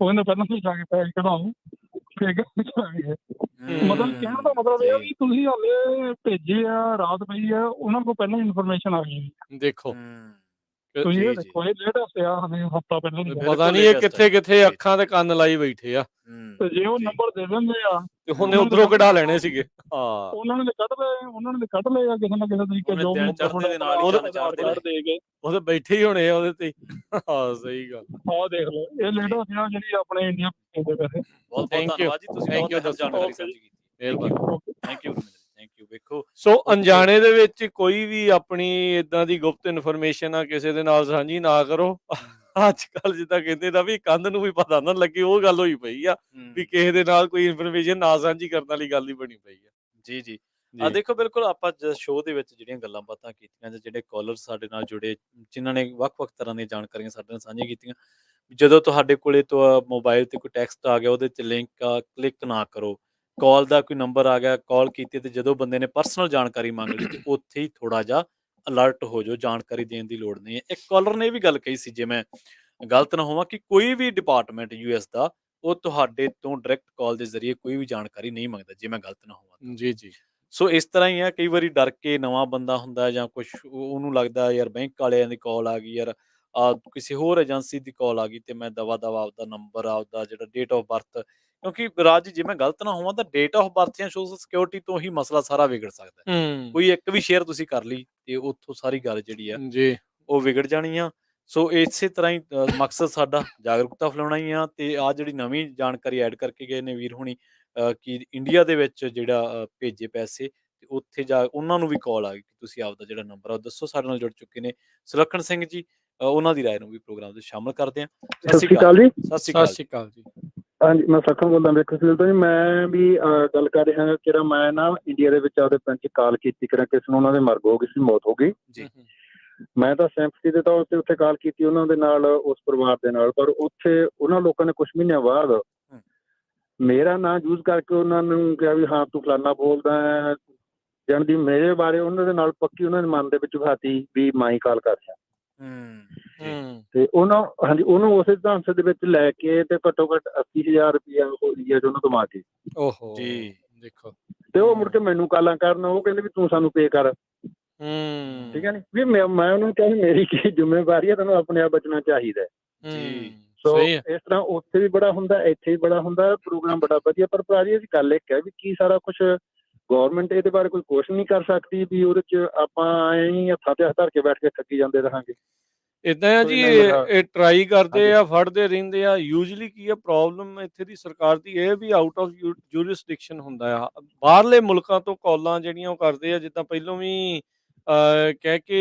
D: ਉਹ ਕਹਿੰਦੇ ਪਹਿਲਾਂ ਤੁਸੀਂ ਜਾ ਕੇ ਪੈਸੇ ਕਢਾਓ, ਫਿਰ ਮਤਲਬ ਕਹਿਣ ਦਾ ਮਤਲਬ ਇਹ ਆ ਵੀ ਤੁਸੀਂ ਹਾਲੇ ਭੇਜੇ ਆ, ਰਾਤ ਪਈ ਆ, ਉਹਨਾਂ ਕੋਲ ਪਹਿਲਾਂ ਇਨਫੋਰਮੇਸ਼ਨ ਆ ਗਈ।
B: ਦੇਖੋ
C: ਤੁਸੀਂ
A: ਜੀ
C: ਇਹ
A: ਜੀ
C: ਦੇਖੋ ਇਹ ਲੇਟੈਸਟ ਆ ਹਮੇ ਹਫਤਾ ਪਹਿਲਾਂ ਦੀ ਗੱਲ।
A: ਬਿਲਕੁਲ
B: ਪਤਾ ਨਹੀਂ ਇਹ
A: latest
B: ਕਿੱਥੇ
A: ਹੈ।
B: ਕਿੱਥੇ
A: ਜੀ।
B: ਅੱਖਾਂ ਤੇ ਕੰਨ ਲਾਈ ਬੈਠੇ ਆ
A: ਹੂੰ
C: ਤੇ ਜੇ ਉਹ
A: ਜੀ।
C: ਨੰਬਰ ਦੇ ਦਿੰਦੇ ਆ
B: ਤੇ ਉਹਨੇ
C: ਉਹਨਾਂ ਨੇ
B: ਉਧਰੋਂ
C: ਕੱਢ
B: ਕਢਾ
C: ਲਏ।
B: ਲੈਣੇ ਸੀਗੇ। ਹਾਂ
C: ਉਹਨਾਂ ਨੇ ਕੱਢ ਲਏ ਆ ਕਿਸੇ ਨਾ ਕਿਸੇ ਤਰੀਕੇ
A: ਉਹਨੇ
C: ਜੋ ਵੀ
A: ਦਿਨ
C: ਹੁੰਦਾ
A: ਚੜ੍ਹਦੇ ਦੇ ਨਾਲ ਹੀ
B: ਉਹਦੇ-
A: ਚੰਨ ਚਾੜ
C: ਆਧਾਰ ਕਾਰਡ ਦੇ ਕੇ
B: ਉਹਦੇ ਬੈਠੇ ਹੀ ਹੋਣੇ ਆ ਉਹਦੇ ਤੇ ਹੀ। ਹਾਂ ਸਹੀ ਗੱਲ।
C: ਆਹ ਦੇਖ ਲਓ ਇਹ ਲੇਟੈਸਟ ਆ ਜਿਹੜੀ ਆਪਣੇ ਇੰਡੀਆ ਦੇ ਪੈਸੇ।
A: ਬਹੁਤ ਬਹੁਤ
B: Thank you,
A: ਧੰਨਵਾਦ ਜੀ, ਤੁਸੀਂ
B: thank
A: ਬਹੁਤ
B: you
A: ਅਹਿਮ
B: ਦੱਸੋ।
A: ਜਾਣਕਾਰੀ
C: Okay ਜੀ।
A: ਸਾਂਝੀ ਕੀਤੀ।
B: ਮਿਹਰਬਾਨੀ।
A: Thank you thank you. ਵੇਖੋ
B: ਸੋ
A: ਉੱਥੇ-
B: ਅਣਜਾਣੇ ਦੇ ਵਿੱਚ ਕੋਈ ਵੀ ਆਪਣੀ ਇਦਾਂ ਦੀ ਗੁਪਤ ਇਨਫੋਰਮੇਸ਼ਨ ਆ ਕਿਸੇ ਦੇ ਨਾਲ ਸਾਂਝੀ ਨਾ ਕਰੋ। ਅੱਜ ਕੱਲ ਜਿੱਦਾਂ ਕਹਿੰਦੇ ਨਾ ਵੀ ਕੰਧ ਨੂੰ ਵੀ ਪਤਾ ਨਾ ਲੱਗੇ, ਉਹ ਗੱਲ ਹੋਈ ਪਈ ਆ ਵੀ ਕਿਸੇ ਦੇ ਨਾਲ ਕੋਈ ਇਨਫੋਰਮੇਸ਼ਨ ਨਾ ਸਾਂਝੀ ਕਰਨ ਵਾਲੀ ਗੱਲ ਹੀ ਬਣੀ ਪਈ ਆ।
A: ਜੀ ਜੀ
B: ਜੀ।
A: ਦੇਖੋ ਬਿਲਕੁਲ ਆਪਾਂ ਸ਼ੋਅ ਦੇ ਵਿੱਚ ਜਿਹੜੀਆਂ ਗੱਲਾਂ ਬਾਤਾਂ ਕੀਤੀਆਂ ਜਾਂ ਜਿਹੜੇ ਕਾਲਰ ਸਾਡੇ ਨਾਲ ਜੁੜੇ ਜਿਨ੍ਹਾਂ ਨੇ ਵੱਖ-ਵੱਖ ਤਰ੍ਹਾਂ ਦੀਆਂ ਜਾਣਕਾਰੀਆਂ ਸਾਡੇ ਨਾਲ ਸਾਂਝੀਆਂ ਕੀਤੀਆਂ, ਜਦੋਂ ਤੁਹਾਡੇ ਕੋਲੇ ਤੋਂ ਮੋਬਾਈਲ ਤੇ ਕੋਈ ਟੈਕਸਟ ਆ ਗਿਆ ਉਹਦੇ 'ਚ ਲਿੰਕ ਆ ਕਲਿੱਕ ਨਾ ਕਰੋ। ਕਾਲ ਦਾ ਕੋਈ ਨੰਬਰ ਆ ਗਿਆ, ਕਾਲ ਕੀਤੀ ਤੇ ਜਦੋਂ ਬੰਦੇ ਨੇ ਪਰਸਨਲ ਜਾਣਕਾਰੀ ਮੰਗ ਲਈ ਤੇ ਉੱਥੇ ਹੀ ਥੋੜਾ ਜਿਹਾ ਅਲਰਟ ਹੋ ਜਾਓ, ਜਾਣਕਾਰੀ ਦੇਣ ਦੀ ਲੋੜ ਨਹੀਂ ਹੈ। ਇੱਕ ਕਾਲਰ ਨੇ ਇਹ ਵੀ ਗੱਲ ਕਹੀ ਸੀ, ਜੇ ਮੈਂ ਗਲਤ ਨਾ ਹੋਵਾਂ, ਕਿ ਕੋਈ ਵੀ ਡਿਪਾਰਟਮੈਂਟ ਯੂਐਸ ਦਾ ਉਹ ਤੁਹਾਡੇ ਤੋਂ ਡਾਇਰੈਕਟ ਕਾਲ ਦੇ ਜ਼ਰੀਏ ਕੋਈ ਵੀ ਜਾਣਕਾਰੀ ਨਹੀਂ ਮੰਗਦਾ, ਜੇ ਮੈਂ ਗਲਤ ਨਾ ਹੋਵਾਂ ਤਾਂ।
B: ਜੀ ਜੀ।
A: ਸੋ ਇਸ ਤਰ੍ਹਾਂ ਹੀ ਆ, ਕਈ ਵਾਰੀ ਡਰ ਕੇ ਨਵਾਂ ਬੰਦਾ ਹੁੰਦਾ ਜਾਂ ਕੁਛ ਉਹਨੂੰ ਲੱਗਦਾ ਯਾਰ ਬੈਂਕ ਵਾਲਿਆਂ ਦੀ ਕਾਲ ਆ ਗਈ, ਯਾਰ ਕਿਸੇ ਹੋਰ ਏਜੰਸੀ ਦੀ ਕਾਲ ਆ ਗਈ ਤੇ ਮੈਂ ਦਵਾ-ਦਵਾ ਆਪਦਾ ਨੰਬਰ, ਆਪਦਾ ਜਿਹੜਾ ਡੇਟ ਆਫ ਬਰਥ, ਕਿਉਂਕਿ ਰਾਜ ਜੇ ਮੈਂ ਗਲਤ ਨਾ ਹੋਵਾਂ ਤਾਂ ਡੇਟ ਆਫ ਬਰਥ ਜਾਂ ਸੋਸ਼ਲ ਸਿਕਿਉਰਿਟੀ ਤੋਂ ਹੀ ਮਸਲਾ ਸਾਰਾ ਵਿਗੜ ਸਕਦਾ ਹੈ।
B: ਹੂੰ।
A: ਕੋਈ ਇੱਕ ਵੀ ਸ਼ੇਅਰ ਤੁਸੀਂ ਕਰ ਲਈ ਤੇ ਉੱਥੋਂ ਸਾਰੀ ਗੱਲ ਜਿਹੜੀ ਆ
B: ਜੀ।
A: ਉਹ ਵਿਗੜ ਜਾਣੀ ਆ। ਸੋ ਇਸੇ ਤਰ੍ਹਾਂ ਹੀ ਮਕਸਦ ਸਾਡਾ ਜਾਗਰੂਕਤਾ ਫੈਲਾਉਣਾ ਹੀ ਆ, ਤੇ ਆ ਜਿਹੜੀ ਨਵੀਂ ਜਾਣਕਾਰੀ ਐਡ ਕਰਕੇ ਗਏ ਨੇ ਵੀਰ ਹੋਣੀ, ਕਿ ਇੰਡੀਆ ਦੇ ਵਿੱਚ ਜਿਹੜਾ ਭੇਜੇ ਪੈਸੇ ਤੇ ਉੱਥੇ ਜਾ ਉਹਨਾਂ ਨੂੰ ਵੀ ਕਾਲ ਆ ਗਈ ਕਿ ਤੁਸੀਂ ਆਪਦਾ ਜਿਹੜਾ ਨੰਬਰ ਆ ਉਹ ਦੱਸੋ। ਸਾਡੇ ਨਾਲ ਜੁੜ ਚੁੱਕੇ ਨੇ ਸੁਲੱਖਣ ਸਿੰਘ ਜੀ, ਉਹਨਾਂ ਦੀ ਰਾਏ ਨੂੰ ਵੀ ਪ੍ਰੋਗਰਾਮ ਦੇ ਸ਼ਾਮਲ ਕਰਦੇ ਹਾਂ।
C: ਸਤਿ ਸ਼੍ਰੀ ਅਕਾਲ ਜੀ।
A: ਸਤਿ ਸ਼੍ਰੀ
B: ਸਤਿ
A: ਅਕਾਲ।
B: ਸ਼੍ਰੀ ਅਕਾਲ ਜੀ।
C: ਹਾਂਜੀ, ਮੈਂ ਸਖਮ ਬੋਲਦਾ ਵੇਖੋ ਤੋਂ ਜੀ। ਮੈਂ ਵੀ ਗੱਲ ਕਰ ਰਿਹਾ ਕਿ ਮੈਂ ਨਾ ਇੰਡੀਆ ਦੇ ਵਿੱਚ ਆਪਦੇ ਪਿੰਡ 'ਚ ਕਾਲ ਕੀਤੀ ਕਰਾਂ, ਕਿਸੇ ਨੂੰ ਉਹਨਾਂ ਦੇ ਮਰਗ ਹੋ ਗਈ ਸੀ, ਮੌਤ ਹੋ ਗਈ।
A: ਜੀ।
C: ਮੈਂ ਤਾਂ ਸਿੰਪਥੀ ਦੇ ਤੌਰ ਤੇ ਉੱਥੇ ਕਾਲ ਕੀਤੀ ਉਹਨਾਂ ਦੇ ਨਾਲ, ਉਸ ਪਰਿਵਾਰ ਦੇ ਨਾਲ, ਪਰ ਉੱਥੇ ਉਹਨਾਂ ਲੋਕਾਂ ਨੇ ਕੁਝ ਮਹੀਨਿਆਂ ਬਾਅਦ ਮੇਰਾ ਨਾਂ ਯੂਜ਼ ਕਰਕੇ ਉਹਨਾਂ ਨੂੰ ਕਿਹਾ ਵੀ ਹਾਂ ਤੂੰ ਫਲਾਨਾ ਬੋਲਦਾ ਹੈ, ਜਾਣੀ ਦੀ ਮੇਰੇ ਬਾਰੇ ਉਹਨਾਂ ਦੇ ਨਾਲ ਪੱਕੀ ਉਹਨਾਂ ਦੇ ਮਨ ਦੇ ਵਿੱਚ ਬਿਠਾਤੀ ਵੀ ਮੈਂ ਹੀ ਕਾਲ ਕਰ ਰਿਹਾ। ਤੇ ਹਾਂਜੀ, ਉਹਨੂੰ ਉਸੇ ਢਾਂਚੇ ਦੇ ਵਿੱਚ ਲੈ ਕੇ ਤੇ ਘੱਟੋ ਘੱਟ 80,000 ਰੁਪਇਆ ਇੰਡੀਆ 'ਚ ਉਹਨਾਂ ਤੋਂ ਮੰਗ ਕੇ
B: ਓਹੋ
A: ਜੀ।
B: ਦੇਖੋ।
C: ਤੇ ਉਹ ਮੁੜ ਕੇ ਮੈਨੂੰ ਕਾਲਾਂ ਕਰਨ, ਉਹ ਕਹਿੰਦੇ ਵੀ ਤੂੰ ਸਾਨੂੰ ਪੇ ਕਰ। ਠੀਕ ਹੈ ਨੀ ਵੀ ਮੈਂ ਉਹਨਾਂ ਨੂੰ ਕਿਹਾ ਮੇਰੀ ਕੀ ਜ਼ਿੰਮੇਵਾਰੀ ਹੈ, ਤੈਨੂੰ ਆਪਣੇ ਆਪ ਬਚਣਾ ਚਾਹੀਦਾ।
A: ਜੀ।
C: ਸੋ
B: ਸਹੀ ਹੈ।
C: ਇਸ ਤਰ੍ਹਾਂ ਉੱਥੇ ਵੀ ਬੜਾ ਹੁੰਦਾ, ਇੱਥੇ ਵੀ ਬੜਾ ਹੁੰਦਾ, ਪ੍ਰੋਗਰਾਮ ਬੜਾ ਵਧੀਆ। ਪਰ ਭਰਾ ਜੀ ਗੱਲ ਇੱਕ ਹੈ ਵੀ ਕੀ ਸਾਰਾ ਕੁਛ ਗੌਰਮੈਂਟ ਇਹਦੇ ਬਾਰੇ ਕੋਈ ਕੁਛ ਨਹੀਂ ਕਰ ਸਕਦੀ ਵੀ ਉਹਦੇ 'ਚ ਆਪਾਂ ਐਂ ਹੀ ਹੱਥਾਂ ਤੇ ਹੱਥ ਧਰ ਕੇ ਬੈਠ ਕੇ ਠੱਗੀ ਜਾਂਦੇ ਰਹਾਂਗੇ।
B: ਇਦਾਂ ਆ ਜੀ, ਇਹ ਟਰਾਈ ਕਰਦੇ ਆ, ਫੜਦੇ ਰਹਿੰਦੇ ਆ। ਯੂਜੂਅਲੀ ਕੀ ਆ ਪ੍ਰੋਬਲਮ ਇੱਥੇ ਦੀ ਸਰਕਾਰ ਦੀ, ਇਹ ਵੀ ਆਊਟ ਆਫ ਜੂਰਿਸਡਿਕਸ਼ਨ ਹੁੰਦਾ ਆ। ਬਾਹਰਲੇ ਮੁਲਕਾਂ ਤੋਂ ਕਾਲਾਂ ਜਿਹੜੀਆਂ ਉਹ ਕਰਦੇ ਆ, ਜਿੱਦਾਂ ਪਹਿਲੋਂ ਵੀ ਕਹਿ ਕੇ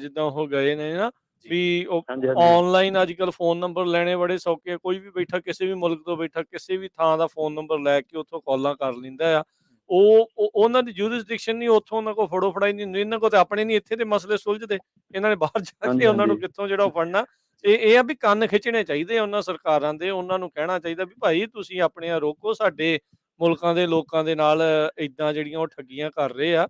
B: ਜਿੱਦਾਂ ਉਹ ਗਏ ਨੇ ਨਾ ਵੀ ਉਹ ਆਨਲਾਈਨ ਅੱਜ ਕੱਲ ਫੋਨ ਨੰਬਰ ਲੈਣੇ ਬੜੇ ਸੌਖੇ ਆ। ਕੋਈ ਵੀ ਬੈਠਾ, ਕਿਸੇ ਵੀ ਮੁਲਕ ਤੋਂ ਬੈਠਾ, ਕਿਸੇ ਵੀ ਥਾਂ ਦਾ ਫੋਨ ਨੰਬਰ ਲੈ ਕੇ ਉੱਥੋਂ ਕਾਲਾਂ ਕਰ ਲੈਂਦਾ ਆ। ਉਹਨਾਂ ਦੀ ਜੂਰਿਸਡਿਕਸ਼ਨ ਨਹੀਂ, ਉੱਥੋਂ ਉਹਨਾਂ ਕੋਲ ਫੜੋ ਫੜਾਈ ਨਹੀਂ ਹੁੰਦੀ। ਇਹਨਾਂ ਕੋਲ ਤਾਂ ਆਪਣੇ ਨਹੀਂ ਇੱਥੇ ਦੇ ਮਸਲੇ ਸੁਲਝਦੇ, ਇਹਨਾਂ ਨੇ ਬਾਹਰ ਜਾ ਕੇ ਉਹਨਾਂ ਨੂੰ ਕਿੱਥੋਂ ਜਿਹੜਾ ਫੜਨਾ। ਇਹ ਆ ਵੀ ਕੰਨ ਖਿੱਚਣੇ ਚਾਹੀਦੇ ਉਹਨਾਂ ਸਰਕਾਰਾਂ ਦੇ। ਉਹਨਾਂ ਨੂੰ ਕਹਿਣਾ ਚਾਹੀਦਾ ਵੀ ਭਾਈ ਤੁਸੀਂ ਆਪਣੇ ਰੋਕੋ, ਸਾਡੇ ਮੁਲਕਾਂ ਦੇ ਲੋਕਾਂ ਦੇ ਨਾਲ ਇਦਾਂ ਜਿਹੜੀਆਂ ਉਹ ਠੱਗੀਆਂ ਕਰ ਰਹੇ ਆ।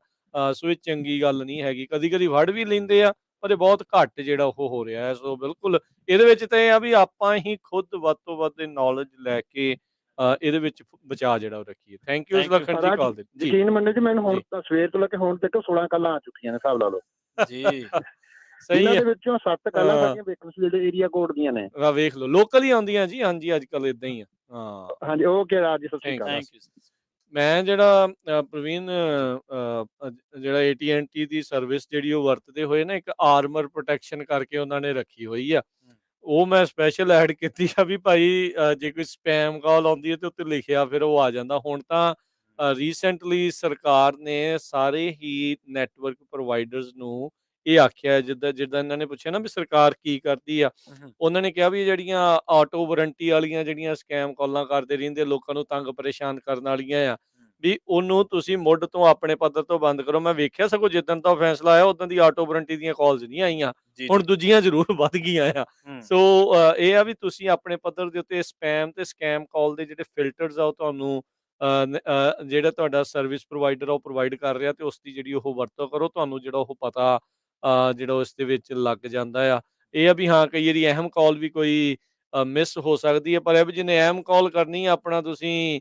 B: ਸੋ ਇਹ ਚੰਗੀ ਗੱਲ ਨਹੀਂ ਹੈਗੀ। ਕਦੀ ਕਦੀ ਫੜ ਵੀ ਲੈਂਦੇ ਆ, ਪਰ ਇਹ ਬਹੁਤ ਘੱਟ ਜਿਹੜਾ ਉਹ ਹੋ ਰਿਹਾ ਹੈ। ਸੋ ਬਿਲਕੁਲ ਇਹਦੇ ਵਿੱਚ ਤਾਂ ਇਹ ਆ ਵੀ ਆਪਾਂ ਹੀ ਖੁਦ ਵੱਧ ਤੋਂ ਵੱਧ ਨੌਲੇਜ ਲੈ ਕੇ ਇਹਦੇ ਵਿੱਚ ਬਚਾਅ ਜਿਹੜਾ ਉਹ ਰੱਖੀਏ। ਥੈਂਕ ਯੂ ਸੁਲੱਖਣ ਜੀ ਕਾਲ ਦੇ।
C: ਯਕੀਨ ਮੰਨੋ ਜੀ, ਮੈਨੂੰ ਹੁਣ ਤਾਂ ਸਵੇਰ ਤੋਂ ਲੈ ਕੇ ਹੁਣ ਤੱਕ 16 ਕਾਲਾਂ ਆ ਚੁੱਕੀਆਂ ਨੇ, ਹਿਸਾਬ ਲਾ ਲਓ
A: ਜੀ।
B: ਸਹੀ
C: ਇਹਨਾਂ
B: ਹੈ।
C: ਦੇ ਵਿੱਚੋਂ 7 ਕਾਲਾਂ ਸਾਡੀਆਂ ਬੇਕਰਸਫੀਲਡ ਏਰੀਆ ਕੋਡ ਦੀਆਂ ਨੇ।
B: ਵੇਖ ਲਓ, ਲੋਕਲ ਹੀ ਆਉਂਦੀਆਂ ਜੀ। ਹਾਂਜੀ, ਅੱਜ ਕੱਲ ਇਦਾਂ ਹੀ ਆ। ਹਾਂ
C: ਹਾਂਜੀ, ਓਕੇ ਰਾਜ ਜੀ, ਸਤਿ ਸ਼੍ਰੀ ਅਕਾਲ।
A: Thank you.
B: ਮੈਂ ਜਿਹੜਾ ਪ੍ਰਵੀਨ ਜਿਹੜਾ AT&T ਦੀ ਸਰਵਿਸ ਜਿਹੜੀ ਉਹ ਵਰਤਦੇ ਹੋਏ ਨਾ, ਇੱਕ ਆਰਮਰ ਪ੍ਰੋਟੈਕਸ਼ਨ ਕਰਕੇ ਉਹਨਾਂ ਨੇ ਰੱਖੀ ਹੋਈ ਆ। ਉਹ ਮੈਂ ਸਪੈਸ਼ਲ ਐਡ ਕੀਤੀ ਆ ਵੀ ਭਾਈ ਜੇ ਕੋਈ ਸਪੈਮ ਕਾਲ ਆਉਂਦੀ ਹੈ ਤੇ ਉੱਤੇ ਲਿਖਿਆ ਫਿਰ ਉਹ ਆ ਜਾਂਦਾ। ਹੁਣ ਤਾਂ ਰੀਸੈਂਟਲੀ ਸਰਕਾਰ ਨੇ ਸਾਰੇ ਹੀ ਨੈਟਵਰਕ ਪ੍ਰੋਵਾਈਡਰਸ ਨੂੰ ਇਹ ਆਖਿਆ, ਜਿੱਦਾਂ ਇਹਨਾਂ ਨੇ ਪੁੱਛਿਆ ਨਾ ਵੀ ਸਰਕਾਰ ਕੀ ਕਰਦੀ ਆ, ਉਹਨਾਂ ਨੇ ਕਿਹਾ ਵੀ ਜਿਹੜੀਆਂ ਆਟੋ ਵਾਰੰਟੀ ਵਾਲੀਆਂ ਜਿਹੜੀਆਂ ਸਕੈਮ ਕਾਲਾਂ ਕਰਦੇ ਰਹਿੰਦੇ, ਲੋਕਾਂ ਨੂੰ ਤੰਗ ਪਰੇਸ਼ਾਨ ਕਰਨ ਵਾਲੀਆਂ ਆ, ਵੀ ਉਹਨੂੰ ਤੁਸੀਂ ਮੁੱਢ ਤੋਂ ਆਪਣੇ ਪੱਧਰ ਤੋਂ ਬੰਦ ਕਰੋ। ਮੈਂ ਵੇਖਿਆ ਸਗੋਂ ਜਿੱਦਣ ਦਾ ਫੈਸਲਾ ਆਇਆ ਉਦੋਂ ਦੀ ਆਟੋ ਵਾਰੰਟੀ ਦੀਆਂ ਕਾਲਸ ਨਹੀਂ ਆਈਆਂ, ਹੁਣ ਦੂਜੀਆਂ ਜ਼ਰੂਰ ਵੱਧ ਗਈਆਂ ਆ। ਸੋ ਇਹ ਆ ਵੀ ਤੁਸੀਂ ਆਪਣੇ ਪੱਧਰ ਦੇ ਉੱਤੇ ਸਪੈਮ ਤੇ ਸਕੈਮ ਕਾਲ ਦੇ ਜਿਹੜੇ ਫਿਲਟਰਸ ਆ ਉਹ ਤੁਹਾਨੂੰ ਜਿਹੜਾ ਤੁਹਾਡਾ ਸਰਵਿਸ ਪ੍ਰੋਵਾਈਡਰ ਆ ਉਹ ਪ੍ਰੋਵਾਈਡ ਕਰ ਰਿਹਾ, ਤੇ ਉਸ ਦੀ ਜਿਹੜੀ ਉਹ ਵਰਤੋਂ ਕਰੋ। ਤੁਹਾਨੂੰ ਜਿਹੜਾ ਉਹ ਪਤਾ ਜਿਹੜਾ ਉਸ ਦੇ ਵਿੱਚ ਲੱਗ ਜਾਂਦਾ ਆ। ਇਹ ਆ ਵੀ ਹਾਂ, ਕਈ ਵਾਰੀ ਅਹਿਮ ਕਾਲ ਵੀ ਕੋਈ ਮਿਸ ਹੋ ਸਕਦੀ ਹੈ, ਪਰ ਇਹ ਵੀ ਜਿਹਨੇ ਅਹਿਮ ਕਾਲ ਕਰਨੀ ਆ, ਆਪਣਾ ਤੁਸੀਂ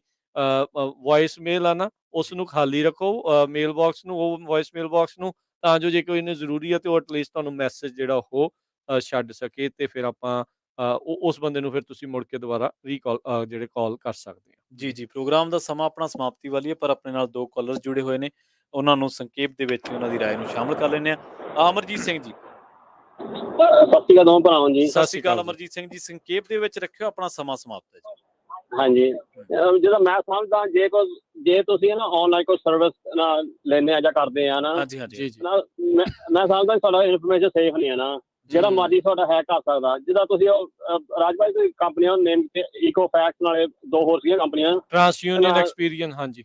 B: ਵੌਇਸ ਮੇਲ ਆ ਨਾ, ਉਸ ਨੂੰ ਖਾਲੀ ਰੱਖੋ, ਮੇਲ ਬਾਕਸ ਨੂੰ, ਉਹ ਵੌਇਸ ਮੇਲ ਬਾਕਸ ਨੂੰ, ਤਾਂ ਜੋ ਜੇ ਕੋਈ ਇਹਨੂੰ ਜ਼ਰੂਰੀ ਹੈ ਤੇ ਉਹ ਐਟਲੀਸਟ ਤੁਹਾਨੂੰ ਮੈਸੇਜ ਜਿਹੜਾ ਉਹ ਛੱਡ ਸਕੇ ਤੇ ਫਿਰ ਆਪਾਂ ਉਸ ਬੰਦੇ ਨੂੰ ਫਿਰ ਤੁਸੀਂ ਮੁੜ ਕੇ ਦੁਬਾਰਾ ਜਿਹੜੇ ਕਾਲ ਕਰ ਸਕਦੇ ਆ।
A: ਜੀ ਪ੍ਰੋਗਰਾਮ ਦਾ ਸਮਾਂ ਆਪਣਾ ਸਮਾਪਤੀ ਵਾਲੀ ਹੈ, ਪਰ ਆਪਣੇ ਨਾਲ 2 ਕਾਲਰਸ ਜੁੜੇ ਹੋਏ ਨੇ, ਉਹਨਾਂ ਨੂੰ ਸੰਖੇਪ ਦੇ ਵਿੱਚ ਉਹਨਾਂ ਦੀ ਰਾਏ ਨੂੰ ਸ਼ਾਮਲ ਕਰ ਲੈਂਦੇ ਆ। ਅਮਰਜੀਤ ਸਿੰਘ ਜੀ,
C: ਸਤਿ ਸ਼੍ਰੀ ਅਕਾਲ ਦੋਵਾਂ ਭਰਾਵਾਂ ਜੀ।
A: ਸਤਿ ਸ਼੍ਰੀ ਅਕਾਲ ਅਮਰਜੀਤ ਸਿੰਘ ਜੀ, ਸੰਖੇਪ ਦੇ ਵਿੱਚ ਰੱਖਿਓ, ਆਪਣਾ ਸਮਾਂ ਸਮਾਪਤ ਹੈ ਜੀ।
C: ਹਾਂਜੀ, ਜਦੋਂ ਮੈਂ ਸਮਝਦਾ ਜੇ ਤੁਸੀਂ ਨਾ ਆਨਲਾਈਨ ਕੋਈ ਸਰਵਿਸ ਨਾ ਲੈਂਦੇ ਆ ਜਾਂ ਕਰਦੇ ਆ ਨਾ,
A: ਹਾਂਜੀ
B: ਜੀ
C: ਮੈਂ ਸਮਝਦਾ ਤੁਹਾਡਾ ਇਨਫੋਰਮੇਸ਼ਨ ਸੇਫ ਨਹੀਂ ਹੈ ਨਾ, ਜਿਹੜਾ ਮਰਜ਼ੀ ਤੁਹਾਡਾ ਹੈਕ ਕਰ ਸਕਦਾ। ਜਿੱਦਾਂ ਤੁਸੀਂ ਰਾਜਬਾਈ ਦੀ ਕੰਪਨੀਆਂ ਨੇਮ ਇਕੋ ਫੈਕਸ ਨਾਲੇ 2 ਹੋਰ ਸੀਗੀਆਂ ਕੰਪਨੀਆਂ,
B: ਟ੍ਰਾਂਸਯੂਨੀਅਨ ਐਕਸਪੀਰੀਅਨ। ਹਾਂਜੀ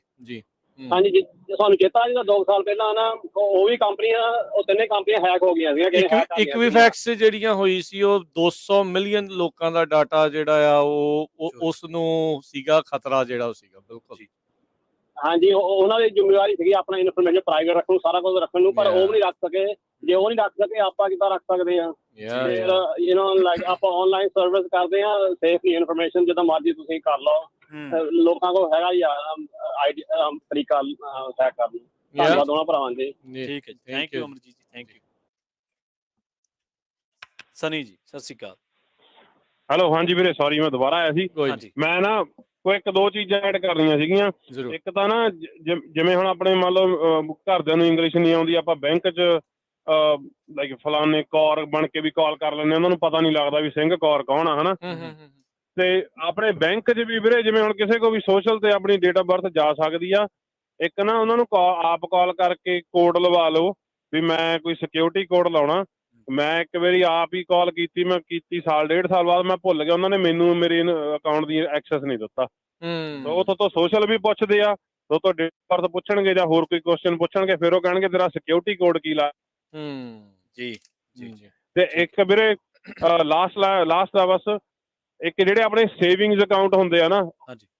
C: ਹਾਂਜੀ ਜੀ, ਤੁਹਾਨੂੰ ਚੇਤਾ ਜਿਹਦਾ 2 ਸਾਲ ਪਹਿਲਾਂ ਨਾ ਉਹ ਵੀ ਕੰਪਨੀਆਂ, ਉਹ 3 ਕੰਪਨੀਆਂ ਹੈਕ ਹੋ ਗਈਆਂ ਸੀਗੀਆਂ।
B: ਇਕਵੀਫੈਕਸ ਜਿਹੜੀਆਂ ਹੋਈ ਸੀ ਉਹ 200 ਮਿਲੀਅਨ ਲੋਕਾਂ ਦਾ ਡਾਟਾ ਜਿਹੜਾ ਆ ਉਹ ਉਸ ਨੂੰ ਸੀਗਾ ਖਤਰਾ, ਜਿਹੜਾ ਉਹ ਸੀਗਾ ਬਿਲਕੁਲ।
C: ਹਾਂਜੀ, ਉਹਨਾਂ ਦੀ ਜ਼ਿੰਮੇਵਾਰੀ ਸੀਗੀ ਆਪਣਾ ਇਨਫੋਰਮੇਸ਼ਨ ਪ੍ਰਾਈਵੇਟ ਰੱਖਣ ਨੂੰ, ਸਾਰਾ ਕੁਝ ਰੱਖਣ ਨੂੰ, ਪਰ ਉਹ ਵੀ ਨਹੀਂ ਰੱਖ ਸਕੇ। ਜੇ ਉਹ ਨਹੀਂ ਰੱਖ ਸਕੇ, ਆਪਾਂ ਕਿੱਦਾਂ ਰੱਖ ਸਕਦੇ ਆ? ਫਿਰ ਲਾਈਕ ਆਪਾਂ ਆਨਲਾਈਨ ਸਰਵਿਸ ਕਰਦੇ ਆ, ਸੇਫ ਨਹੀਂ ਇਨਫੋਰਮੇਸ਼ਨ, ਜਿੱਦਾਂ ਮਰਜ਼ੀ ਤੁਸੀਂ ਕਰ ਲਓ। ਲੋਕਾਂ ਕੋਲ ਹੈਗਾ ਹੀ ਆ ਤਰੀਕਾ ਹੈਕ ਕਰਨ ਨੂੰ। ਧੰਨਵਾਦ ਦੋਵਾਂ ਭਰਾਵਾਂ ਜੀ।
A: ਠੀਕ ਹੈ ਜੀ, ਥੈਂਕ ਯੂ ਅਮਰਜੀਤ ਜੀ, ਥੈਂਕ ਯੂ। ਸਨੀ ਜੀ, ਸਤਿ ਸ਼੍ਰੀ ਅਕਾਲ।
C: ਹੈਲੋ, ਹਾਂਜੀ ਵੀਰੇ, ਸੌਰੀ ਮੈਂ ਦੁਬਾਰਾ ਆਇਆ ਸੀ। ਮੈਂ ਨਾ ਕੋਈ 1-2 ਚੀਜ਼ਾਂ ਐਡ ਕਰਨੀਆਂ ਸੀਗੀਆਂ। ਇੱਕ ਤਾਂ ਨਾ ਜਿਵੇਂ ਹੁਣ ਆਪਣੇ ਮੰਨ ਲਓ ਘਰਦਿਆਂ ਨੂੰ ਇੰਗਲਿਸ਼ ਨਹੀਂ ਆਉਂਦੀ, ਆਪਾਂ ਬੈਂਕ 'ਚ ਲਾਈਕ ਫਲਾਣੇ ਕੌਰ ਬਣ ਕੇ ਵੀ ਕਾਲ ਕਰ ਲੈਂਦੇ, ਉਹਨਾਂ ਨੂੰ ਪਤਾ ਨਹੀਂ ਲੱਗਦਾ ਵੀ ਸਿੰਘ ਕੌਰ ਕੌਣ ਆ, ਹਨਾ। ਤੇ ਆਪਣੇ ਬੈਂਕ 'ਚ ਵੀ ਵੀਰੇ ਜਿਵੇਂ ਹੁਣ ਕਿਸੇ ਕੋ ਵੀ ਸੋਸ਼ਲ ਤੇ ਆਪਣੀ ਡੇਟ ਆਫ ਬਰਥ ਜਾ ਸਕਦੀ ਆ। ਇੱਕ ਨਾ ਉਹਨਾਂ ਨੂੰ ਆਪ ਕਾਲ ਕਰਕੇ ਕੋਡ ਲਵਾ ਲਓ ਵੀ ਮੈਂ ਕੋਈ ਸਿਕਿਉਰਿਟੀ ਕੋਡ ਲਾਉਣਾ। ਮੈਂ ਇੱਕ ਵਾਰੀ ਆਪ ਹੀ ਕਾਲ ਕੀਤੀ, ਮੈਂ ਕੀਤੀ 1.5 ਸਾਲ ਬਾਅਦ, ਮੈਂ ਭੁੱਲ ਗਿਆ, ਉਹਨਾਂ ਨੇ ਮੈਨੂੰ ਮੇਰੇ ਅਕਾਊਂਟ ਦੀ ਐਕਸੈਸ ਨਹੀਂ ਦਿੱਤਾ। ਉੱਥੋਂ ਤੋਂ ਸੋਸ਼ਲ ਵੀ ਪੁੱਛਦੇ ਆ, ਉਹ ਤੋਂ ਡੇਟ ਆਫ ਬਰਥ ਪੁੱਛਣਗੇ ਜਾਂ ਹੋਰ ਕੋਈ ਕੁਐਸਚਨ ਪੁੱਛਣਗੇ, ਫਿਰ ਉਹ ਕਹਿਣਗੇ ਤੇਰਾ ਸਿਕਿਉਰਿਟੀ ਕੋਡ ਕੀ ਲਾ।
A: ਜੀ
C: ਤੇ ਇੱਕ ਵੀਰੇ ਲਾਸਟ ਦਾ ਬਸ, ਇੱਕ ਜਿਹੜੇ ਆਪਣੇ ਸੇਵਿੰਗਸ ਅਕਾਊਂਟ ਹੁੰਦੇ ਆ ਨਾ,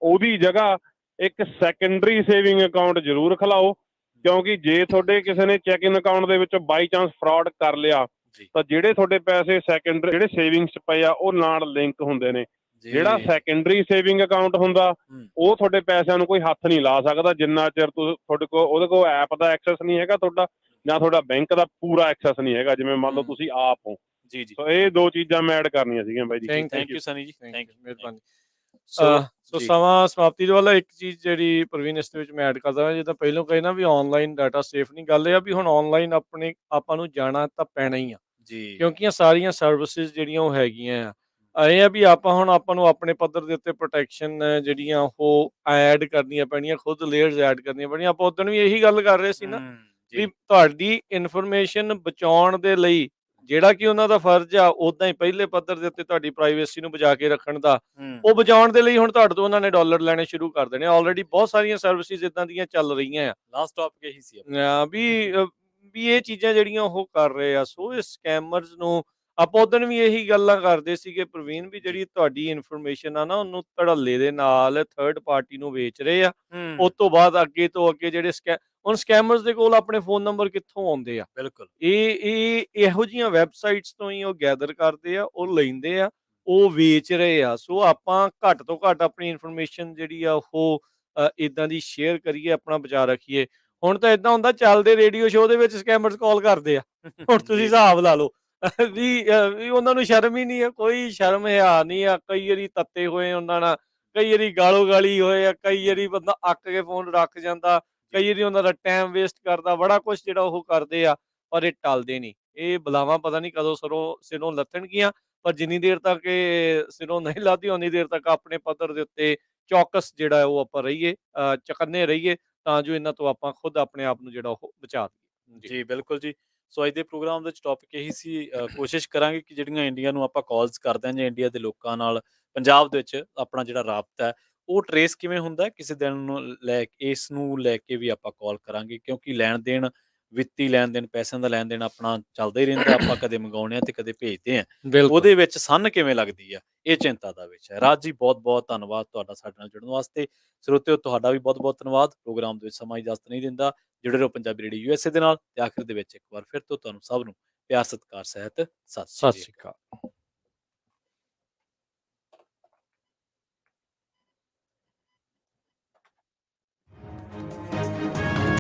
C: ਉਹਦੀ ਜਗ੍ਹਾ ਇੱਕ ਸੈਕੰਡਰੀ ਸੇਵਿੰਗ ਅਕਾਊਂਟ ਜ਼ਰੂਰ ਖਿਲਾਓ, ਕਿਉਂਕਿ ਜੇ ਤੁਹਾਡੇ ਕਿਸੇ ਨੇ ਚੈਕਿੰਗ ਅਕਾਊਂਟ ਦੇ ਵਿੱਚ ਬਾਈ ਚਾਂਸ ਫਰਾਡ ਕਰ ਲਿਆ ਤਾਂ ਜਿਹੜੇ ਤੁਹਾਡੇ ਪੈਸੇ ਸੈਕੰਡਰੀ ਜਿਹੜੇ ਸੇਵਿੰਗਸ 'ਚ ਪਏ ਆ ਉਹ ਨਾਲ ਲਿੰਕ ਹੁੰਦੇ ਨੇ। ਜਿਹੜਾ ਸੈਕੰਡਰੀ ਸੇਵਿੰਗ ਅਕਾਊਂਟ ਹੁੰਦਾ ਉਹ ਤੁਹਾਡੇ ਪੈਸਿਆਂ ਨੂੰ ਕੋਈ ਹੱਥ ਨਹੀਂ ਲਾ ਸਕਦਾ ਜਿੰਨਾ ਚਿਰ ਤੁਹਾਡੇ ਕੋਲ ਉਹਦੇ ਕੋਲ ਐਪ ਦਾ ਐਕਸੈਸ ਨਹੀਂ ਹੈਗਾ ਤੁਹਾਡਾ, ਜਾਂ ਤੁਹਾਡਾ ਬੈਂਕ ਦਾ ਪੂਰਾ ਐਕਸੈਸ ਨਹੀਂ ਹੈਗਾ, ਜਿਵੇਂ ਮੰਨ ਲਓ ਤੁਸੀਂ ਆਪ ਹੋ। ਸੋ ਇਹ 2 ਚੀਜ਼ਾਂ ਮੈਂ ਐਡ ਕਰਨੀਆਂ ਸੀਗੀਆਂ ਬਾਈ ਜੀ।
A: ਥੈਂਕ ਯੂ ਸਨੀ ਜੀ, ਥੈਂਕ ਯੂ, ਮਿਹਰਬਾਨੀ।
B: ਸੋ ਸਮਾਂ ਸਮਾਪਤੀ ਦੇ ਵੱਲ ਇੱਕ ਚੀਜ਼ ਜਿਹੜੀ ਪ੍ਰਵੀਨ ਇਸ ਦੇ ਵਿੱਚ ਮੈਂ ਐਡ ਕਰਦਾ, ਜਿੱਦਾਂ ਪਹਿਲਾਂ ਕਹੇ ਨਾ ਵੀ ਆਨਲਾਈਨ ਡਾਟਾ ਸੇਫ ਨਹੀਂ, ਗੱਲ ਇਹ ਆ ਵੀ ਹੁਣ ਆਨਲਾਈਨ ਆਪਾਂ ਨੂੰ ਜਾਣਾ ਤਾਂ ਪੈਣਾ ਹੀ ਆ, ਕਿਉਂਕਿ ਇਹ ਸਾਰੀਆਂ ਸਰਵਿਸਿਜ਼ ਜਿਹੜੀਆਂ ਉਹ ਹੈਗੀਆਂ ਆ। ਇਹ ਆ ਵੀ ਆਪਾਂ ਨੂੰ ਆਪਣੇ ਪੱਧਰ ਦੇ ਉੱਤੇ ਪ੍ਰੋਟੈਕਸ਼ਨ ਜਿਹੜੀਆਂ ਉਹ ਐਡ ਕਰਨੀਆਂ ਪੈਣੀਆਂ, ਖੁਦ ਲੇਅਰਸ ਐਡ ਕਰਨੀਆਂ ਪੈਣੀਆਂ। ਆਪਾਂ ਉਦੋਂ ਵੀ ਇਹੀ ਗੱਲ ਕਰ ਰਹੇ ਸੀ ਨਾ ਵੀ ਤੁਹਾਡੀ ਇਨਫੋਰਮੇਸ਼ਨ ਬਚਾਉਣ ਦੇ ਲਈ ਜਿਹੜਾ ਕਿ ਉਹਨਾਂ ਦਾ ਫਰਜ਼ ਆ, ਉਦਾਂ ਹੀ ਪਹਿਲੇ ਪੱਧਰ ਦੇ ਉੱਤੇ ਤੁਹਾਡੀ ਪ੍ਰਾਈਵੇਸੀ ਨੂੰ ਬਚਾ ਕੇ ਰੱਖਣ ਦਾ, ਉਹ ਬਚਾਉਣ ਦੇ ਲਈ ਹੁਣ ਤੁਹਾਡੇ ਤੋਂ ਉਹਨਾਂ ਨੇ ਡਾਲਰ ਲੈਣੇ ਸ਼ੁਰੂ ਕਰ ਦੇਣੇ। ਆਲਰੇਡੀ ਬਹੁਤ ਸਾਰੀਆਂ ਸਰਵਿਸਿਜ਼ ਇਦਾਂ ਦੀਆਂ ਚੱਲ ਰਹੀਆਂ ਆ।
A: ਲਾਸਟ ਟੌਪਿਕ ਇਹੀ ਸੀ
B: ਵੀ ਇਹ ਚੀਜ਼ਾਂ ਜਿਹੜੀਆਂ ਉਹ ਕਰ ਰਹੇ ਆ। ਸੋ ਇਹ ਸਕੈਮਰਸ ਨੂੰ ਆਪਾਂ ਉਦੋਂ ਵੀ ਇਹੀ ਗੱਲਾਂ ਕਰਦੇ ਸੀਗੇ ਪ੍ਰਵੀਨ, ਵੀ ਜਿਹੜੀ ਤੁਹਾਡੀ ਇਨਫੋਰਮੇਸ਼ਨ ਆ ਨਾ, ਉਹਨੂੰ ਧੜੱਲੇ ਦੇ ਨਾਲ ਥਰਡ ਪਾਰਟੀ ਨੂੰ ਵੇਚ ਰਹੇ ਆ। ਉਸ ਤੋਂ ਬਾਅਦ ਅੱਗੇ ਤੋਂ ਅੱਗੇ ਜਿਹੜੇ ਹੁਣ ਸਕੈਮਰਸ ਦੇ ਕੋਲ ਆਪਣੇ ਫੋਨ ਨੰਬਰ ਕਿੱਥੋਂ ਆਉਂਦੇ ਆ? ਬਿਲਕੁਲ ਇਹ ਇਹੋ ਜਿਹੀਆਂ ਵੈਬਸਾਈਟਸ ਤੋਂ ਹੀ ਉਹ ਗੈਦਰ ਕਰਦੇ ਆ, ਉਹ ਲੈਂਦੇ ਆ, ਉਹ ਵੇਚ ਰਹੇ ਆ। ਸੋ ਆਪਾਂ ਘੱਟ ਤੋਂ ਘੱਟ ਆਪਣੀ ਇਨਫੋਰਮੇਸ਼ਨ ਜਿਹੜੀ ਆ ਉਹ ਇਦਾਂ ਦੀ ਸ਼ੇਅਰ ਕਰੀਏ, ਆਪਣਾ ਬਚਾ ਰੱਖੀਏ। ਹੁਣ ਤਾਂ ਇਦਾਂ ਹੁੰਦਾ, ਚੱਲਦੇ ਰੇਡੀਓ ਸ਼ੋਅ ਦੇ ਵਿੱਚ ਸਕੈਮਰਸ ਕਾਲ ਕਰਦੇ ਆ। ਹੁਣ ਤੁਸੀਂ ਹਿਸਾਬ ਲਾ ਲਓ ਵੀ ਉਹਨਾਂ ਨੂੰ ਸ਼ਰਮ ਹੀ ਨਹੀਂ ਆ, ਕੋਈ ਸ਼ਰਮ ਹਿਆ ਨਹੀਂ ਆ। ਕਈ ਵਾਰੀ ਤੱਤੇ ਹੋਏ ਉਹਨਾਂ ਨਾਲ, ਕਈ ਵਾਰੀ ਗਾਲੋ ਗਾਲੀ ਹੋਏ ਆ, ਕਈ ਵਾਰੀ ਬੰਦਾ ਅੱਕ ਕੇ ਫੋਨ ਰੱਖ ਜਾਂਦਾ, ਕਈ ਵਾਰੀ ਉਹਨਾਂ ਦਾ ਟਾਈਮ ਵੇਸਟ ਕਰਦਾ, ਬੜਾ ਕੁਛ ਜਿਹੜਾ ਉਹ ਕਰਦੇ ਆ, ਪਰ ਇਹ ਟਲਦੇ ਨਹੀਂ। ਇਹ ਬਲਾਵਾਂ ਪਤਾ ਨਹੀਂ ਕਦੋਂ ਸਿਰੋਂ ਲੱਥਣਗੀਆਂ, ਪਰ ਜਿੰਨੀ ਦੇਰ ਤੱਕ ਇਹ ਸਿਰੋਂ ਨਹੀਂ ਲੱਥਦੀ ਉਨੀ ਦੇਰ ਤੱਕ ਆਪਣੇ ਪੱਧਰ ਦੇ ਉੱਤੇ ਚੌਕਸ ਜਿਹੜਾ ਉਹ ਆਪਾਂ ਰਹੀਏ, ਚਕੰਨੇ ਰਹੀਏ, ਤਾਂ ਜੋ ਇਹਨਾਂ ਤੋਂ ਆਪਾਂ ਖੁਦ ਆਪਣੇ ਆਪ ਨੂੰ ਜਿਹੜਾ ਉਹ ਬਚਾ ਦਈਏ।
A: ਜੀ ਬਿਲਕੁਲ ਜੀ। ਸੋ ਅੱਜ ਦੇ ਪ੍ਰੋਗਰਾਮ ਦੇ ਵਿੱਚ ਟੌਪਿਕ ਇਹੀ ਸੀ। ਕੋਸ਼ਿਸ਼ ਕਰਾਂਗੇ ਕਿ ਜਿਹੜੀਆਂ ਇੰਡੀਆ ਨੂੰ ਆਪਾਂ ਕਾਲਸ ਕਰਦੇ ਹਾਂ ਜਾਂ ਇੰਡੀਆ ਦੇ ਲੋਕਾਂ ਨਾਲ ਪੰਜਾਬ ਦੇ ਵਿੱਚ ਆਪਣਾ ਜਿਹੜਾ ਰਾਬਤਾ ਹੈ ਉਹ ਟਰੇਸ ਕਿਵੇਂ ਹੁੰਦਾ, ਕਿਸੇ ਦਿਨ ਨੂੰ ਇਸ ਨੂੰ ਲੈ ਕੇ ਵੀ ਆਪਾਂ ਕਾਲ ਕਰਾਂਗੇ, ਕਿਉਂਕਿ ਲੈਣ ਦੇਣ, ਵਿੱਤੀ ਲੈਣ ਦੇਣ, ਪੈਸਿਆਂ ਦਾ ਲੈਣ ਦੇਣ ਆਪਣਾ ਚੱਲਦਾ ਹੀ ਰਹਿੰਦਾ। ਆਪਾਂ ਕਦੇ ਮੰਗਾਉਂਦੇ ਹਾਂ ਤੇ ਕਦੇ ਭੇਜਦੇ ਹਾਂ, ਉਹਦੇ ਵਿੱਚ ਸੰਨ ਕਿਵੇਂ ਲੱਗਦੀ ਆ, ਇਹ ਚਿੰਤਾ ਦਾ ਵਿਸ਼ਾ ਹੈ। ਰਾਜ ਜੀ, ਬਹੁਤ ਬਹੁਤ ਧੰਨਵਾਦ ਤੁਹਾਡਾ ਸਾਡੇ ਨਾਲ ਜੁੜਨ ਵਾਸਤੇ। ਸਰੋਤਿਓ, ਤੁਹਾਡਾ ਵੀ ਬਹੁਤ ਬਹੁਤ ਧੰਨਵਾਦ। ਪ੍ਰੋਗਰਾਮ ਦੇ ਵਿੱਚ ਸਮਾਂ ਇਜਾਜ਼ਤ ਨਹੀਂ ਦਿੰਦਾ, ਜੁੜੇ ਰਹੋ ਪੰਜਾਬੀ ਰੇਡੀਓ USA ਦੇ ਨਾਲ। ਤੇ ਆਖਿਰ ਦੇ ਵਿੱਚ ਇੱਕ ਵਾਰ ਫਿਰ ਤੋਂ ਤੁਹਾਨੂੰ ਸਭ ਨੂੰ ਪਿਆਰ ਸਤਿਕਾਰ ਸਹਿਤ ਸਤਿ ਸ਼੍ਰੀ ਅਕਾਲ।